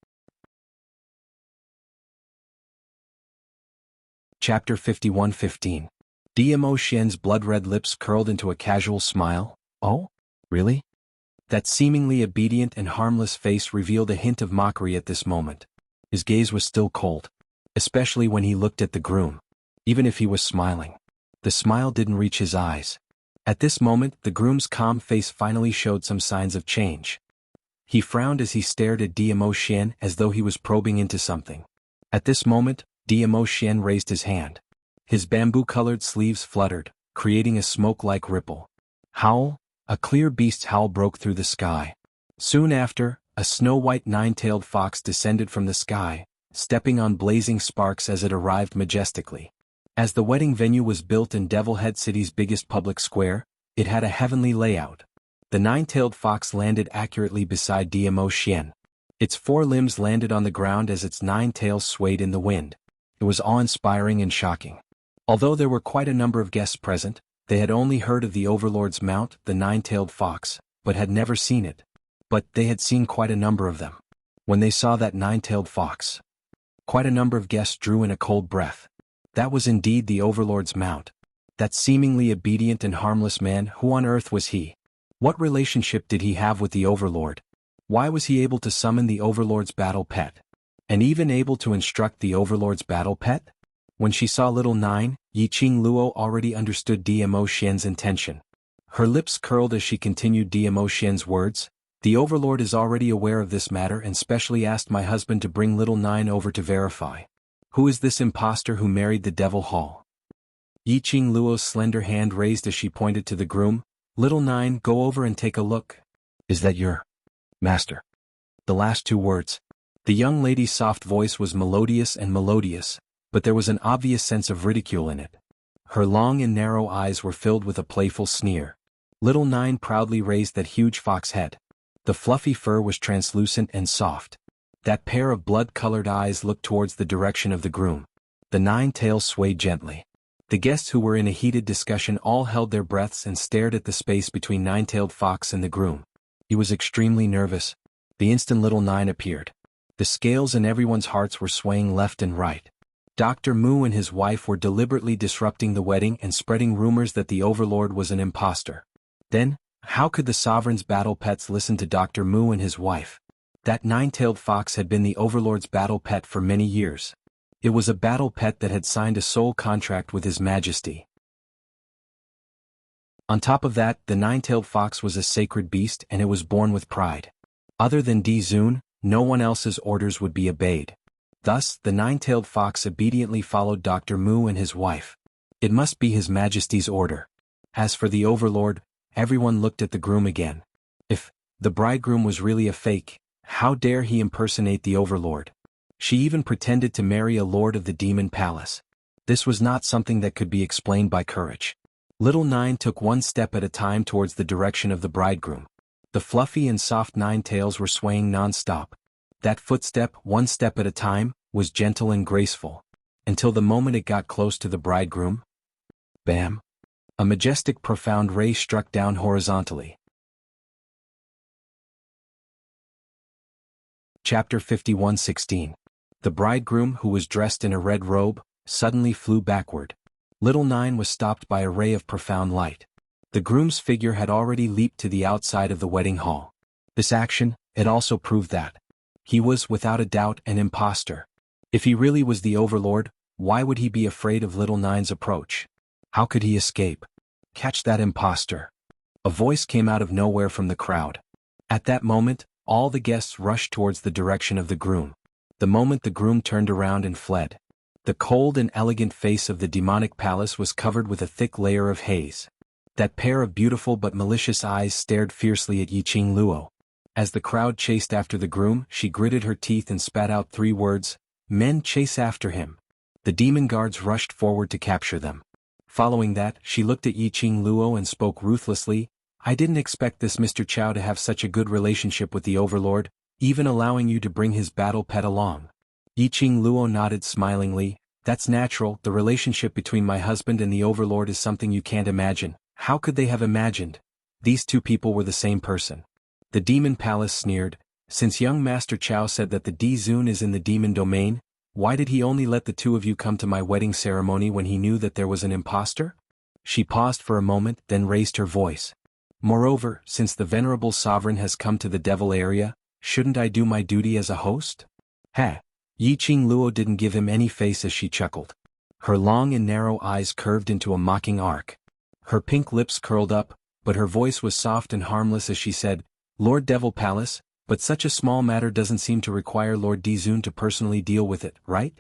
Chapter 51:15. Diamo Xian's blood-red lips curled into a casual smile. Oh? Really? That seemingly obedient and harmless face revealed a hint of mockery at this moment. His gaze was still cold, especially when he looked at the groom. Even if he was smiling, the smile didn't reach his eyes. At this moment, the groom's calm face finally showed some signs of change. He frowned as he stared at Diamo Xian as though he was probing into something. At this moment, Diamo Xian raised his hand. His bamboo-colored sleeves fluttered, creating a smoke-like ripple. Howl! A clear beast's howl broke through the sky. Soon after, a snow-white nine-tailed fox descended from the sky, stepping on blazing sparks as it arrived majestically. As the wedding venue was built in Devilhead City's biggest public square, it had a heavenly layout. The nine-tailed fox landed accurately beside Diamo Xian. Its four limbs landed on the ground as its nine tails swayed in the wind. It was awe-inspiring and shocking. Although there were quite a number of guests present, they had only heard of the Overlord's mount, the nine-tailed fox, but had never seen it. But they had seen quite a number of them. When they saw that nine-tailed fox, quite a number of guests drew in a cold breath. That was indeed the Overlord's mount. That seemingly obedient and harmless man, who on earth was he? What relationship did he have with the Overlord? Why was he able to summon the Overlord's battle pet? And even able to instruct the Overlord's battle pet? When she saw little Nine, Yi Qing Luo already understood Diamo Xian's intention. Her lips curled as she continued Diamo Xian's words. The Overlord is already aware of this matter and specially asked my husband to bring little Nine over to verify. Who is this impostor who married the Devil Hall? Yi Qing Luo's slender hand raised as she pointed to the groom. Little Nine, go over and take a look. Is that your master? The last two words. The young lady's soft voice was melodious, but there was an obvious sense of ridicule in it. Her long and narrow eyes were filled with a playful sneer. Little Nine proudly raised that huge fox head. The fluffy fur was translucent and soft. That pair of blood-colored eyes looked towards the direction of the groom. The nine tails swayed gently. The guests who were in a heated discussion all held their breaths and stared at the space between Nine-tailed Fox and the groom. He was extremely nervous. The instant little Nine appeared, the scales in everyone's hearts were swaying left and right. Dr. Mu and his wife were deliberately disrupting the wedding and spreading rumors that the Overlord was an impostor. Then, how could the Sovereign's battle pets listen to Dr. Mu and his wife? That nine-tailed fox had been the Overlord's battle pet for many years. It was a battle pet that had signed a soul contract with His Majesty. On top of that, the nine-tailed fox was a sacred beast and it was born with pride. Other than Di Zun, no one else's orders would be obeyed. Thus, the nine-tailed fox obediently followed Dr. Mu and his wife. It must be His Majesty's order. As for the overlord, everyone looked at the groom again. If the bridegroom was really a fake, how dare he impersonate the overlord? She even pretended to marry a lord of the demon palace. This was not something that could be explained by courage. Little Nine took one step at a time towards the direction of the bridegroom. The fluffy and soft nine tails were swaying non-stop. That footstep, one step at a time, was gentle and graceful. Until the moment it got close to the bridegroom. Bam! A majestic profound ray struck down horizontally. Chapter 51:16. The bridegroom, who was dressed in a red robe, suddenly flew backward. Little Nine was stopped by a ray of profound light. The groom's figure had already leaped to the outside of the wedding hall. This action, it also proved that he was, without a doubt, an impostor. If he really was the overlord, why would he be afraid of Little Nine's approach? How could he escape? Catch that impostor! A voice came out of nowhere from the crowd. At that moment, all the guests rushed towards the direction of the groom. The moment the groom turned around and fled, the cold and elegant face of the demonic palace was covered with a thick layer of haze. That pair of beautiful but malicious eyes stared fiercely at Yiqing Luo. As the crowd chased after the groom, she gritted her teeth and spat out 3 words, "Men, chase after him." The demon guards rushed forward to capture them. Following that, she looked at Yiqing Luo and spoke ruthlessly, "I didn't expect this Mr. Chow to have such a good relationship with the overlord, even allowing you to bring his battle pet along." Yiqing Luo nodded smilingly, "That's natural, the relationship between my husband and the overlord is something you can't imagine." How could they have imagined? These two people were the same person. The demon palace sneered, "Since young Master Chow said that the Di Zun is in the demon domain, why did he only let the two of you come to my wedding ceremony when he knew that there was an impostor?" She paused for a moment, then raised her voice. "Moreover, since the venerable sovereign has come to the devil area, shouldn't I do my duty as a host?" "Ha!" Yiqing Luo didn't give him any face as she chuckled. Her long and narrow eyes curved into a mocking arc. Her pink lips curled up, but her voice was soft and harmless as she said, "Lord Devil Palace, but such a small matter doesn't seem to require Lord Di Zun to personally deal with it, right?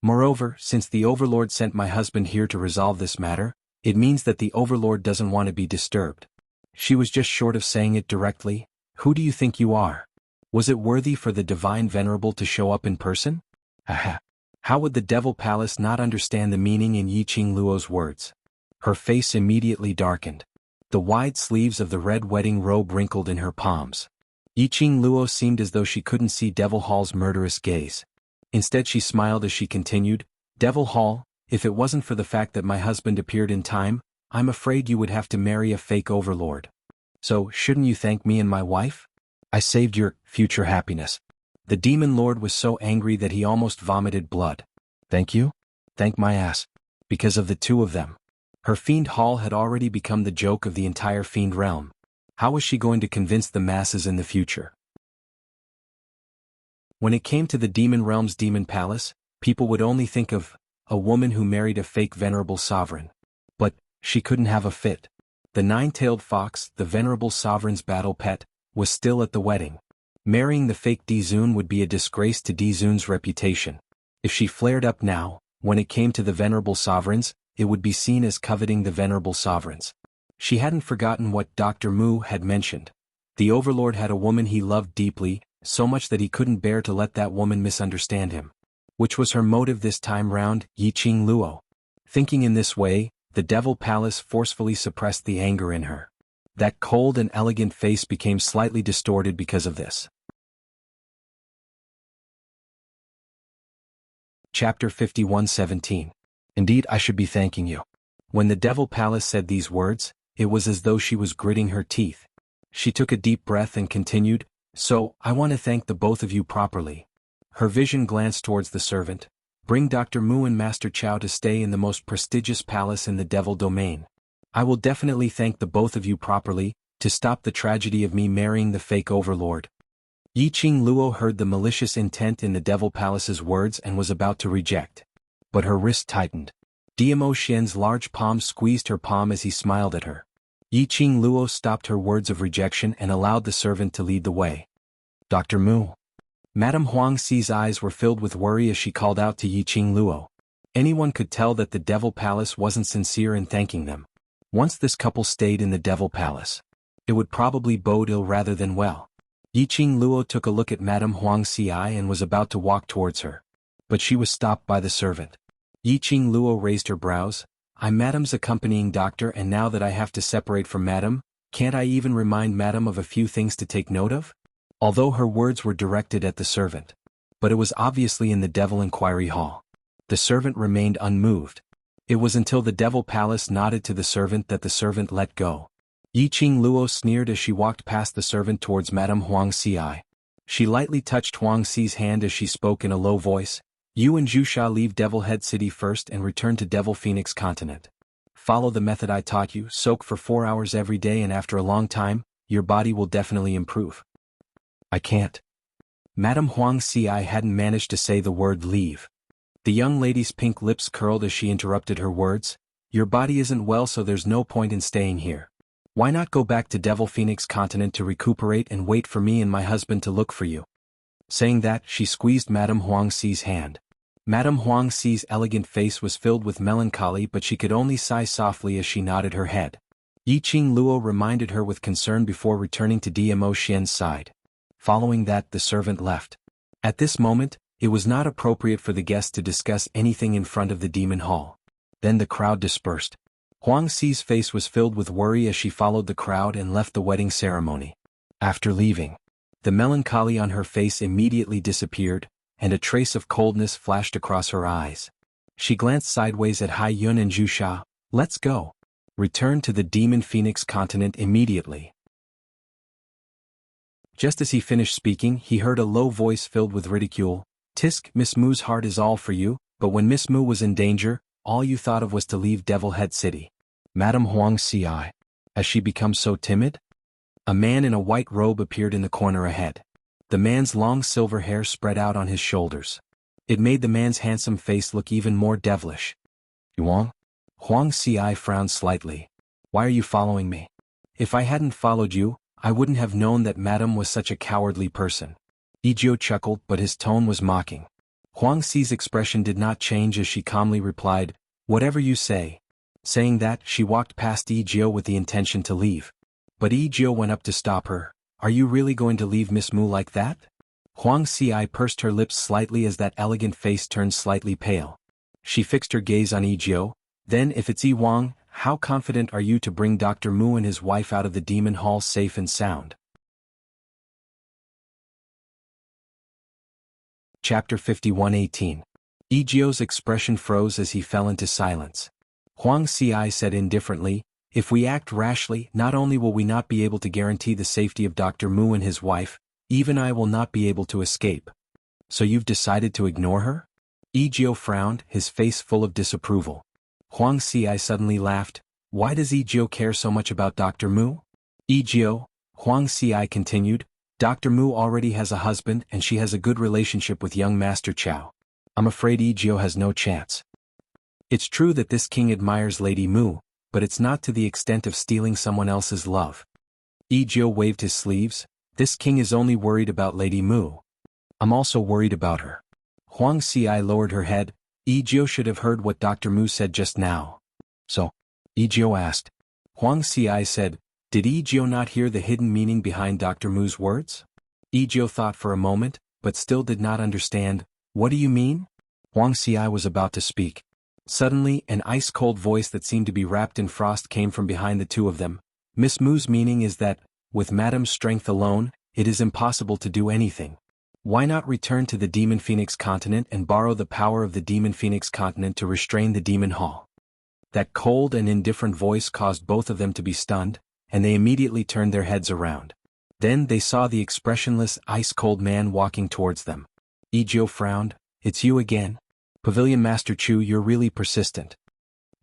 Moreover, since the overlord sent my husband here to resolve this matter, it means that the overlord doesn't want to be disturbed." She was just short of saying it directly. "Who do you think you are? Was it worthy for the divine venerable to show up in person?" Aha! How would the Devil Palace not understand the meaning in Yiqing Luo's words? Her face immediately darkened. The wide sleeves of the red wedding robe wrinkled in her palms. Yiqing Luo seemed as though she couldn't see Devil Hall's murderous gaze. Instead she smiled as she continued, "Devil Hall, if it wasn't for the fact that my husband appeared in time, I'm afraid you would have to marry a fake overlord. So, shouldn't you thank me and my wife? I saved your future happiness." The demon lord was so angry that he almost vomited blood. "Thank you? Thank my ass. Because of the two of them." Her fiend hall had already become the joke of the entire fiend realm. How was she going to convince the masses in the future? When it came to the demon realm's demon palace, people would only think of a woman who married a fake venerable sovereign. But she couldn't have a fit. The nine-tailed fox, the venerable sovereign's battle pet, was still at the wedding. Marrying the fake Di Zun would be a disgrace to Di Zun's reputation. If she flared up now, when it came to the venerable sovereigns, it would be seen as coveting the venerable sovereigns. She hadn't forgotten what Dr. Mu had mentioned. The overlord had a woman he loved deeply, so much that he couldn't bear to let that woman misunderstand him. Which was her motive this time round, Yiqing Luo? Thinking in this way, the Devil Palace forcefully suppressed the anger in her. That cold and elegant face became slightly distorted because of this. Chapter 51:17. Indeed, I should be thanking you. When the Devil Palace said these words, it was as though she was gritting her teeth. She took a deep breath and continued, "So, I want to thank the both of you properly." Her vision glanced towards the servant. "Bring Dr. Mu and Master Chow to stay in the most prestigious palace in the Devil Domain. I will definitely thank the both of you properly, to stop the tragedy of me marrying the fake overlord." Yiqing Luo heard the malicious intent in the Devil Palace's words and was about to reject. But her wrist tightened. Diamo Xian's large palm squeezed her palm as he smiled at her. Yiqing Luo stopped her words of rejection and allowed the servant to lead the way. Dr. Mu. Madame Huang Xi's eyes were filled with worry as she called out to Yiqing Luo. Anyone could tell that the Devil Palace wasn't sincere in thanking them. Once this couple stayed in the Devil Palace, it would probably bode ill rather than well. Yiqing Luo took a look at Madame Huang Xi and was about to walk towards her. But she was stopped by the servant. Yiqing Luo raised her brows. I'm Madame's accompanying doctor, and now that I have to separate from Madame, can't I even remind Madame of a few things to take note of? Although her words were directed at the servant. But it was obviously in the Devil Inquiry Hall. The servant remained unmoved. It was until the Devil Palace nodded to the servant that the servant let go. Yiqing Luo sneered as she walked past the servant towards Madame Huang Xi. She lightly touched Huang Xi's hand as she spoke in a low voice. You and Zhusha leave Devil Head City first and return to Devil Phoenix Continent. Follow the method I taught you, soak for 4 hours every day, and after a long time, your body will definitely improve. I can't. Madame Huang Xi hadn't managed to say the word leave. The young lady's pink lips curled as she interrupted her words. Your body isn't well, so there's no point in staying here. Why not go back to Devil Phoenix Continent to recuperate and wait for me and my husband to look for you? Saying that, she squeezed Madame Huang Xi's hand. Madame Huang Xi's elegant face was filled with melancholy, but she could only sigh softly as she nodded her head. Yiqing Luo reminded her with concern before returning to Dmo Xian's side. Following that, the servant left. At this moment, it was not appropriate for the guests to discuss anything in front of the demon hall. Then the crowd dispersed. Huang Xi's face was filled with worry as she followed the crowd and left the wedding ceremony. After leaving, the melancholy on her face immediately disappeared, and a trace of coldness flashed across her eyes. She glanced sideways at Hai Yun and Zhusha. Let's go. Return to the Demon Phoenix Continent immediately. Just as he finished speaking, he heard a low voice filled with ridicule. Tisk, Miss Mu's heart is all for you, but when Miss Mu was in danger, all you thought of was to leave Devil Head City. Madame Huang Xi. Has she become so timid? A man in a white robe appeared in the corner ahead. The man's long silver hair spread out on his shoulders. It made the man's handsome face look even more devilish. Yuan? Huang Xi frowned slightly. Why are you following me? If I hadn't followed you, I wouldn't have known that Madame was such a cowardly person. Yijio chuckled, but his tone was mocking. Huang Xi's expression did not change as she calmly replied, whatever you say. Saying that, she walked past Yijio with the intention to leave. But Yijio went up to stop her. Are you really going to leave Miss Mu like that? Huang Xi pursed her lips slightly as that elegant face turned slightly pale. She fixed her gaze on Yijio. Then if it's Yi Wang, how confident are you to bring Dr. Mu and his wife out of the demon hall safe and sound? Chapter 51:18. Yijio's expression froze as he fell into silence. Huang Xi said indifferently, if we act rashly, not only will we not be able to guarantee the safety of Dr. Mu and his wife, even I will not be able to escape. So you've decided to ignore her? Yijio frowned, his face full of disapproval. Huang Xi suddenly laughed. Why does Yijio care so much about Dr. Mu? Yijio, Huang Xi continued, Dr. Mu already has a husband and she has a good relationship with young Master Chao. I'm afraid Yijio has no chance. It's true that this king admires Lady Mu, but it's not to the extent of stealing someone else's love. Yijio waved his sleeves. This king is only worried about Lady Mu. I'm also worried about her. Huang Xi lowered her head. Yijio should have heard what Dr. Mu said just now. So? Yijio asked. Huang Xi said, did Yijio not hear the hidden meaning behind Dr. Mu's words? Yijio thought for a moment, but still did not understand. What do you mean? Huang Xi was about to speak. Suddenly, an ice-cold voice that seemed to be wrapped in frost came from behind the two of them. Miss Mu's meaning is that, with Madame's strength alone, it is impossible to do anything. Why not return to the Demon Phoenix Continent and borrow the power of the Demon Phoenix Continent to restrain the Demon Hall? That cold and indifferent voice caused both of them to be stunned, and they immediately turned their heads around. Then they saw the expressionless, ice-cold man walking towards them. Yijio frowned. It's you again? Pavilion Master Chu, you're really persistent.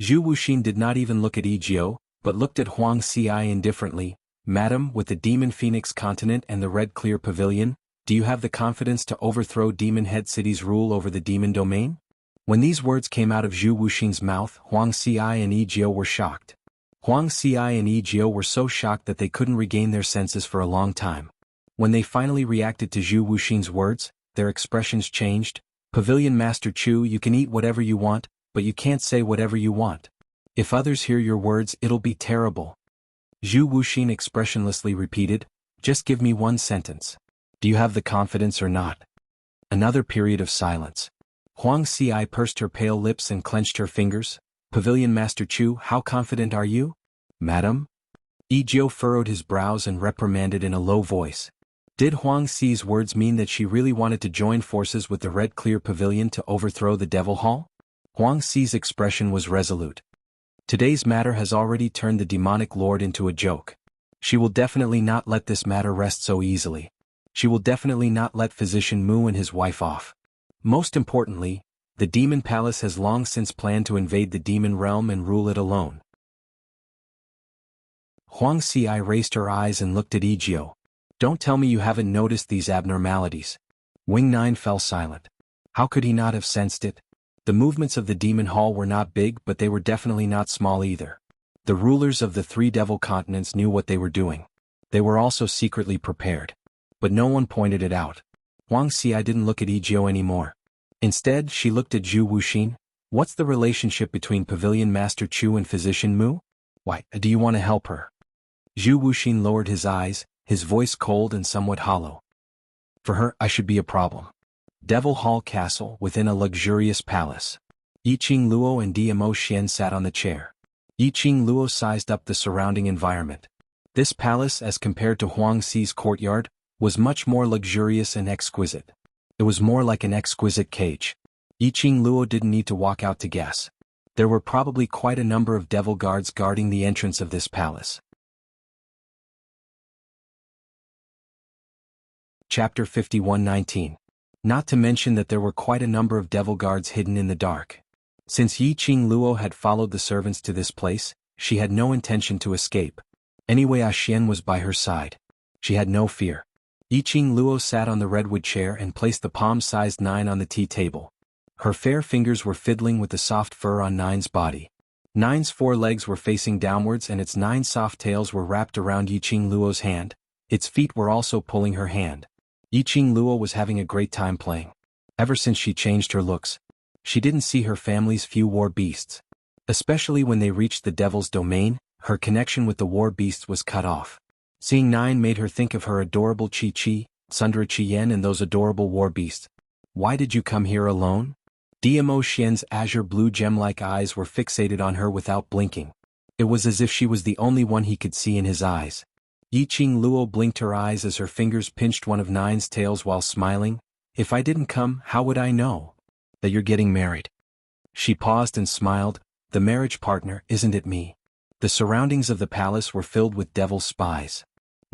Zhu Wuxin did not even look at Yijio, but looked at Huang Xi indifferently. Madam, with the Demon Phoenix Continent and the Red Clear Pavilion, do you have the confidence to overthrow Demon Head City's rule over the demon domain? When these words came out of Zhu Wuxin's mouth, Huang Xi and Yijio were shocked. Huang Xiai and Yi Jiao were so shocked that they couldn't regain their senses for a long time. When they finally reacted to Zhu Wuxin's words, their expressions changed. Pavilion Master Chu, you can eat whatever you want, but you can't say whatever you want. If others hear your words, it'll be terrible. Zhu Wuxin expressionlessly repeated, just give me one sentence. Do you have the confidence or not? Another period of silence. Huang Xiai pursed her pale lips and clenched her fingers. Pavilion Master Chu, how confident are you? Madam? Yi Jiao furrowed his brows and reprimanded in a low voice. Did Huang Xi's words mean that she really wanted to join forces with the Red Clear Pavilion to overthrow the Devil Hall? Huang Xi's expression was resolute. Today's matter has already turned the demonic lord into a joke. She will definitely not let this matter rest so easily. She will definitely not let Physician Mu and his wife off. Most importantly, the Demon Palace has long since planned to invade the Demon Realm and rule it alone. Huang Xiai raised her eyes and looked at Yi Jiao. Don't tell me you haven't noticed these abnormalities. Wing Nine fell silent. How could he not have sensed it? The movements of the Demon Hall were not big, but they were definitely not small either. The rulers of the three devil continents knew what they were doing. They were also secretly prepared. But no one pointed it out. Huang Xiai didn't look at Yi Jiao anymore. Instead, she looked at Zhu Wuxin. What's the relationship between Pavilion Master Chu and Physician Mu? Why, do you want to help her? Zhu Wuxin lowered his eyes, his voice cold and somewhat hollow. For her, I should be a problem. Devil Hall Castle within a luxurious palace. Yiqing Luo and Dmo Xian sat on the chair. Yiqing Luo sized up the surrounding environment. This palace, as compared to Huang Xi's courtyard, was much more luxurious and exquisite. It was more like an exquisite cage. Yiqing Luo didn't need to walk out to guess. There were probably quite a number of devil guards guarding the entrance of this palace. Chapter 51:19. Not to mention that there were quite a number of devil guards hidden in the dark. Since Yiqing Luo had followed the servants to this place, she had no intention to escape. Anyway, Xian was by her side. She had no fear. Yiqing Luo sat on the redwood chair and placed the palm-sized Nine on the tea table. Her fair fingers were fiddling with the soft fur on Nine's body. Nine's four legs were facing downwards and its 9 soft tails were wrapped around Yiqing Luo's hand. Its feet were also pulling her hand. Yiqing Luo was having a great time playing. Ever since she changed her looks, she didn't see her family's few war beasts. Especially when they reached the devil's domain, her connection with the war beasts was cut off. Seeing Nine made her think of her adorable Chi-Chi, Sundra Chien and those adorable war beasts. Why did you come here alone? Dmo Xian's azure blue gem-like eyes were fixated on her without blinking. It was as if she was the only one he could see in his eyes. Yiqing Luo blinked her eyes as her fingers pinched one of Nine's tails while smiling. If I didn't come, how would I know that you're getting married? She paused and smiled. The marriage partner, isn't it me? The surroundings of the palace were filled with devil spies.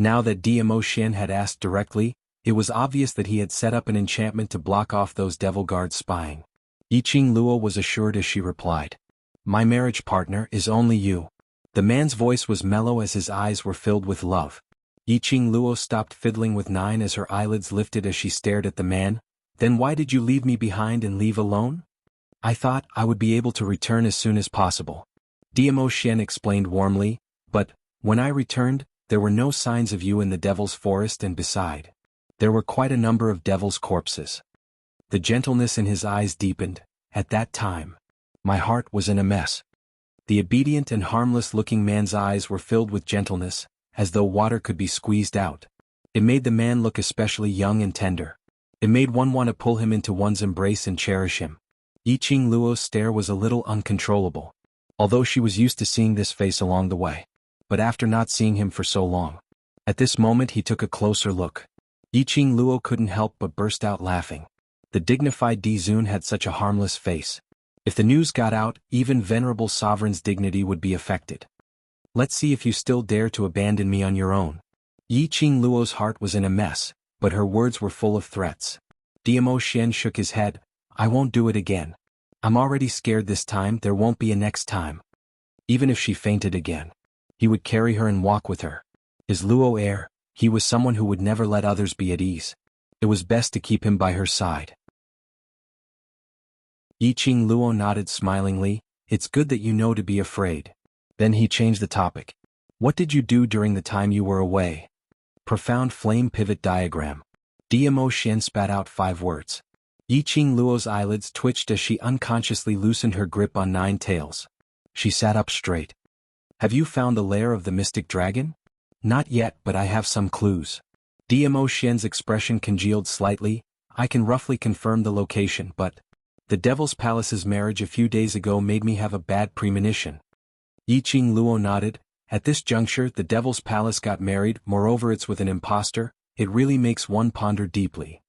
Now that Dmo Xian had asked directly, it was obvious that he had set up an enchantment to block off those devil guards spying. Yiqing Luo was assured as she replied. My marriage partner is only you. The man's voice was mellow as his eyes were filled with love. Yiqing Luo stopped fiddling with Nine as her eyelids lifted as she stared at the man. Then why did you leave me behind and leave alone? I thought I would be able to return as soon as possible. Dmo Xian explained warmly, but, when I returned, there were no signs of you in the devil's forest and beside. There were quite a number of devil's corpses. The gentleness in his eyes deepened. At that time, my heart was in a mess. The obedient and harmless-looking man's eyes were filled with gentleness, as though water could be squeezed out. It made the man look especially young and tender. It made one want to pull him into one's embrace and cherish him. Yiqing Luo's stare was a little uncontrollable. Although she was used to seeing this face along the way. But after not seeing him for so long. At this moment he took a closer look. Yiqing Luo couldn't help but burst out laughing. The dignified Di Zun had such a harmless face. If the news got out, even venerable sovereign's dignity would be affected. Let's see if you still dare to abandon me on your own. Yiqing Luo's heart was in a mess, but her words were full of threats. Dmo Xian shook his head. I won't do it again. I'm already scared this time, there won't be a next time. Even if she fainted again, he would carry her and walk with her. Is Luo heir? He was someone who would never let others be at ease. It was best to keep him by her side. Yiqing Luo nodded smilingly. It's good that you know to be afraid. Then he changed the topic. What did you do during the time you were away? Profound flame pivot diagram. Dmo Xian spat out 5 words. Yiqing Luo's eyelids twitched as she unconsciously loosened her grip on 9 tails. She sat up straight. Have you found the lair of the mystic dragon? Not yet, but I have some clues. Dmo Xian's expression congealed slightly. I can roughly confirm the location, but the Devil's Palace's marriage a few days ago made me have a bad premonition. Yiqing Luo nodded. At this juncture the Devil's Palace got married, moreover it's with an impostor. It really makes one ponder deeply.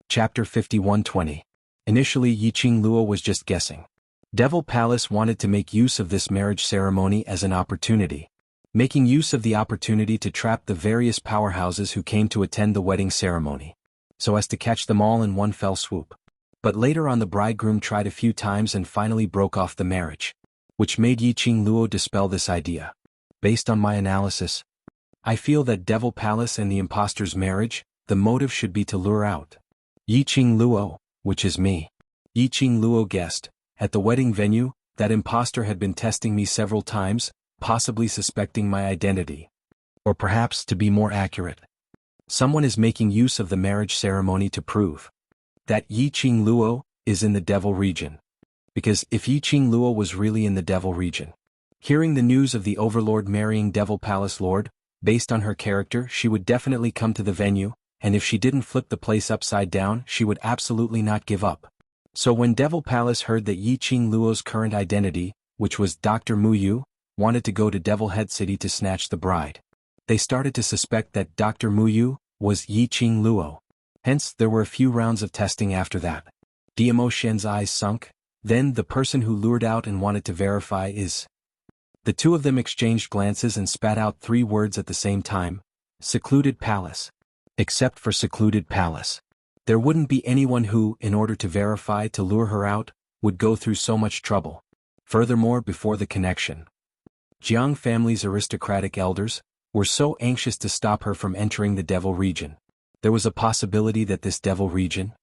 Chapter 51:20. Initially Yiqing Luo was just guessing. Devil Palace wanted to make use of this marriage ceremony as an opportunity. Making use of the opportunity to trap the various powerhouses who came to attend the wedding ceremony, so as to catch them all in one fell swoop. But later on the bridegroom tried a few times and finally broke off the marriage, which made Yiqing Luo dispel this idea. Based on my analysis, I feel that Devil Palace and the impostor's marriage, the motive should be to lure out Yiqing Luo, which is me. Yiqing Luo guessed. At the wedding venue, that impostor had been testing me several times, possibly suspecting my identity. Or perhaps, to be more accurate, someone is making use of the marriage ceremony to prove that Yiqing Luo is in the Devil region. Because if Yiqing Luo was really in the Devil region, hearing the news of the Overlord marrying Devil Palace Lord, based on her character she would definitely come to the venue, and if she didn't flip the place upside down she would absolutely not give up. So when Devil Palace heard that Yiqing Luo's current identity, which was Dr. Muyu, wanted to go to Devil Head City to snatch the bride, they started to suspect that Dr. Muyu was Yiqing Luo. Hence there were a few rounds of testing after that. Dmo Xian's eyes sunk. Then the person who lured out and wanted to verify is... The two of them exchanged glances and spat out 3 words at the same time. Secluded Palace. Except for Secluded Palace, there wouldn't be anyone who, in order to verify to lure her out, would go through so much trouble. Furthermore, before the connection, Jiang family's aristocratic elders were so anxious to stop her from entering the Devil region. There was a possibility that this Devil region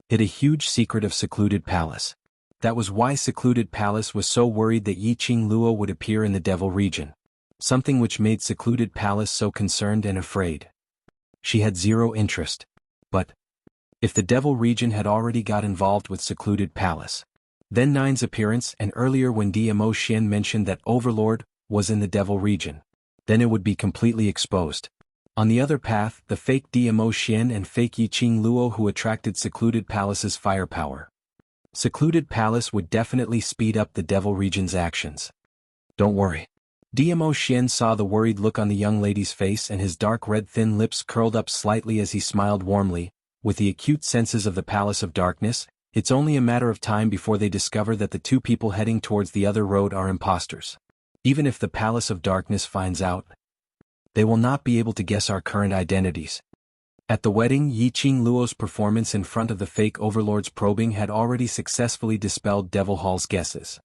hid a huge secret of Secluded Palace. That was why Secluded Palace was so worried that Yiqing Luo would appear in the Devil region. Something which made Secluded Palace so concerned and afraid. She had 0 interest. But if the Devil region had already got involved with Secluded Palace, then Nine's appearance and earlier when Dmo Xian mentioned that Overlord was in the Devil region, then it would be completely exposed. On the other path, the fake Dmo Xian and fake Yiqing Luo who attracted Secluded Palace's firepower. Secluded Palace would definitely speed up the Devil region's actions. Don't worry. Dmo Xian saw the worried look on the young lady's face and his dark red thin lips curled up slightly as he smiled warmly. With the acute senses of the Palace of Darkness, it's only a matter of time before they discover that the 2 people heading towards the other road are imposters. Even if the Palace of Darkness finds out, they will not be able to guess our current identities. At the wedding, Yiqing Luo's performance in front of the fake Overlord's probing had already successfully dispelled Devil Hall's guesses.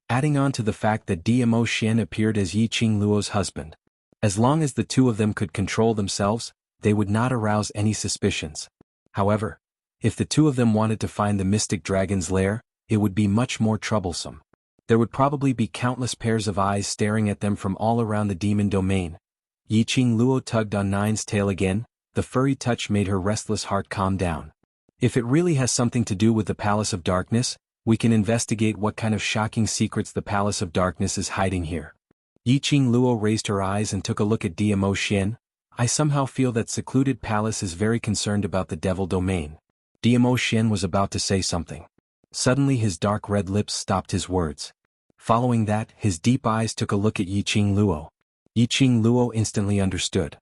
Adding on to the fact that Dmo Xian appeared as Yiqing Luo's husband, as long as the 2 of them could control themselves, they would not arouse any suspicions. However, if the 2 of them wanted to find the mystic dragon's lair, it would be much more troublesome. There would probably be countless pairs of eyes staring at them from all around the demon domain. Yiqing Luo tugged on Nine's tail again. The furry touch made her restless heart calm down. If it really has something to do with the Palace of Darkness, we can investigate what kind of shocking secrets the Palace of Darkness is hiding here. Yiqing Luo raised her eyes and took a look at Dmo Xian. I somehow feel that Secluded Palace is very concerned about the Devil domain. Dmo Xian was about to say something. Suddenly his dark red lips stopped his words. Following that, his deep eyes took a look at Yiqing Luo. Yiqing Luo instantly understood.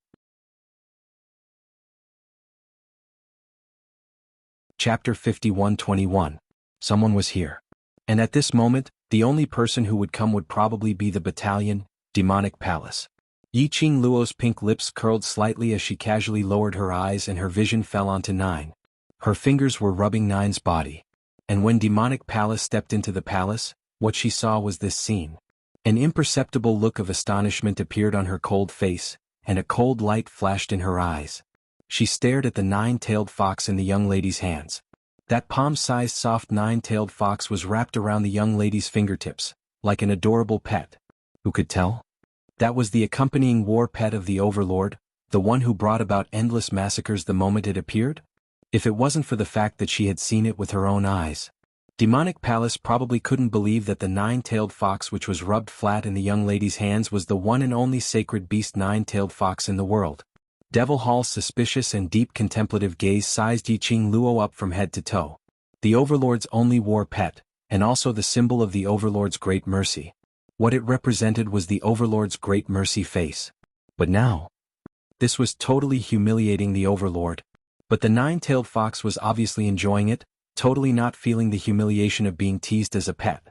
Chapter 51:21. Someone was here. And at this moment, the only person who would come would probably be the battalion, Demonic Palace. Yiqing Luo's pink lips curled slightly as she casually lowered her eyes and her vision fell onto Nine. Her fingers were rubbing Nine's body. And when Demonic Palace stepped into the palace, what she saw was this scene. An imperceptible look of astonishment appeared on her cold face, and a cold light flashed in her eyes. She stared at the 9-tailed fox in the young lady's hands. That palm-sized soft nine-tailed fox was wrapped around the young lady's fingertips, like an adorable pet. Who could tell? That was the accompanying war pet of the Overlord, the one who brought about endless massacres the moment it appeared? If it wasn't for the fact that she had seen it with her own eyes. Demonic Palace probably couldn't believe that the nine-tailed fox which was rubbed flat in the young lady's hands was the one and only sacred beast nine-tailed fox in the world. Devil Hall's suspicious and deep contemplative gaze sized Yiqing Luo up from head to toe. The Overlord's only war pet, and also the symbol of the Overlord's great mercy. What it represented was the Overlord's great mercy face. But now, this was totally humiliating the Overlord. But the nine-tailed fox was obviously enjoying it, totally not feeling the humiliation of being teased as a pet.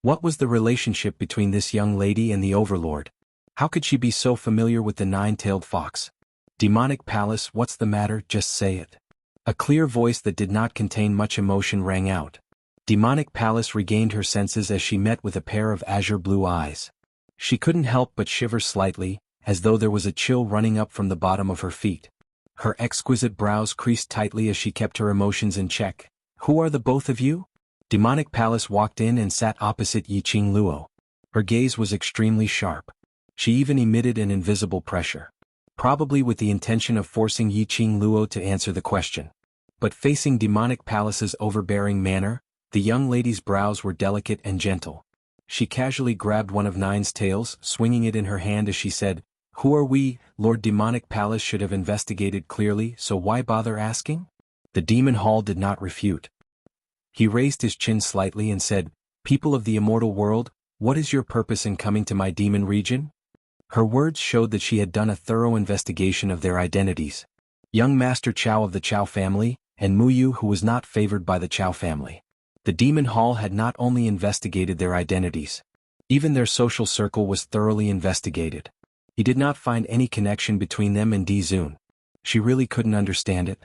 What was the relationship between this young lady and the Overlord? How could she be so familiar with the nine-tailed fox? Demonic Palace, what's the matter? Just say it. A clear voice that did not contain much emotion rang out. Demonic Palace regained her senses as she met with a pair of azure blue eyes. She couldn't help but shiver slightly, as though there was a chill running up from the bottom of her feet. Her exquisite brows creased tightly as she kept her emotions in check. Who are the both of you? Demonic Palace walked in and sat opposite Yiqing Luo. Her gaze was extremely sharp. She even emitted an invisible pressure. Probably with the intention of forcing Yiqing Luo to answer the question. But facing Demonic Palace's overbearing manner, the young lady's brows were delicate and gentle. She casually grabbed one of Nine's tails, swinging it in her hand as she said, "Who are we? Lord Demonic Palace should have investigated clearly, so why bother asking?" The Demon Hall did not refute. He raised his chin slightly and said, "People of the immortal world, what is your purpose in coming to my demon region?" Her words showed that she had done a thorough investigation of their identities. Young Master Chao of the Chao family, and Muyu who was not favored by the Chao family. The Demon Hall had not only investigated their identities. Even their social circle was thoroughly investigated. He did not find any connection between them and Di Zun. She really couldn't understand it.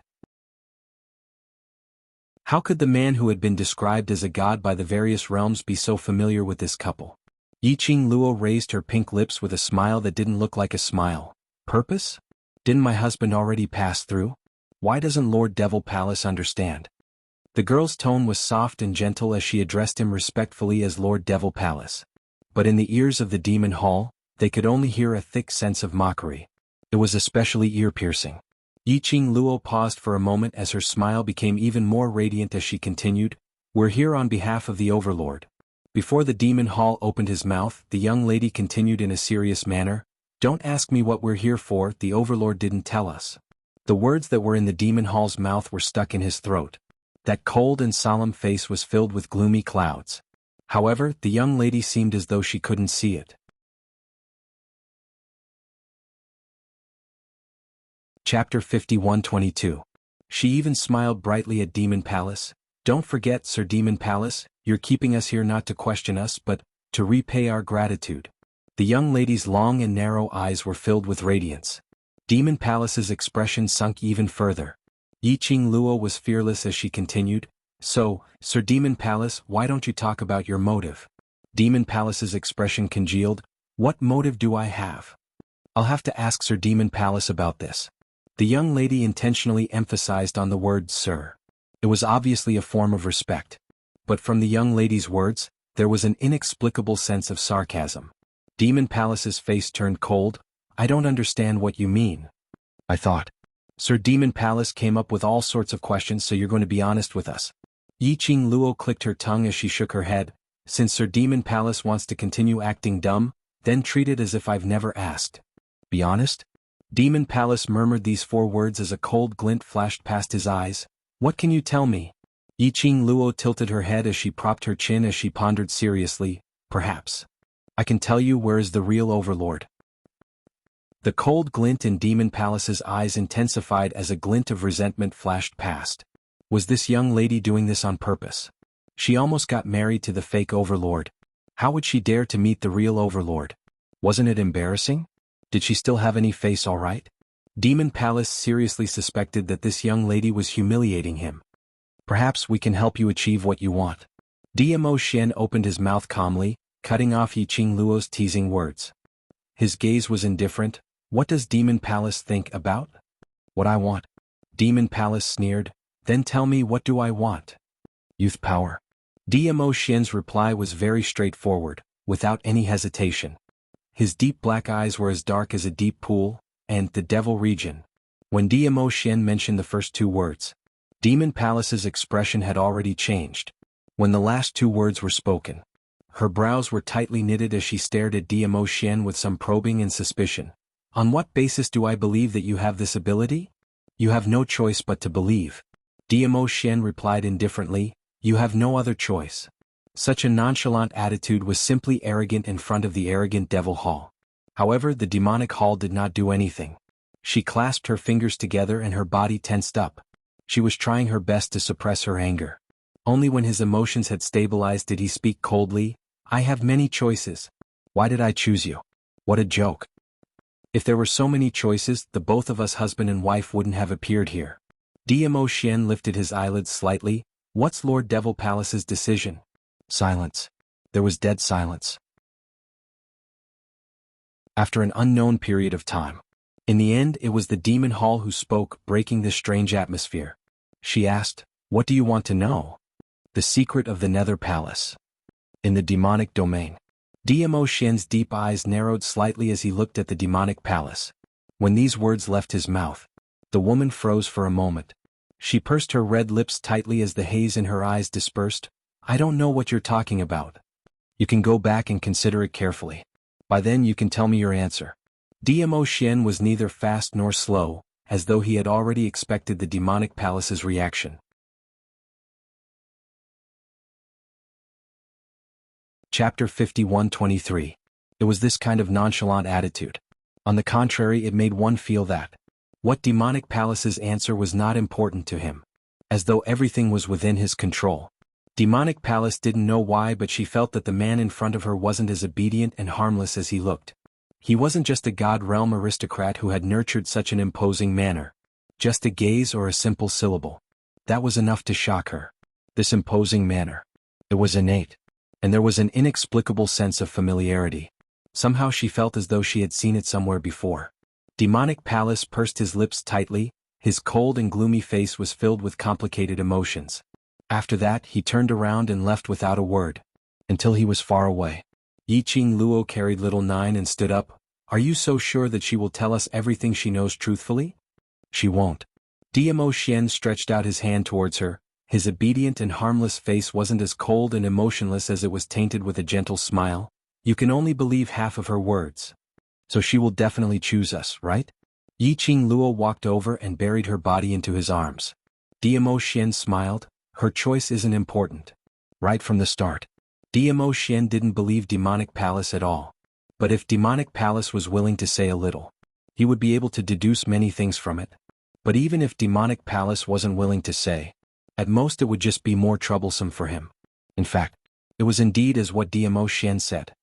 How could the man who had been described as a god by the various realms be so familiar with this couple? Yiqing Luo raised her pink lips with a smile that didn't look like a smile. Purpose? Didn't my husband already pass through? Why doesn't Lord Devil Palace understand? The girl's tone was soft and gentle as she addressed him respectfully as Lord Devil Palace. But in the ears of the Demon Hall, they could only hear a thick sense of mockery. It was especially ear-piercing. Yiqing Luo paused for a moment as her smile became even more radiant as she continued, "We're here on behalf of the Overlord." Before the Demon Hall opened his mouth, the young lady continued in a serious manner, "Don't ask me what we're here for, the Overlord didn't tell us." The words that were in the Demon Hall's mouth were stuck in his throat. That cold and solemn face was filled with gloomy clouds. However, the young lady seemed as though she couldn't see it. Chapter 51-22. She even smiled brightly at Demon Palace. "Don't forget, Sir Demon Palace, you're keeping us here not to question us but to repay our gratitude." The young lady's long and narrow eyes were filled with radiance. Demon Palace's expression sunk even further. Yiqing Luo was fearless as she continued, "So, Sir Demon Palace, why don't you talk about your motive?" Demon Palace's expression congealed. "What motive do I have? I'll have to ask Sir Demon Palace about this." The young lady intentionally emphasized on the word "sir." It was obviously a form of respect. But from the young lady's words, there was an inexplicable sense of sarcasm. Demon Palace's face turned cold. "I don't understand what you mean. I thought Sir Demon Palace came up with all sorts of questions, so you're going to be honest with us." Yiqing Luo clicked her tongue as she shook her head. "Since Sir Demon Palace wants to continue acting dumb, then treat it as if I've never asked. Be honest?" Demon Palace murmured these four words as a cold glint flashed past his eyes. "What can you tell me?" Yiqing Luo tilted her head as she propped her chin as she pondered seriously. "Perhaps I can tell you where is the real Overlord." The cold glint in Demon Palace's eyes intensified as a glint of resentment flashed past. Was this young lady doing this on purpose? She almost got married to the fake Overlord. How would she dare to meet the real Overlord? Wasn't it embarrassing? Did she still have any face all right? Demon Palace seriously suspected that this young lady was humiliating him. "Perhaps we can help you achieve what you want." Dmo Shen opened his mouth calmly, cutting off Yiqing Luo's teasing words. His gaze was indifferent. "What does Demon Palace think about what I want?" Demon Palace sneered. Then tell me, what do I want? Youth power. Dmo Xian's reply was very straightforward, without any hesitation. His deep black eyes were as dark as a deep pool, and the devil region. When Dmo Xian mentioned the first two words, Demon Palace's expression had already changed. When the last two words were spoken, her brows were tightly knitted as she stared at Dmo Xian with some probing and suspicion. On what basis do I believe that you have this ability? You have no choice but to believe. Dmo Xian replied indifferently, you have no other choice. Such a nonchalant attitude was simply arrogant in front of the arrogant Devil Hall. However, the demonic hall did not do anything. She clasped her fingers together and her body tensed up. She was trying her best to suppress her anger. Only when his emotions had stabilized did he speak coldly, I have many choices. Why did I choose you? What a joke. If there were so many choices, the both of us husband and wife wouldn't have appeared here. Dmo Xian lifted his eyelids slightly. What's Lord Devil Palace's decision? Silence. There was dead silence. After an unknown period of time. In the end, it was the Demon Hall who spoke, breaking this strange atmosphere. She asked, what do you want to know? The secret of the Nether Palace. In the demonic domain. Dmo Xian's deep eyes narrowed slightly as he looked at the demonic palace. When these words left his mouth, the woman froze for a moment. She pursed her red lips tightly as the haze in her eyes dispersed. I don't know what you're talking about. You can go back and consider it carefully. By then you can tell me your answer. Dmo Xian was neither fast nor slow, as though he had already expected the demonic palace's reaction. Chapter 51-23. It was this kind of nonchalant attitude. On the contrary, it made one feel that what demonic palace's answer was not important to him. As though everything was within his control. Demonic Palace didn't know why, but she felt that the man in front of her wasn't as obedient and harmless as he looked. He wasn't just a God realm aristocrat who had nurtured such an imposing manner. Just a gaze or a simple syllable. That was enough to shock her. This imposing manner. It was innate. And there was an inexplicable sense of familiarity. Somehow she felt as though she had seen it somewhere before. Demonic Palace pursed his lips tightly, his cold and gloomy face was filled with complicated emotions. After that, he turned around and left without a word. Until he was far away. Yiqing Luo carried little Nine and stood up. Are you so sure that she will tell us everything she knows truthfully? She won't. Dmo Xian stretched out his hand towards her. His obedient and harmless face wasn't as cold and emotionless as it was tainted with a gentle smile. You can only believe half of her words. So she will definitely choose us, right? Yiqing Luo walked over and buried her body into his arms. Dmo Xian smiled. Her choice isn't important. Right from the start. Dmo Xian didn't believe Demonic Palace at all. But if Demonic Palace was willing to say a little, he would be able to deduce many things from it. But even if Demonic Palace wasn't willing to say, at most it would just be more troublesome for him. In fact, it was indeed as what Dmo Xian said.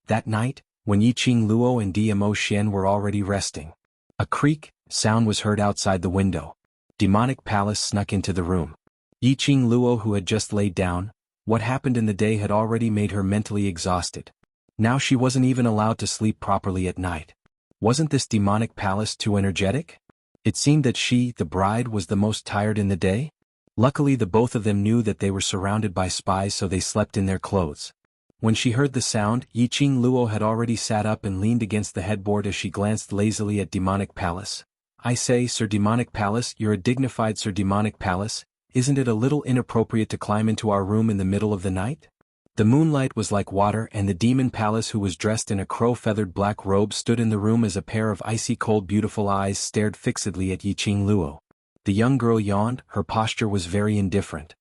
That night, when Yiqing Luo and Dmo Xian were already resting, a creak sound was heard outside the window. Demonic Palace snuck into the room. Yiqing Luo, who had just laid down, what happened in the day had already made her mentally exhausted. Now she wasn't even allowed to sleep properly at night. Wasn't this Demonic Palace too energetic? It seemed that she, the bride, was the most tired in the day. Luckily, the both of them knew that they were surrounded by spies, so they slept in their clothes. When she heard the sound, Yiqing Luo had already sat up and leaned against the headboard as she glanced lazily at Demonic Palace. I say, Sir Demonic Palace, you're a dignified Sir Demonic Palace. Isn't it a little inappropriate to climb into our room in the middle of the night? The moonlight was like water, and the Demon Palace, who was dressed in a crow-feathered black robe, stood in the room as a pair of icy cold beautiful eyes stared fixedly at Yiqing Luo. The young girl yawned. Her posture was very indifferent.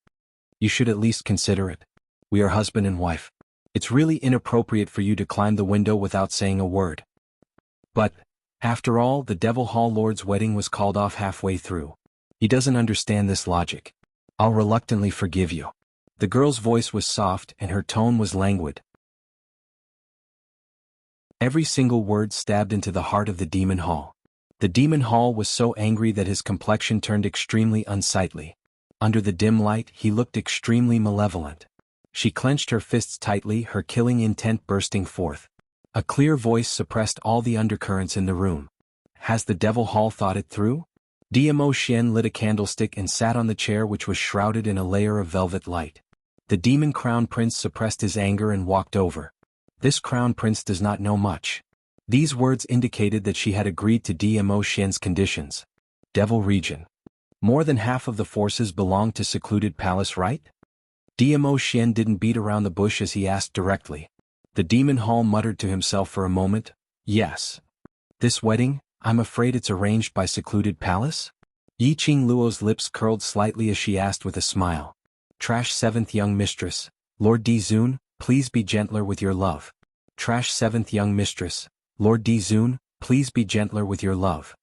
You should at least consider it. We are husband and wife. It's really inappropriate for you to climb the window without saying a word. But, after all, the Devil Hall Lord's wedding was called off halfway through. He doesn't understand this logic. I'll reluctantly forgive you. The girl's voice was soft and her tone was languid. Every single word stabbed into the heart of the Demon Hall. The Demon Hall was so angry that his complexion turned extremely unsightly. Under the dim light, he looked extremely malevolent. She clenched her fists tightly, her killing intent bursting forth. A clear voice suppressed all the undercurrents in the room. Has the Devil Hall thought it through? Dmo Xian lit a candlestick and sat on the chair which was shrouded in a layer of velvet light. The demon crown prince suppressed his anger and walked over. This crown prince does not know much. These words indicated that she had agreed to Dmo Xian's conditions. Devil region. More than half of the forces belonged to secluded palace, right? Dmo Xian didn't beat around the bush as he asked directly. The demon hall muttered to himself for a moment, yes. This wedding, I'm afraid it's arranged by secluded palace? Yi Qing Luo's lips curled slightly as she asked with a smile. Trash 7th young mistress, Lord Dizun, please be gentler with your love. Trash 7th young mistress, Lord Dizun, please be gentler with your love.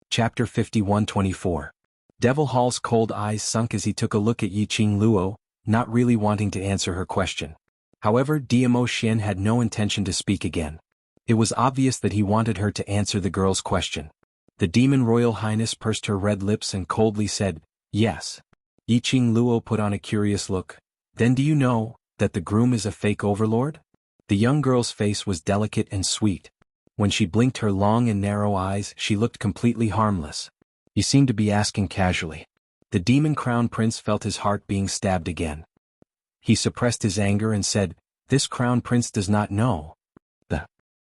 Chapter 51-24. Devil Hall's cold eyes sunk as he took a look at Yi Qing Luo, not really wanting to answer her question. However, Dmo Xian had no intention to speak again. It was obvious that he wanted her to answer the girl's question. The demon royal highness pursed her red lips and coldly said, yes. Yi Qing Luo put on a curious look. Then do you know that the groom is a fake overlord? The young girl's face was delicate and sweet. When she blinked her long and narrow eyes, she looked completely harmless. You seem to be asking casually. The demon crown prince felt his heart being stabbed again. He suppressed his anger and said, this crown prince does not know.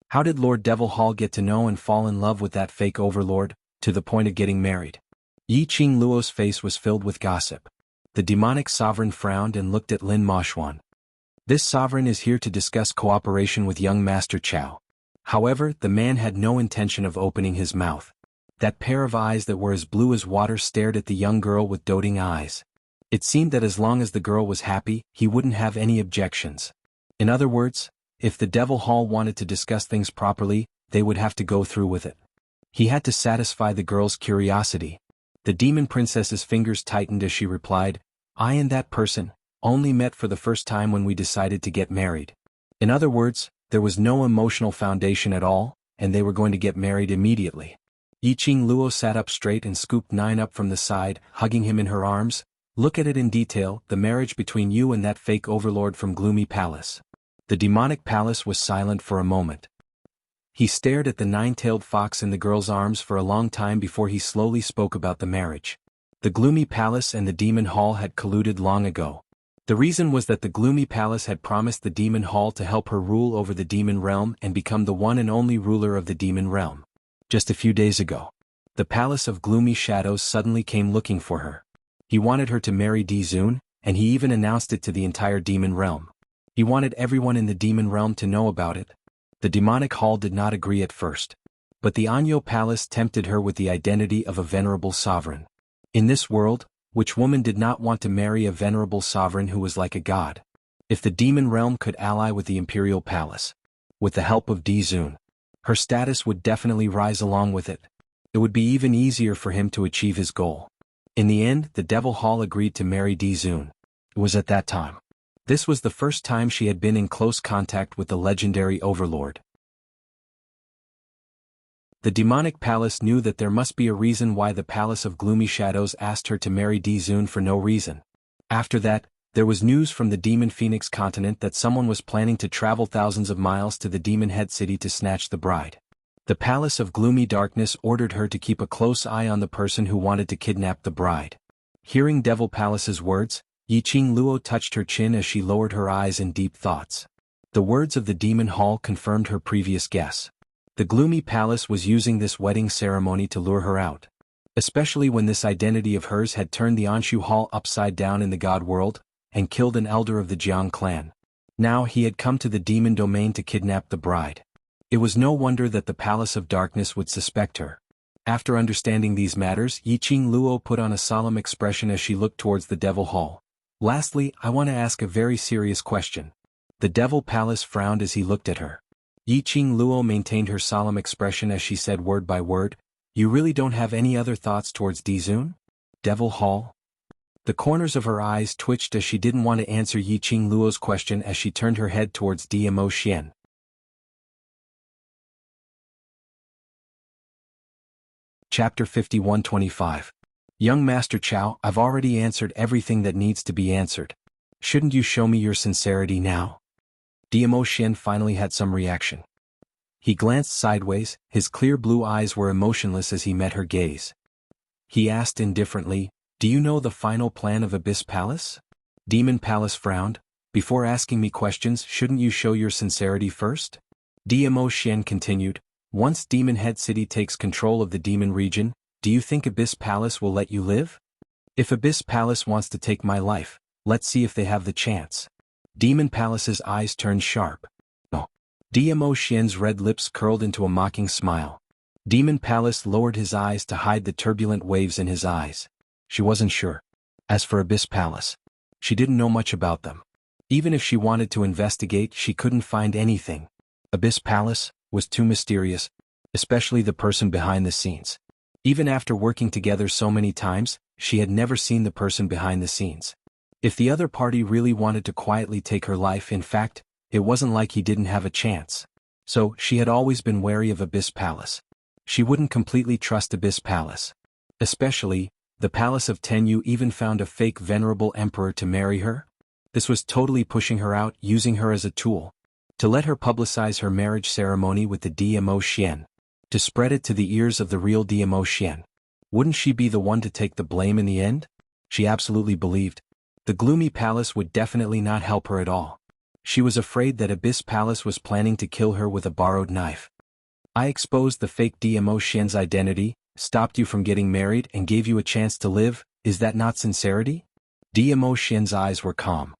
How did Lord Devil Hall get to know and fall in love with that fake overlord, to the point of getting married? Yi Qing Luo's face was filled with gossip. The demonic sovereign frowned and looked at Lin Maoxuan. This sovereign is here to discuss cooperation with young Master Chao. However, the man had no intention of opening his mouth. That pair of eyes that were as blue as water stared at the young girl with doting eyes. It seemed that as long as the girl was happy, he wouldn't have any objections. In other words, if the Devil Hall wanted to discuss things properly, they would have to go through with it. He had to satisfy the girl's curiosity. The demon princess's fingers tightened as she replied, I and that person only met for the first time when we decided to get married. In other words, there was no emotional foundation at all, and they were going to get married immediately. Yi Qing Luo sat up straight and scooped Nine up from the side, hugging him in her arms. Look at it in detail, the marriage between you and that fake overlord from Gloomy Palace. The demonic palace was silent for a moment. He stared at the nine-tailed fox in the girl's arms for a long time before he slowly spoke about the marriage. The Gloomy Palace and the Demon Hall had colluded long ago. The reason was that the Gloomy Palace had promised the Demon Hall to help her rule over the Demon Realm and become the one and only ruler of the Demon Realm. Just a few days ago, the Palace of Gloomy Shadows suddenly came looking for her. He wanted her to marry Dizun, and he even announced it to the entire Demon Realm. He wanted everyone in the Demon Realm to know about it. The Demonic Hall did not agree at first. But the Anyo Palace tempted her with the identity of a venerable sovereign. In this world, which woman did not want to marry a venerable sovereign who was like a god? If the Demon Realm could ally with the Imperial Palace, with the help of Dizun, her status would definitely rise along with it. It would be even easier for him to achieve his goal. In the end, the Devil Hall agreed to marry Dizun. It was at that time. This was the first time she had been in close contact with the legendary overlord. The demonic palace knew that there must be a reason why the Palace of Gloomy Shadows asked her to marry Dizun for no reason. After that, there was news from the Demon Phoenix continent that someone was planning to travel thousands of miles to the Demon Head City to snatch the bride. The Palace of Gloomy Darkness ordered her to keep a close eye on the person who wanted to kidnap the bride. Hearing Devil Palace's words, Yi Qing Luo touched her chin as she lowered her eyes in deep thoughts. The words of the Demon Hall confirmed her previous guess. The Gloomy Palace was using this wedding ceremony to lure her out. Especially when this identity of hers had turned the Anshu Hall upside down in the God world, and killed an elder of the Jiang clan. Now he had come to the demon domain to kidnap the bride. It was no wonder that the Palace of Darkness would suspect her. After understanding these matters, Yi Qing Luo put on a solemn expression as she looked towards the Devil Hall. Lastly, I want to ask a very serious question. The Devil Palace frowned as he looked at her. Yi Qing Luo maintained her solemn expression as she said word by word, You really don't have any other thoughts towards Dizun? Devil Hall? The corners of her eyes twitched as she didn't want to answer Yi Qing Luo's question as she turned her head towards Dmo Xian. Chapter 51-25. Young Master Chao, I've already answered everything that needs to be answered. Shouldn't you show me your sincerity now? Dmo Xian finally had some reaction. He glanced sideways, his clear blue eyes were emotionless as he met her gaze. He asked indifferently, "Do you know the final plan of Abyss Palace?" Demon Palace frowned. "Before asking me questions, shouldn't you show your sincerity first?" DMO Xian continued, "Once Demon Head City takes control of the demon region, do you think Abyss Palace will let you live? If Abyss Palace wants to take my life, let's see if they have the chance." Demon Palace's eyes turned sharp. "No." DMO Xian's red lips curled into a mocking smile. Demon Palace lowered his eyes to hide the turbulent waves in his eyes. She wasn't sure. As for Abyss Palace, she didn't know much about them. Even if she wanted to investigate, she couldn't find anything. Abyss Palace was too mysterious, especially the person behind the scenes. Even after working together so many times, she had never seen the person behind the scenes. If the other party really wanted to quietly take her life, in fact, it wasn't like he didn't have a chance. So, she had always been wary of Abyss Palace. She wouldn't completely trust Abyss Palace. Especially, the Palace of Tenyu even found a fake venerable emperor to marry her. This was totally pushing her out, using her as a tool. To let her publicize her marriage ceremony with the DMO Xian. To spread it to the ears of the real DMO Xian. Wouldn't she be the one to take the blame in the end? She absolutely believed. The gloomy palace would definitely not help her at all. She was afraid that Abyss Palace was planning to kill her with a borrowed knife. "I exposed the fake DMO Xian's identity, stopped you from getting married and gave you a chance to live, is that not sincerity?" DMO Xian's eyes were calm.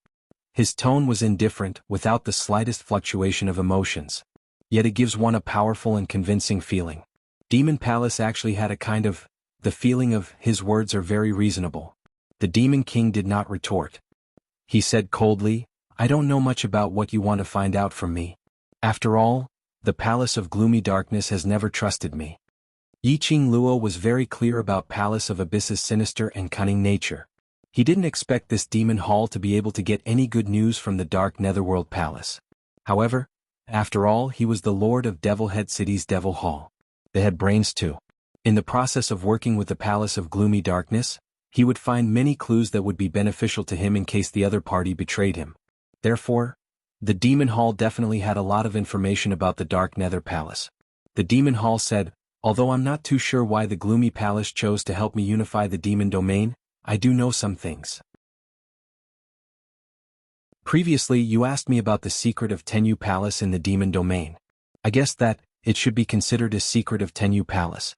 His tone was indifferent, without the slightest fluctuation of emotions. Yet it gives one a powerful and convincing feeling. Demon Palace actually had a kind of, the feeling of, his words are very reasonable. The Demon King did not retort. He said coldly, "I don't know much about what you want to find out from me. After all, the Palace of Gloomy Darkness has never trusted me." Yiqing Luo was very clear about Palace of Abyss's sinister and cunning nature. He didn't expect this demon hall to be able to get any good news from the Dark Netherworld Palace. However, after all, he was the Lord of Devil Head City's Devil Hall. They had brains too. In the process of working with the Palace of Gloomy Darkness, he would find many clues that would be beneficial to him in case the other party betrayed him. Therefore, the Demon Hall definitely had a lot of information about the Dark Nether Palace. The Demon Hall said, "Although I'm not too sure why the Gloomy Palace chose to help me unify the demon domain, I do know some things. Previously you asked me about the secret of Tenyu Palace in the demon domain. I guess that, it should be considered a secret of Tenyu Palace.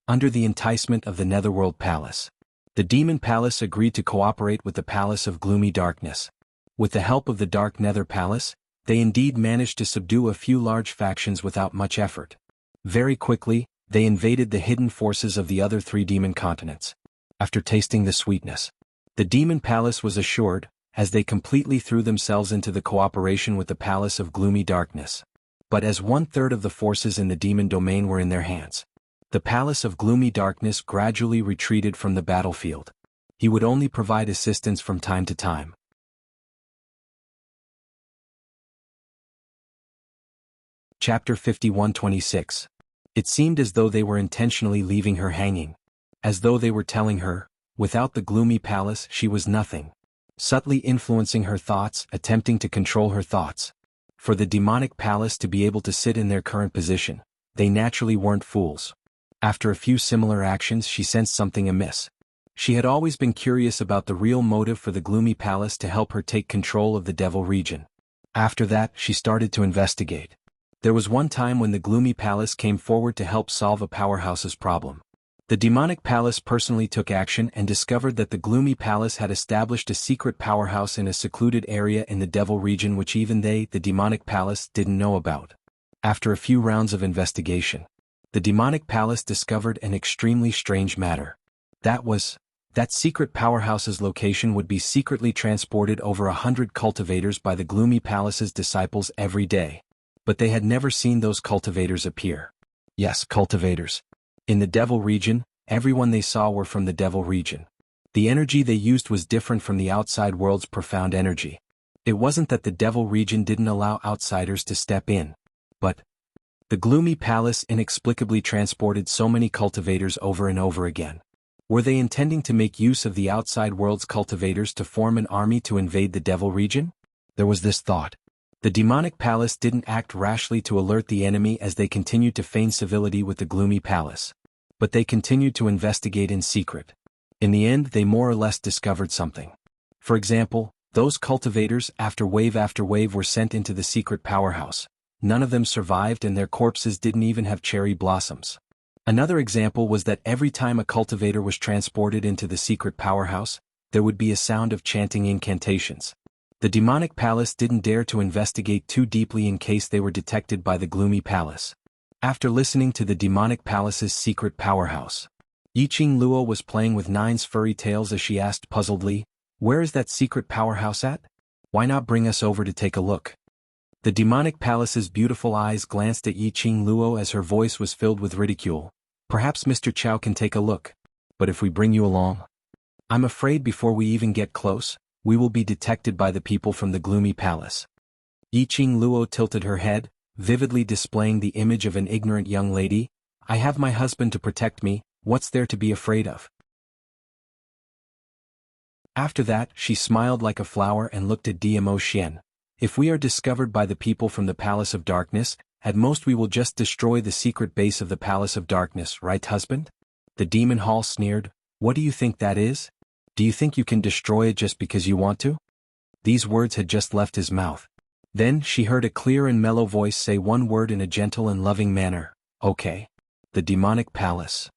Under the enticement of the Netherworld Palace, the Demon Palace agreed to cooperate with the Palace of Gloomy Darkness. With the help of the Dark Nether Palace, they indeed managed to subdue a few large factions without much effort. Very quickly, they invaded the hidden forces of the other 3 demon continents. After tasting the sweetness, the Demon Palace was assured, as they completely threw themselves into the cooperation with the Palace of Gloomy Darkness. But as 1/3 of the forces in the demon domain were in their hands, the Palace of Gloomy Darkness gradually retreated from the battlefield. He would only provide assistance from time to time. Chapter 51-26. It seemed as though they were intentionally leaving her hanging. As though they were telling her, without the Gloomy Palace she was nothing. Subtly influencing her thoughts, attempting to control her thoughts. For the demonic palace to be able to sit in their current position, they naturally weren't fools. After a few similar actions she sensed something amiss. She had always been curious about the real motive for the Gloomy Palace to help her take control of the Devil region. After that, she started to investigate. There was one time when the Gloomy Palace came forward to help solve a powerhouse's problem. The demonic palace personally took action and discovered that the Gloomy Palace had established a secret powerhouse in a secluded area in the Devil region which even they, the demonic palace, didn't know about. After a few rounds of investigation, the demonic palace discovered an extremely strange matter. That secret powerhouse's location would be secretly transported over 100 cultivators by the Gloomy Palace's disciples every day. But they had never seen those cultivators appear. Yes, cultivators. In the Devil region, everyone they saw were from the Devil region. The energy they used was different from the outside world's profound energy. It wasn't that the Devil region didn't allow outsiders to step in, but the Gloomy Palace inexplicably transported so many cultivators over and over again. Were they intending to make use of the outside world's cultivators to form an army to invade the Devil region? There was this thought. The demonic palace didn't act rashly to alert the enemy as they continued to feign civility with the gloomy palace. But they continued to investigate in secret. In the end, they more or less discovered something. For example, those cultivators after wave were sent into the secret powerhouse. None of them survived and their corpses didn't even have cherry blossoms. Another example was that every time a cultivator was transported into the secret powerhouse, there would be a sound of chanting incantations. The demonic palace didn't dare to investigate too deeply in case they were detected by the gloomy palace. After listening to the demonic palace's secret powerhouse, Yiqing Luo was playing with Nine's furry tails as she asked puzzledly, "Where is that secret powerhouse at? Why not bring us over to take a look?" The demonic palace's beautiful eyes glanced at Yiqing Luo as her voice was filled with ridicule. "Perhaps Mr. Chow can take a look. But if we bring you along, I'm afraid before we even get close, we will be detected by the people from the gloomy palace." Yiqing Luo tilted her head, vividly displaying the image of an ignorant young lady. "I have my husband to protect me, what's there to be afraid of?" After that, she smiled like a flower and looked at Dmo Xian. "If we are discovered by the people from the Palace of Darkness, at most we will just destroy the secret base of the Palace of Darkness, right, husband?" The demon hall sneered. "What do you think that is? Do you think you can destroy it just because you want to?" These words had just left his mouth. Then she heard a clear and mellow voice say one word in a gentle and loving manner. "Okay." The demonic palace.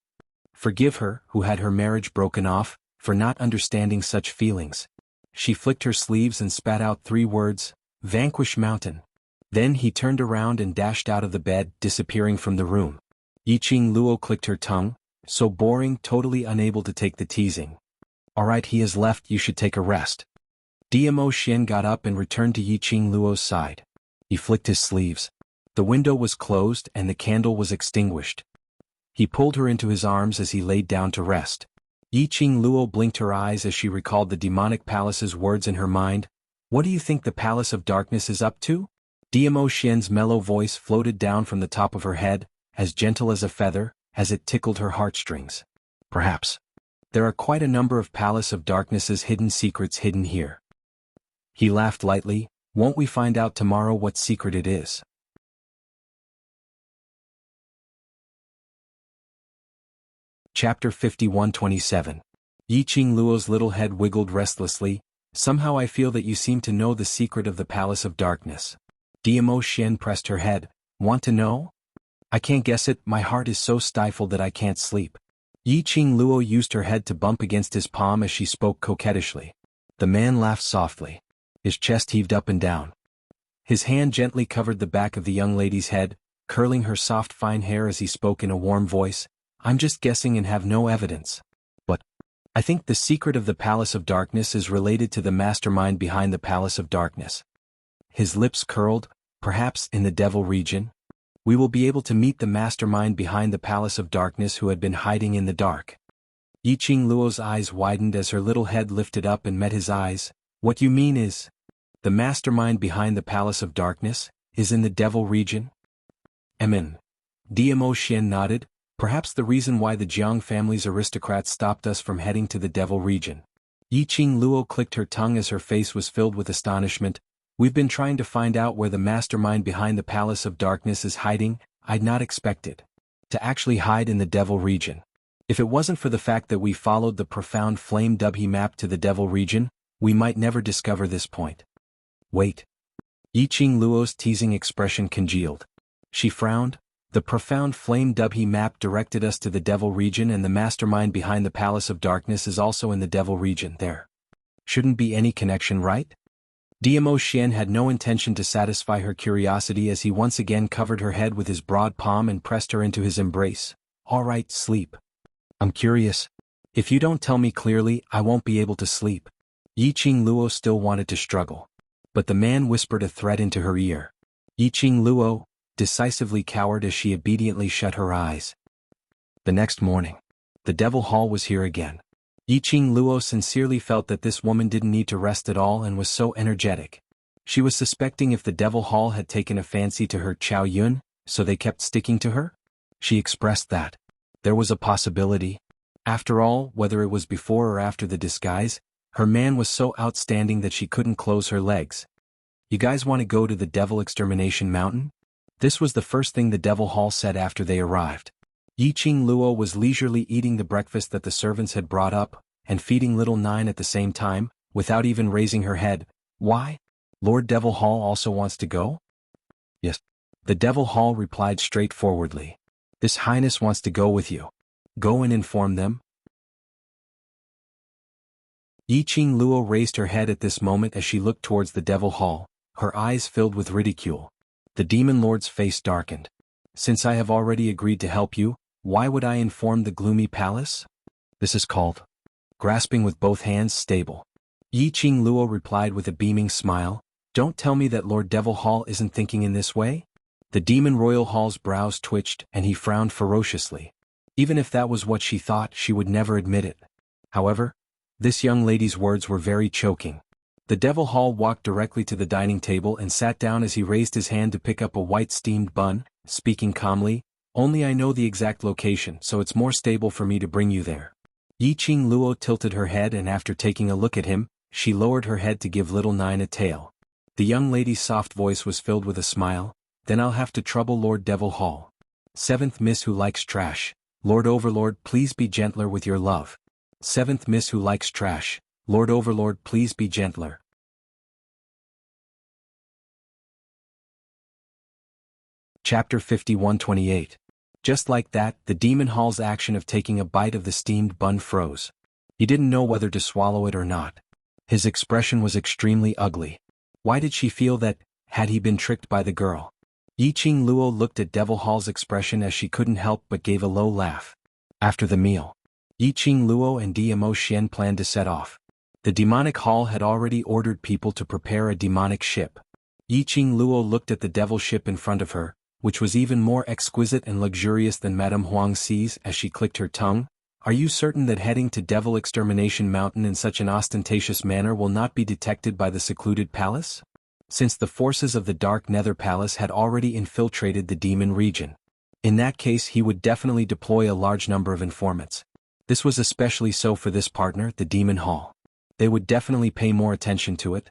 Forgive her, who had her marriage broken off, for not understanding such feelings. She flicked her sleeves and spat out 3 words, "Vanquish Mountain." Then he turned around and dashed out of the bed, disappearing from the room. Yiqing Luo clicked her tongue. So boring, totally unable to take the teasing. "Alright, he has left, you should take a rest." Dmo Xian got up and returned to Yiqing Luo's side. He flicked his sleeves. The window was closed and the candle was extinguished. He pulled her into his arms as he laid down to rest. Yiqing Luo blinked her eyes as she recalled the demonic palace's words in her mind. "What do you think the Palace of Darkness is up to?" Dmo Xian's mellow voice floated down from the top of her head, as gentle as a feather, as it tickled her heartstrings. "Perhaps. There are quite a number of Palace of Darkness's hidden secrets hidden here." He laughed lightly. "Won't we find out tomorrow what secret it is?" Chapter 51-27. Yiqing Luo's little head wiggled restlessly. "Somehow I feel that you seem to know the secret of the Palace of Darkness." Dmo Xian pressed her head. "Want to know?" "I can't guess it, my heart is so stifled that I can't sleep." Yiqing Luo used her head to bump against his palm as she spoke coquettishly. The man laughed softly. His chest heaved up and down. His hand gently covered the back of the young lady's head, curling her soft fine hair as he spoke in a warm voice. "I'm just guessing and have no evidence. But I think the secret of the Palace of Darkness is related to the mastermind behind the Palace of Darkness." His lips curled. "Perhaps in the Devil region, we will be able to meet the mastermind behind the Palace of Darkness who had been hiding in the dark." Yiqing Luo's eyes widened as her little head lifted up and met his eyes. "What you mean is, the mastermind behind the Palace of Darkness is in the Devil region?" "Emin." Dmo Xian nodded. "Perhaps the reason why the Jiang family's aristocrats stopped us from heading to the Devil region." Yiqing Luo clicked her tongue as her face was filled with astonishment. "We've been trying to find out where the mastermind behind the Palace of Darkness is hiding. I'd not expected to actually hide in the Devil region. If it wasn't for the fact that we followed the profound flame Dubhe map to the Devil region, we might never discover this point." "Wait." Yiqing Luo's teasing expression congealed. She frowned. "The profound flame Dubhe map directed us to the Devil region, and the mastermind behind the Palace of Darkness is also in the Devil region. There shouldn't be any connection, right?" Dmo Xian had no intention to satisfy her curiosity as he once again covered her head with his broad palm and pressed her into his embrace. "All right, sleep." "I'm curious. If you don't tell me clearly, I won't be able to sleep." Yiqing Luo still wanted to struggle. But the man whispered a threat into her ear. Yiqing Luo decisively cowered as she obediently shut her eyes. The next morning, the Devil Hall was here again. Yiqing Luo sincerely felt that this woman didn't need to rest at all and was so energetic. She was suspecting if the Devil Hall had taken a fancy to her Chow Yun, so they kept sticking to her. She expressed that there was a possibility. After all, whether it was before or after the disguise, her man was so outstanding that she couldn't close her legs. You guys want to go to the Devil Extermination Mountain? This was the first thing the Devil Hall said after they arrived. Yiqing Luo was leisurely eating the breakfast that the servants had brought up, and feeding little Nine at the same time, without even raising her head. Why? Lord Devil Hall also wants to go? Yes. The Devil Hall replied straightforwardly. His Highness wants to go with you. Go and inform them. Yiqing Luo raised her head at this moment as she looked towards the Devil Hall, her eyes filled with ridicule. The Demon Lord's face darkened. Since I have already agreed to help you, why would I inform the gloomy palace? This is called grasping with both hands stable. Yiqing Luo replied with a beaming smile. Don't tell me that Lord Devil Hall isn't thinking in this way? The Demon Royal Hall's brows twitched and he frowned ferociously. Even if that was what she thought, she would never admit it. However, this young lady's words were very choking. The Devil Hall walked directly to the dining table and sat down as he raised his hand to pick up a white steamed bun, speaking calmly, only I know the exact location, so it's more stable for me to bring you there. Yiqing Luo tilted her head and after taking a look at him, she lowered her head to give little Nine a tail. The young lady's soft voice was filled with a smile. Then I'll have to trouble Lord Devil Hall. 7th Miss Who Likes Trash. Lord Overlord, please be gentler with your love. 7th Miss Who Likes Trash. Lord Overlord, please be gentler. Chapter 51-28. Just like that, the Demon Hall's action of taking a bite of the steamed bun froze. He didn't know whether to swallow it or not. His expression was extremely ugly. Why did she feel that, had he been tricked by the girl? Yiqing Luo looked at Devil Hall's expression as she couldn't help but gave a low laugh. After the meal, Yiqing Luo and Dmo Xian planned to set off. The demonic hall had already ordered people to prepare a demonic ship. Yiqing Luo looked at the devil ship in front of her, which was even more exquisite and luxurious than Madame Huang Xi's as she clicked her tongue. Are you certain that heading to Devil Extermination Mountain in such an ostentatious manner will not be detected by the secluded palace? Since the forces of the Dark Nether Palace had already infiltrated the demon region. In that case he would definitely deploy a large number of informants. This was especially so for this partner, the Demon Hall. They would definitely pay more attention to it.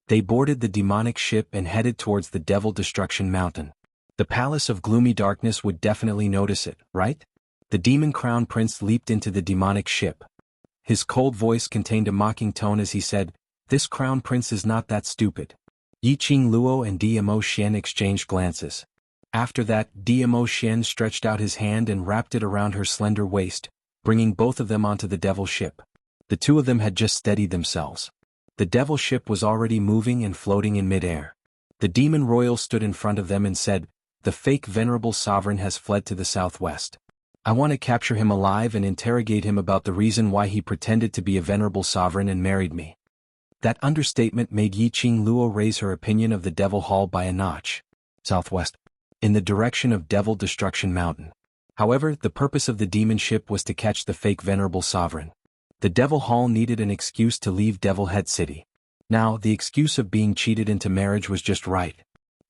They boarded the demonic ship and headed towards the Devil Destruction Mountain. The Palace of Gloomy Darkness would definitely notice it, right? The Demon Crown Prince leaped into the demonic ship. His cold voice contained a mocking tone as he said, "This Crown Prince is not that stupid." Yiqing Luo and Dmo Xian exchanged glances. After that, Dmo Xian stretched out his hand and wrapped it around her slender waist, bringing both of them onto the devil ship. The two of them had just steadied themselves. The devil ship was already moving and floating in midair. The Demon Royal stood in front of them and said, "The fake venerable sovereign has fled to the southwest. I want to capture him alive and interrogate him about the reason why he pretended to be a venerable sovereign and married me." That understatement made Yiqing Luo raise her opinion of the Devil Hall by a notch. Southwest. In the direction of Devil Destruction Mountain. However, the purpose of the demon ship was to catch the fake venerable sovereign. The Devil Hall needed an excuse to leave Devil Head City. Now, the excuse of being cheated into marriage was just right.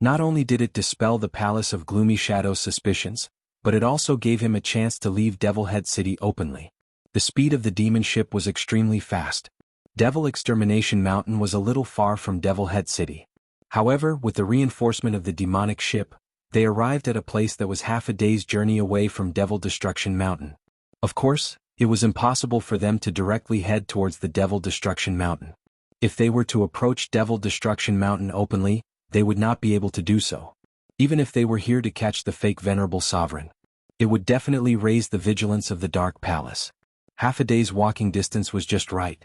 Not only did it dispel the Palace of Gloomy Shadow's suspicions, but it also gave him a chance to leave Devil Head City openly. The speed of the demon ship was extremely fast. Devil Extermination Mountain was a little far from Devil Head City. However, with the reinforcement of the demonic ship, they arrived at a place that was half a day's journey away from Devil Destruction Mountain. Of course, it was impossible for them to directly head towards the Devil Destruction Mountain. If they were to approach Devil Destruction Mountain openly, they would not be able to do so. Even if they were here to catch the fake venerable sovereign. It would definitely raise the vigilance of the Dark Palace. Half a day's walking distance was just right.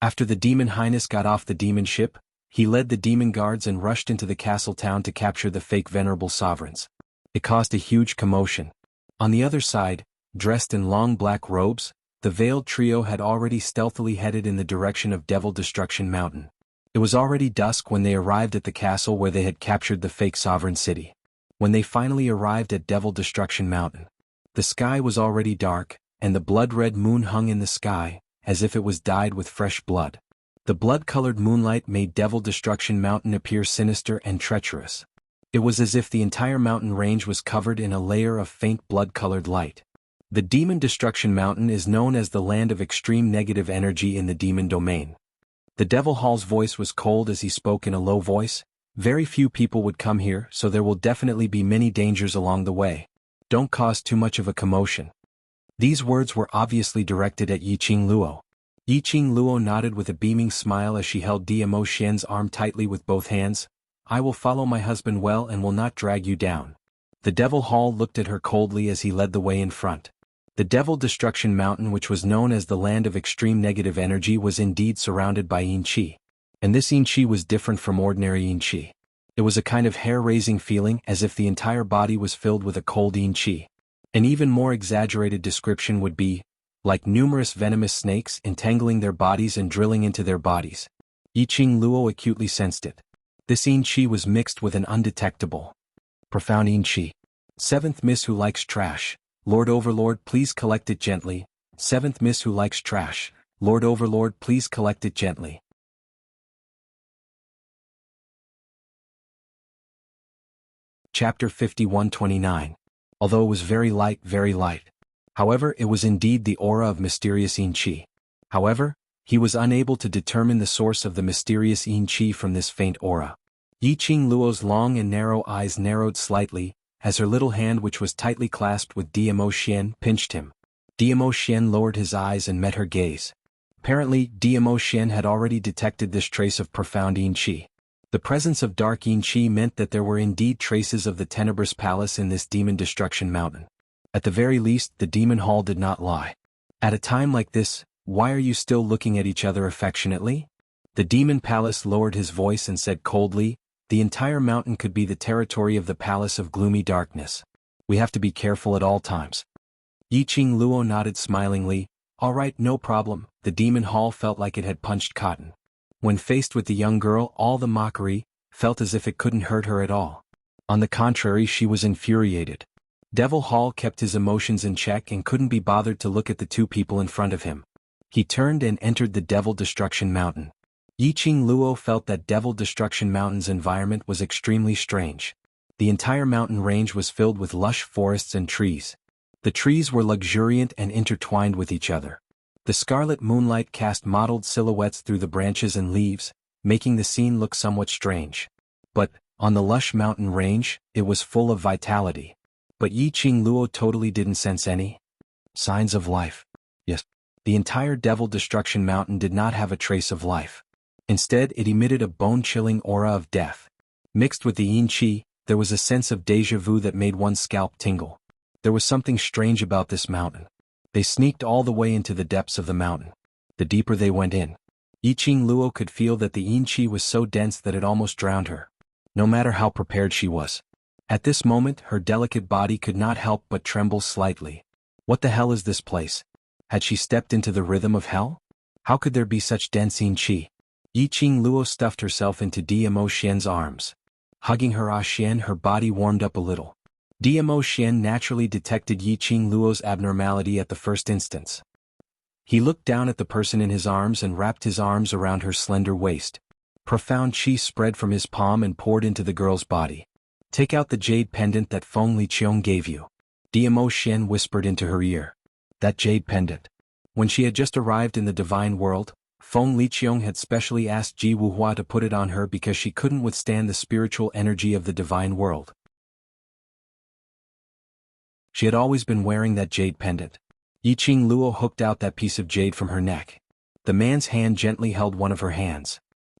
After the Demon Highness got off the demon ship, he led the demon guards and rushed into the castle town to capture the fake venerable sovereigns. It caused a huge commotion. On the other side, dressed in long black robes, the veiled trio had already stealthily headed in the direction of Devil Destruction Mountain. It was already dusk when they arrived at the castle where they had captured the fake sovereign city. When they finally arrived at Devil Destruction Mountain, the sky was already dark, and the blood-red moon hung in the sky, as if it was dyed with fresh blood. The blood-colored moonlight made Devil Destruction Mountain appear sinister and treacherous. It was as if the entire mountain range was covered in a layer of faint blood-colored light. The Demon Destruction Mountain is known as the land of extreme negative energy in the demon domain. The Devil Hall's voice was cold as he spoke in a low voice. Very few people would come here, so there will definitely be many dangers along the way. Don't cause too much of a commotion. These words were obviously directed at Yiqing Luo. Yiqing Luo nodded with a beaming smile as she held Diamo Xian's arm tightly with both hands. I will follow my husband well and will not drag you down. The Devil Hall looked at her coldly as he led the way in front. The Devil Destruction Mountain, which was known as the land of extreme negative energy, was indeed surrounded by yin qi. And this yin qi was different from ordinary yin qi. It was a kind of hair-raising feeling, as if the entire body was filled with a cold yin qi. An even more exaggerated description would be, like numerous venomous snakes entangling their bodies and drilling into their bodies. Yiqing Luo acutely sensed it. This yin qi was mixed with an undetectable, profound yin qi. Seventh Miss Who Likes Trash. Lord Overlord, please collect it gently. Seventh Miss Who Likes Trash. Lord Overlord, please collect it gently. Chapter 51-29. Although it was very light, very light. However, it was indeed the aura of mysterious yin qi. However, he was unable to determine the source of the mysterious yin qi from this faint aura. Yiqing Luo's long and narrow eyes narrowed slightly, as her little hand, which was tightly clasped with Diamo Xian, pinched him. Diamo Xian lowered his eyes and met her gaze. Apparently, Diamo Xian had already detected this trace of profound yin qi. The presence of dark yin qi meant that there were indeed traces of the Tenebrous Palace in this Demon Destruction Mountain. At the very least, the Demon Hall did not lie. At a time like this, why are you still looking at each other affectionately? The Demon Palace lowered his voice and said coldly, the entire mountain could be the territory of the Palace of Gloomy Darkness. We have to be careful at all times. Yiqing Luo nodded smilingly. All right, no problem. The Demon Hall felt like it had punched cotton. When faced with the young girl, all the mockery felt as if it couldn't hurt her at all. On the contrary, she was infuriated. Devil Hall kept his emotions in check and couldn't be bothered to look at the two people in front of him. He turned and entered the Devil Destruction Mountain. Yiqing Luo felt that Devil Destruction Mountain's environment was extremely strange. The entire mountain range was filled with lush forests and trees. The trees were luxuriant and intertwined with each other. The scarlet moonlight cast mottled silhouettes through the branches and leaves, making the scene look somewhat strange. But, on the lush mountain range, it was full of vitality. But Yiqing Luo totally didn't sense any signs of life. Yes, the entire Devil Destruction Mountain did not have a trace of life. Instead, it emitted a bone-chilling aura of death. Mixed with the yin qi, there was a sense of déjà vu that made one's scalp tingle. There was something strange about this mountain. They sneaked all the way into the depths of the mountain. The deeper they went in, Yiqing Luo could feel that the yin qi was so dense that it almost drowned her, no matter how prepared she was. At this moment, her delicate body could not help but tremble slightly. What the hell is this place? Had she stepped into the rhythm of hell? How could there be such dense yin qi? Yiqing Luo stuffed herself into Diamo Xian's arms. Hugging her Xian, her body warmed up a little. Diamo Xian naturally detected Yiqing Luo's abnormality at the first instance. He looked down at the person in his arms and wrapped his arms around her slender waist. Profound qi spread from his palm and poured into the girl's body. Take out the jade pendant that Feng Liqiong gave you. Diamo Xian whispered into her ear. That jade pendant. When she had just arrived in the divine world, Feng Liqiong had specially asked Ji Wuhua to put it on her because she couldn't withstand the spiritual energy of the divine world. She had always been wearing that jade pendant. Yiqing Luo hooked out that piece of jade from her neck. The man's hand gently held one of her hands.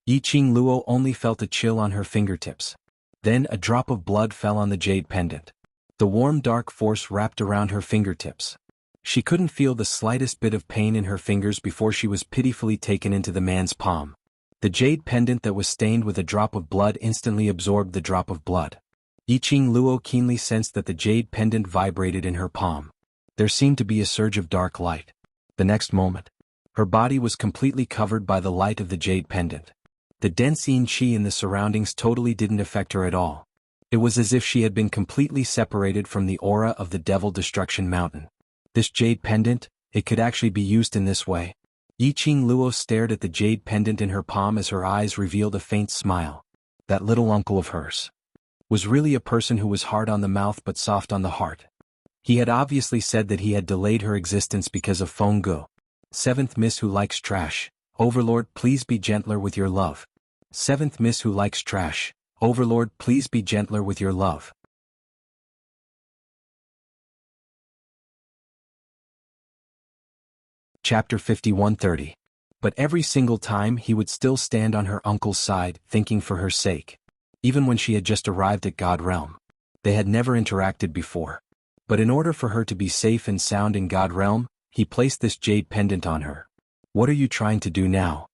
Yiqing Luo only felt a chill on her fingertips. Then a drop of blood fell on the jade pendant. The warm dark force wrapped around her fingertips. She couldn't feel the slightest bit of pain in her fingers before she was pitifully taken into the man's palm. The jade pendant that was stained with a drop of blood instantly absorbed the drop of blood. Yiqing Luo keenly sensed that the jade pendant vibrated in her palm. There seemed to be a surge of dark light. The next moment, her body was completely covered by the light of the jade pendant. The dense yin qi in the surroundings totally didn't affect her at all. It was as if she had been completely separated from the aura of the Devil Destruction Mountain. This jade pendant, it could actually be used in this way. Yiqing Luo stared at the jade pendant in her palm as her eyes revealed a faint smile. That little uncle of hers was really a person who was hard on the mouth but soft on the heart. He had obviously said that he had delayed her existence because of Feng Gu. Seventh Miss Who Likes Trash. Overlord, please be gentler with your love. 7th Miss who likes trash. Overlord, please be gentler with your love. Chapter 51:30. But every single time he would still stand on her uncle's side, thinking for her sake. Even when she had just arrived at God Realm. They had never interacted before. But in order for her to be safe and sound in God Realm, he placed this jade pendant on her. What are you trying to do now?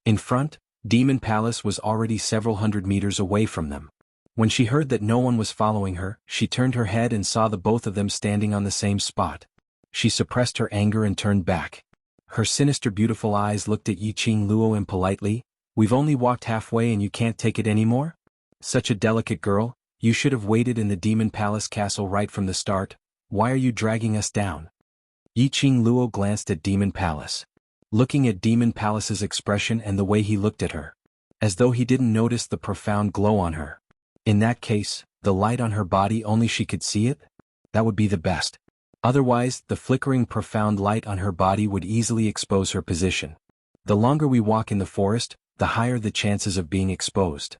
In front, Demon Palace was already several hundred meters away from them. When she heard that no one was following her, she turned her head and saw the both of them standing on the same spot. She suppressed her anger and turned back. Her sinister beautiful eyes looked at Yiqing Luo impolitely. We've only walked halfway and you can't take it anymore? Such a delicate girl, you should have waited in the Demon Palace castle right from the start. Why are you dragging us down? Yiqing Luo glanced at Demon Palace. Looking at Demon Palace's expression and the way he looked at her. As though he didn't notice the profound glow on her. In that case, the light on her body only she could see it? That would be the best. Otherwise, the flickering profound light on her body would easily expose her position. The longer we walk in the forest, the higher the chances of being exposed.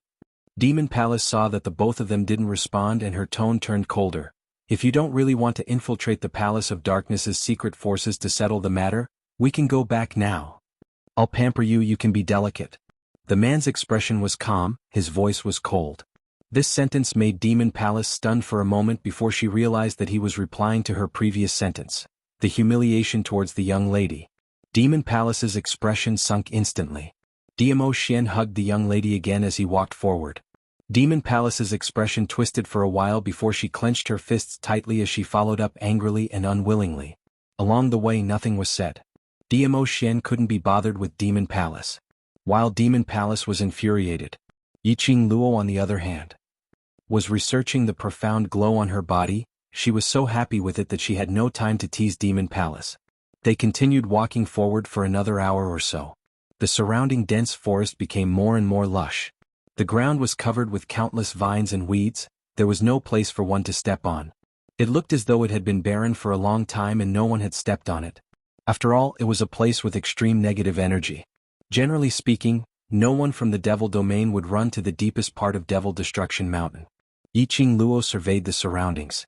Demon Palace saw that the both of them didn't respond and her tone turned colder. If you don't really want to infiltrate the Palace of Darkness's secret forces to settle the matter, we can go back now. I'll pamper you, you can be delicate. The man's expression was calm, his voice was cold. This sentence made Demon Palace stunned for a moment before she realized that he was replying to her previous sentence. The humiliation towards the young lady. Demon Palace's expression sunk instantly. Diamo Xian hugged the young lady again as he walked forward. Demon Palace's expression twisted for a while before she clenched her fists tightly as she followed up angrily and unwillingly. Along the way nothing was said. Diamo Xian couldn't be bothered with Demon Palace. While Demon Palace was infuriated. Yiqing Luo on the other hand. Was researching the profound glow on her body. She was so happy with it that she had no time to tease Demon Palace. They continued walking forward for another hour or so. The surrounding dense forest became more and more lush. The ground was covered with countless vines and weeds. There was no place for one to step on. It looked as though it had been barren for a long time and no one had stepped on it. After all, it was a place with extreme negative energy. Generally speaking, no one from the Devil Domain would run to the deepest part of Devil Destruction Mountain. Yiqing Luo surveyed the surroundings.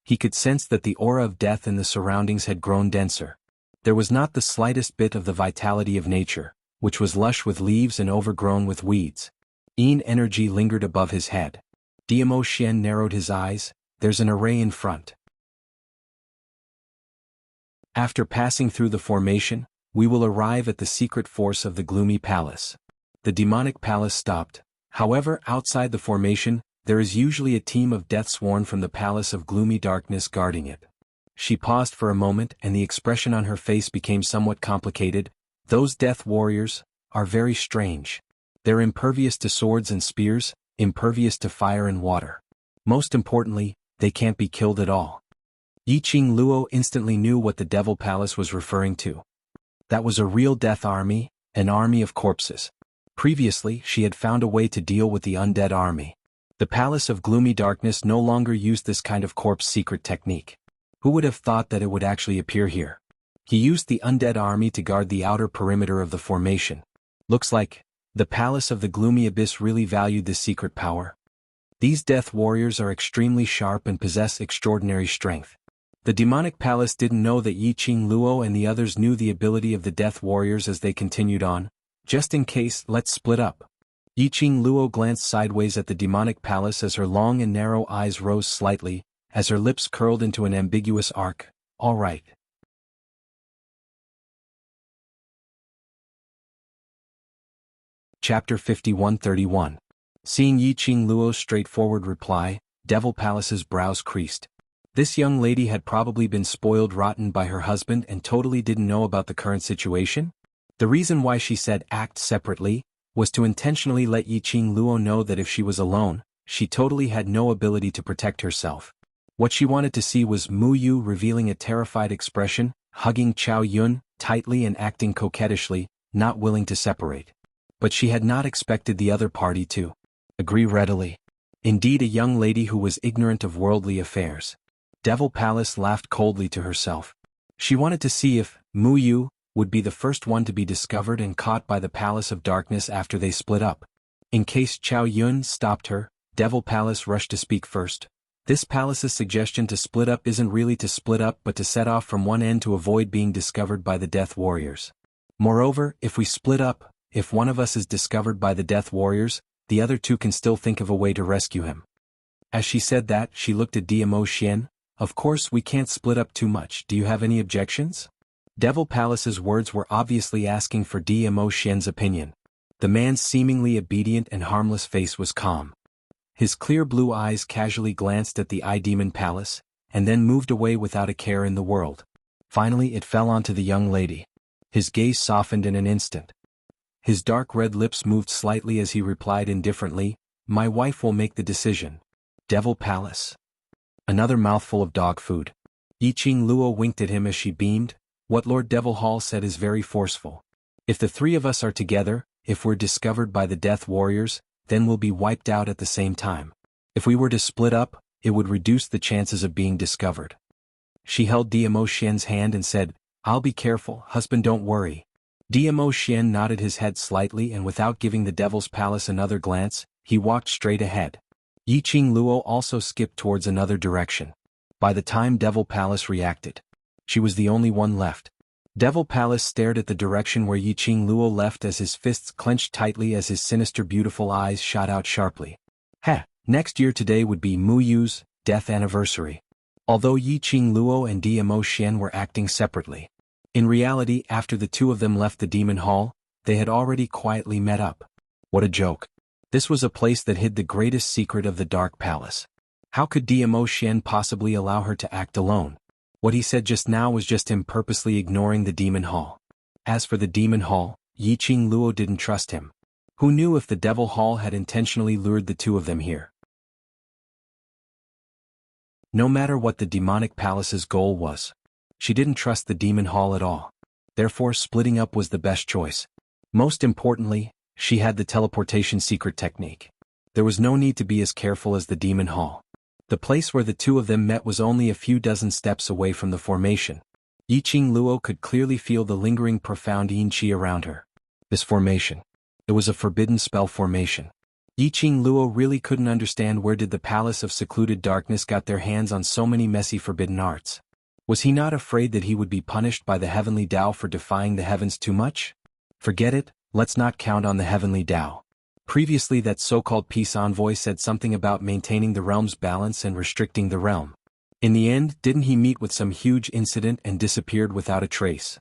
He could sense that the aura of death in the surroundings had grown denser. There was not the slightest bit of the vitality of nature, which was lush with leaves and overgrown with weeds. Yin energy lingered above his head. Diamo Xian narrowed his eyes. There's an array in front. After passing through the formation, we will arrive at the secret force of the gloomy palace. The demonic palace stopped. However, outside the formation, there is usually a team of death sworn from the palace of gloomy darkness guarding it. She paused for a moment and the expression on her face became somewhat complicated. Those death warriors are very strange. They're impervious to swords and spears, impervious to fire and water. Most importantly, they can't be killed at all. Yiqing Luo instantly knew what the Devil Palace was referring to. That was a real death army, an army of corpses. Previously, she had found a way to deal with the undead army. The Palace of Gloomy Darkness no longer used this kind of corpse secret technique. Who would have thought that it would actually appear here? He used the undead army to guard the outer perimeter of the formation. Looks like the Palace of the Gloomy Abyss really valued this secret power. These death warriors are extremely sharp and possess extraordinary strength. The demonic palace didn't know that Yiqing Luo and the others knew the ability of the death warriors as they continued on. Just in case, let's split up. Yiqing Luo glanced sideways at the demonic palace as her long and narrow eyes rose slightly, as her lips curled into an ambiguous arc. All right. Chapter 51:31. Seeing Yiqing Luo's straightforward reply, Devil Palace's brows creased. This young lady had probably been spoiled rotten by her husband and totally didn't know about the current situation? The reason why she said act separately was to intentionally let Yiqing Luo know that if she was alone, she totally had no ability to protect herself. What she wanted to see was Mu Yu revealing a terrified expression, hugging Chao Yun tightly and acting coquettishly, not willing to separate. But she had not expected the other party to agree readily. Indeed, a young lady who was ignorant of worldly affairs. Devil Palace laughed coldly to herself. She wanted to see if Mu Yu would be the first one to be discovered and caught by the Palace of Darkness after they split up. In case Chao Yun stopped her, Devil Palace rushed to speak first. This palace's suggestion to split up isn't really to split up but to set off from one end to avoid being discovered by the Death Warriors. Moreover, if we split up, if one of us is discovered by the Death Warriors, the other two can still think of a way to rescue him. As she said that, she looked at Diamo Xian. Of course we can't split up too much. Do you have any objections? Devil Palace's words were obviously asking for Diamo Xian's opinion. The man's seemingly obedient and harmless face was calm. His clear blue eyes casually glanced at the Eye Demon Palace, and then moved away without a care in the world. Finally it fell onto the young lady. His gaze softened in an instant. His dark red lips moved slightly as he replied indifferently, "My wife will make the decision." Devil Palace. Another mouthful of dog food. Yi Qing Luo winked at him as she beamed. What Lord Devil Hall said is very forceful. If the three of us are together, if we're discovered by the Death Warriors, then we'll be wiped out at the same time. If we were to split up, it would reduce the chances of being discovered. She held Diamo Xian's hand and said, "I'll be careful, husband, don't worry." Diamo Xian nodded his head slightly and without giving the Devil's Palace another glance, he walked straight ahead. Yi Qing Luo also skipped towards another direction. By the time Devil Palace reacted, she was the only one left. Devil Palace stared at the direction where Yi Qing Luo left as his fists clenched tightly as his sinister beautiful eyes shot out sharply. Next year today would be Mu Yu's death anniversary. Although Yi Qing Luo and Diamo Xian were acting separately, in reality after the two of them left the Demon Hall, they had already quietly met up. What a joke. This was a place that hid the greatest secret of the Dark Palace. How could Diamo Xian possibly allow her to act alone? What he said just now was just him purposely ignoring the Demon Hall. As for the Demon Hall, Yi Qing Luo didn't trust him. Who knew if the Devil Hall had intentionally lured the two of them here? No matter what the Demonic Palace's goal was, she didn't trust the Demon Hall at all. Therefore splitting up was the best choice. Most importantly, she had the teleportation secret technique. There was no need to be as careful as the Demon Hall. The place where the two of them met was only a few dozen steps away from the formation. Yi Qing Luo could clearly feel the lingering profound yin qi around her. This formation. It was a forbidden spell formation. Yi Qing Luo really couldn't understand where did the Palace of Secluded Darkness got their hands on so many messy forbidden arts. Was he not afraid that he would be punished by the Heavenly Tao for defying the heavens too much? Forget it, let's not count on the Heavenly Tao. Previously that so-called peace envoy said something about maintaining the realm's balance and restricting the realm. In the end, didn't he meet with some huge incident and disappeared without a trace?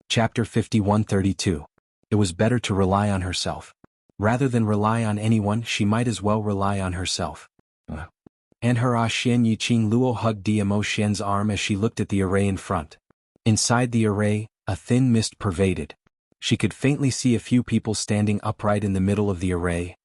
Chapter 5132. It was better to rely on herself. Rather than rely on anyone, she might as well rely on herself. And her Xian Yi Qing Luo hugged Diamo Xian's arm as she looked at the array in front. Inside the array, a thin mist pervaded. She could faintly see a few people standing upright in the middle of the array.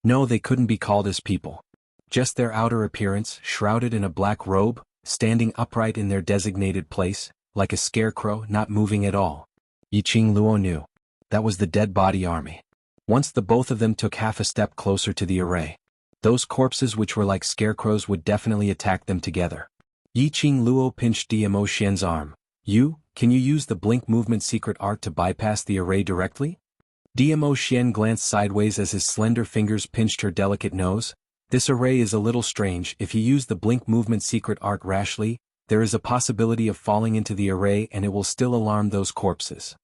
No, they couldn't be called as people. Just their outer appearance, shrouded in a black robe, standing upright in their designated place, like a scarecrow not moving at all. Yi Qing Luo knew. That was the dead body army. Once the both of them took half a step closer to the array, those corpses which were like scarecrows would definitely attack them together. Yi Qing Luo pinched Diamo Xian's arm. Can you use the blink movement secret art to bypass the array directly? Diamo Xian glanced sideways as his slender fingers pinched her delicate nose. This array is a little strange. If you use the blink movement secret art rashly, there is a possibility of falling into the array and it will still alarm those corpses.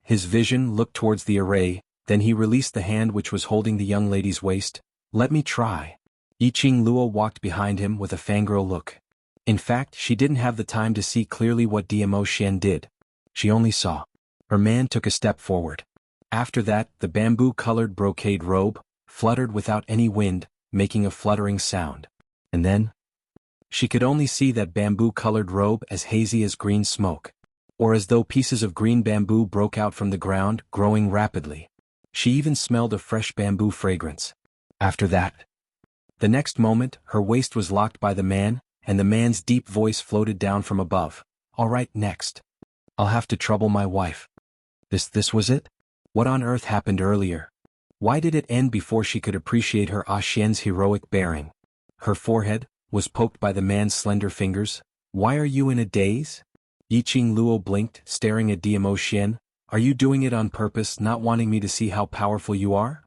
His vision looked towards the array, then he released the hand which was holding the young lady's waist. Let me try. Yi Qing Luo walked behind him with a fangirl look. In fact, she didn't have the time to see clearly what Diamo Xian did. She only saw. Her man took a step forward. After that, the bamboo-colored brocade robe fluttered without any wind, making a fluttering sound. And then, she could only see that bamboo-colored robe as hazy as green smoke, or as though pieces of green bamboo broke out from the ground, growing rapidly. She even smelled a fresh bamboo fragrance. After that, the next moment, her waist was locked by the man, and the man's deep voice floated down from above. All right, next. I'll have to trouble my wife. This was it? What on earth happened earlier? Why did it end before she could appreciate her Xian's heroic bearing? Her forehead, was poked by the man's slender fingers. Why are you in a daze? Yiqing Luo blinked, staring at Diamo Xian. Are you doing it on purpose, not wanting me to see how powerful you are?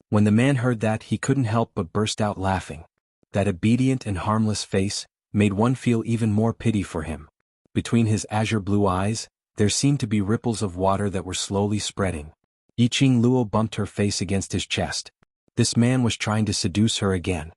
When the man heard that, he couldn't help but burst out laughing. That obedient and harmless face made one feel even more pity for him. Between his azure blue eyes, there seemed to be ripples of water that were slowly spreading. Yiqing Luo bumped her face against his chest. This man was trying to seduce her again.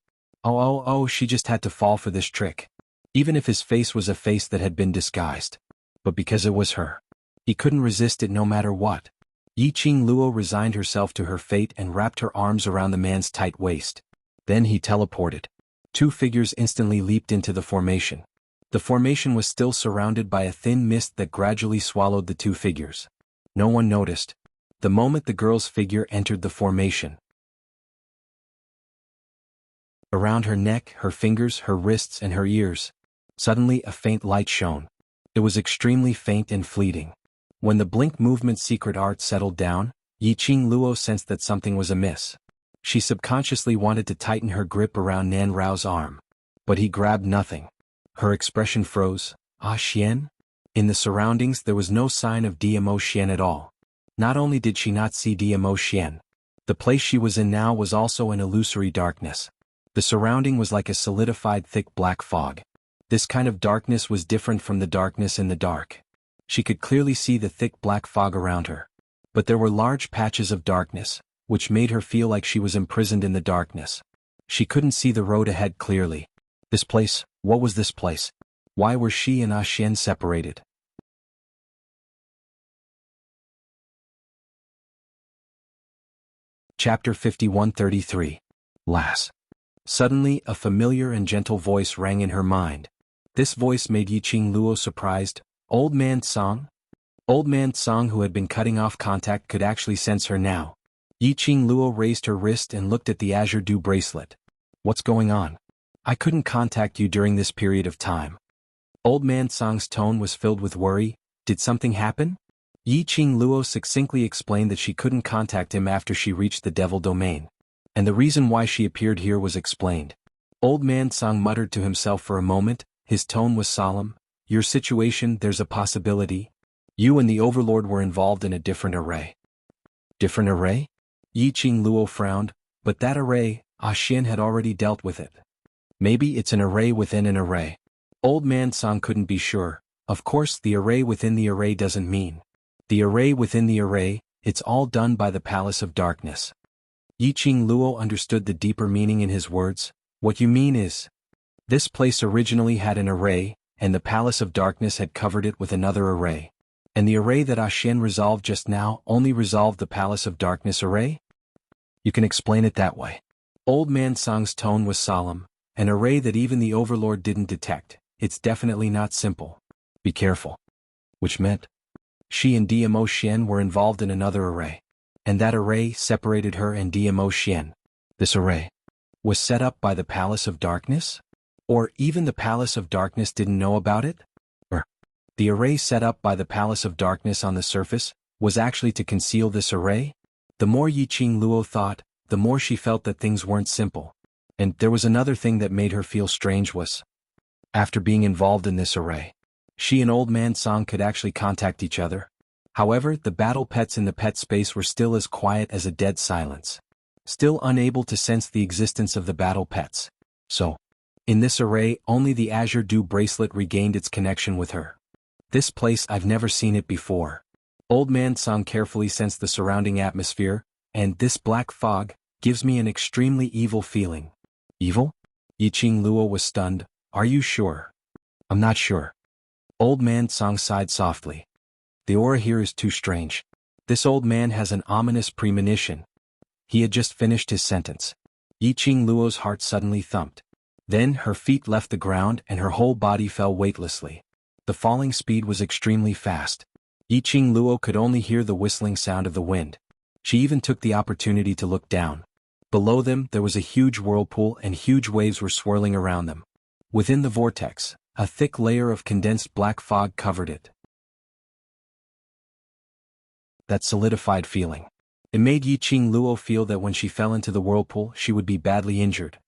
Oh, she just had to fall for this trick. Even if his face was a face that had been disguised. But because it was her, he couldn't resist it no matter what. Yiqing Luo resigned herself to her fate and wrapped her arms around the man's tight waist. Then he teleported. Two figures instantly leaped into the formation. The formation was still surrounded by a thin mist that gradually swallowed the two figures. No one noticed. The moment the girl's figure entered the formation, around her neck, her fingers, her wrists, and her ears, suddenly a faint light shone. It was extremely faint and fleeting. When the blink movement secret art settled down, Yiqing Luo sensed that something was amiss. She subconsciously wanted to tighten her grip around Nan Rao's arm. But he grabbed nothing. Her expression froze. Ah, Xian? In the surroundings there was no sign of Diamo Xian at all. Not only did she not see Diamo Xian, the place she was in now was also an illusory darkness. The surrounding was like a solidified thick black fog. This kind of darkness was different from the darkness in the dark. She could clearly see the thick black fog around her. But there were large patches of darkness, which made her feel like she was imprisoned in the darkness. She couldn't see the road ahead clearly. This place, what was this place? Why were she and Ah Xian separated? Chapter 5133. Lass. Suddenly, a familiar and gentle voice rang in her mind. This voice made Yiqing Luo surprised. Old Man Song? Old Man Song, who had been cutting off contact, could actually sense her now. Yiqing Luo raised her wrist and looked at the azure dew bracelet. What's going on? I couldn't contact you during this period of time. Old Man Song's tone was filled with worry. Did something happen? Yiqing Luo succinctly explained that she couldn't contact him after she reached the devil domain. And the reason why she appeared here was explained. Old Man Song muttered to himself for a moment. His tone was solemn. Your situation, there's a possibility. You and the Overlord were involved in a different array. Different array? Yiqing Luo frowned. But that array, Ah Xian had already dealt with it. Maybe it's an array within an array. Old Man Song couldn't be sure. Of course, the array within the array doesn't mean the array within the array. It's all done by the Palace of Darkness. Yiqing Luo understood the deeper meaning in his words. What you mean is, this place originally had an array, and the Palace of Darkness had covered it with another array. And the array that Ah Xian resolved just now only resolved the Palace of Darkness array? You can explain it that way. Old Man Song's tone was solemn. An array that even the Overlord didn't detect. It's definitely not simple. Be careful. Which meant she and Diamo Xian were involved in another array. And that array separated her and Diamo Xian. This array was set up by the Palace of Darkness? Or even the Palace of Darkness didn't know about it? Or the array set up by the Palace of Darkness on the surface was actually to conceal this array? The more Yiqing Luo thought, the more she felt that things weren't simple. And there was another thing that made her feel strange was, after being involved in this array, she and Old Man Song could actually contact each other. However, the battle pets in the pet space were still as quiet as a dead silence. Still unable to sense the existence of the battle pets. So, in this array, only the azure dew bracelet regained its connection with her. This place, I've never seen it before. Old Man Song carefully sensed the surrounding atmosphere, and this black fog gives me an extremely evil feeling. Evil? Yiqing Luo was stunned. Are you sure? I'm not sure. Old Man Song sighed softly. The aura here is too strange. This old man has an ominous premonition. He had just finished his sentence. Yiqing Luo's heart suddenly thumped. Then her feet left the ground and her whole body fell weightlessly. The falling speed was extremely fast. Yiqing Luo could only hear the whistling sound of the wind. She even took the opportunity to look down. Below them there was a huge whirlpool and huge waves were swirling around them. Within the vortex, a thick layer of condensed black fog covered it. That solidified feeling. It made Yiqing Luo feel that when she fell into the whirlpool she would be badly injured.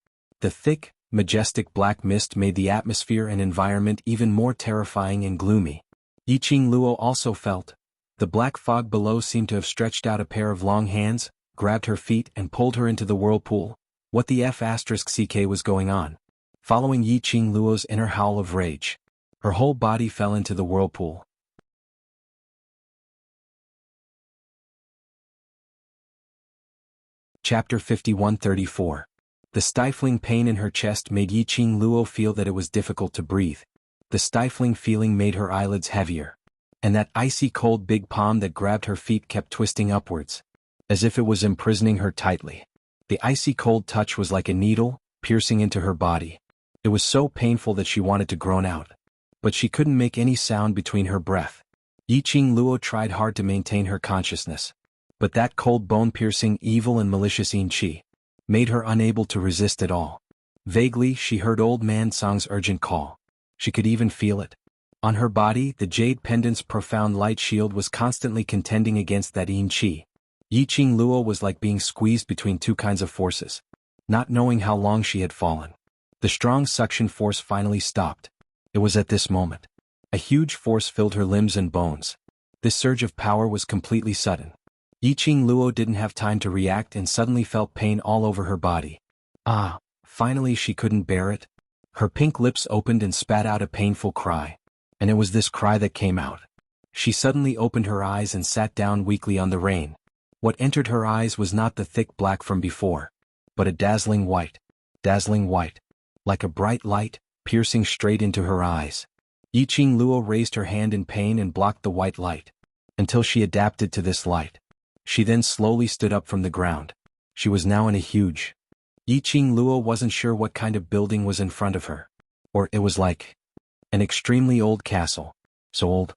The thick, majestic black mist made the atmosphere and environment even more terrifying and gloomy. Yiqing Luo also felt. The black fog below seemed to have stretched out a pair of long hands, grabbed her feet and pulled her into the whirlpool. What the F***ck was going on? Following Yiqing Luo's inner howl of rage, her whole body fell into the whirlpool. Chapter 51-34. The stifling pain in her chest made Yiqing Luo feel that it was difficult to breathe. The stifling feeling made her eyelids heavier. And that icy cold big palm that grabbed her feet kept twisting upwards, as if it was imprisoning her tightly. The icy cold touch was like a needle, piercing into her body. It was so painful that she wanted to groan out. But she couldn't make any sound between her breath. Yiqing Luo tried hard to maintain her consciousness. But that cold bone-piercing evil and malicious yin qi made her unable to resist at all. Vaguely she heard old man Song's urgent call. She could even feel it. On her body, the jade pendant's profound light shield was constantly contending against that yin qi. Yiqing Luo was like being squeezed between two kinds of forces, not knowing how long she had fallen. The strong suction force finally stopped. It was at this moment. A huge force filled her limbs and bones. This surge of power was completely sudden. Yiqing Luo didn't have time to react and suddenly felt pain all over her body. Finally she couldn't bear it. Her pink lips opened and spat out a painful cry. And it was this cry that came out. She suddenly opened her eyes and sat down weakly on the rain. What entered her eyes was not the thick black from before, but a dazzling white, like a bright light, piercing straight into her eyes. Yiqing Luo raised her hand in pain and blocked the white light, until she adapted to this light. She then slowly stood up from the ground. She was now in a huge. Yiqing Luo wasn't sure what kind of building was in front of her. Or it was like an extremely old castle. So old.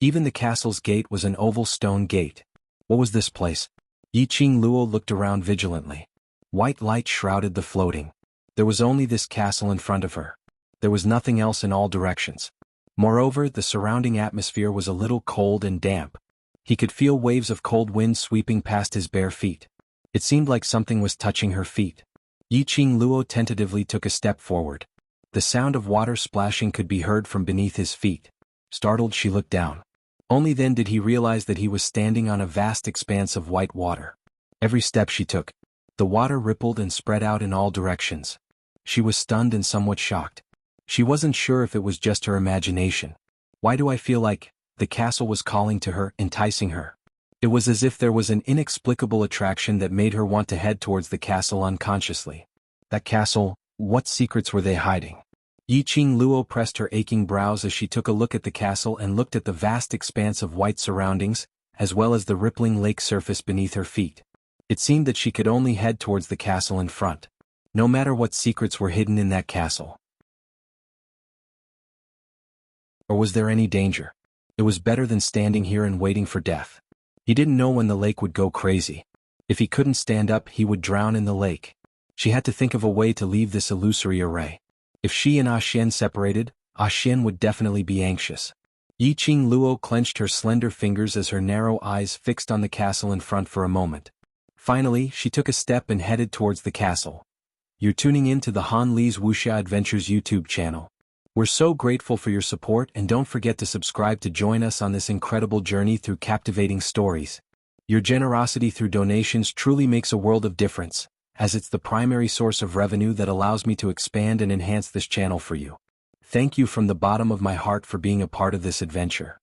Even the castle's gate was an oval stone gate. What was this place? Yiqing Luo looked around vigilantly. White light shrouded the floating. There was only this castle in front of her. There was nothing else in all directions. Moreover, the surrounding atmosphere was a little cold and damp. He could feel waves of cold wind sweeping past his bare feet. It seemed like something was touching her feet. Yiqing Luo tentatively took a step forward. The sound of water splashing could be heard from beneath his feet. Startled, she looked down. Only then did he realize that he was standing on a vast expanse of white water. Every step she took, the water rippled and spread out in all directions. She was stunned and somewhat shocked. She wasn't sure if it was just her imagination. Why do I feel like the castle was calling to her, enticing her? It was as if there was an inexplicable attraction that made her want to head towards the castle unconsciously. That castle, what secrets were they hiding? Yiqing Luo pressed her aching brows as she took a look at the castle and looked at the vast expanse of white surroundings, as well as the rippling lake surface beneath her feet. It seemed that she could only head towards the castle in front, no matter what secrets were hidden in that castle. Or was there any danger? It was better than standing here and waiting for death. He didn't know when the lake would go crazy. If he couldn't stand up, he would drown in the lake. She had to think of a way to leave this illusory array. If she and Xian separated, Xian would definitely be anxious. Yiqing Luo clenched her slender fingers as her narrow eyes fixed on the castle in front for a moment. Finally, she took a step and headed towards the castle. You're tuning in to the Han Li's Wuxia Adventures YouTube channel. We're so grateful for your support, and don't forget to subscribe to join us on this incredible journey through captivating stories. Your generosity through donations truly makes a world of difference, as it's the primary source of revenue that allows me to expand and enhance this channel for you. Thank you from the bottom of my heart for being a part of this adventure.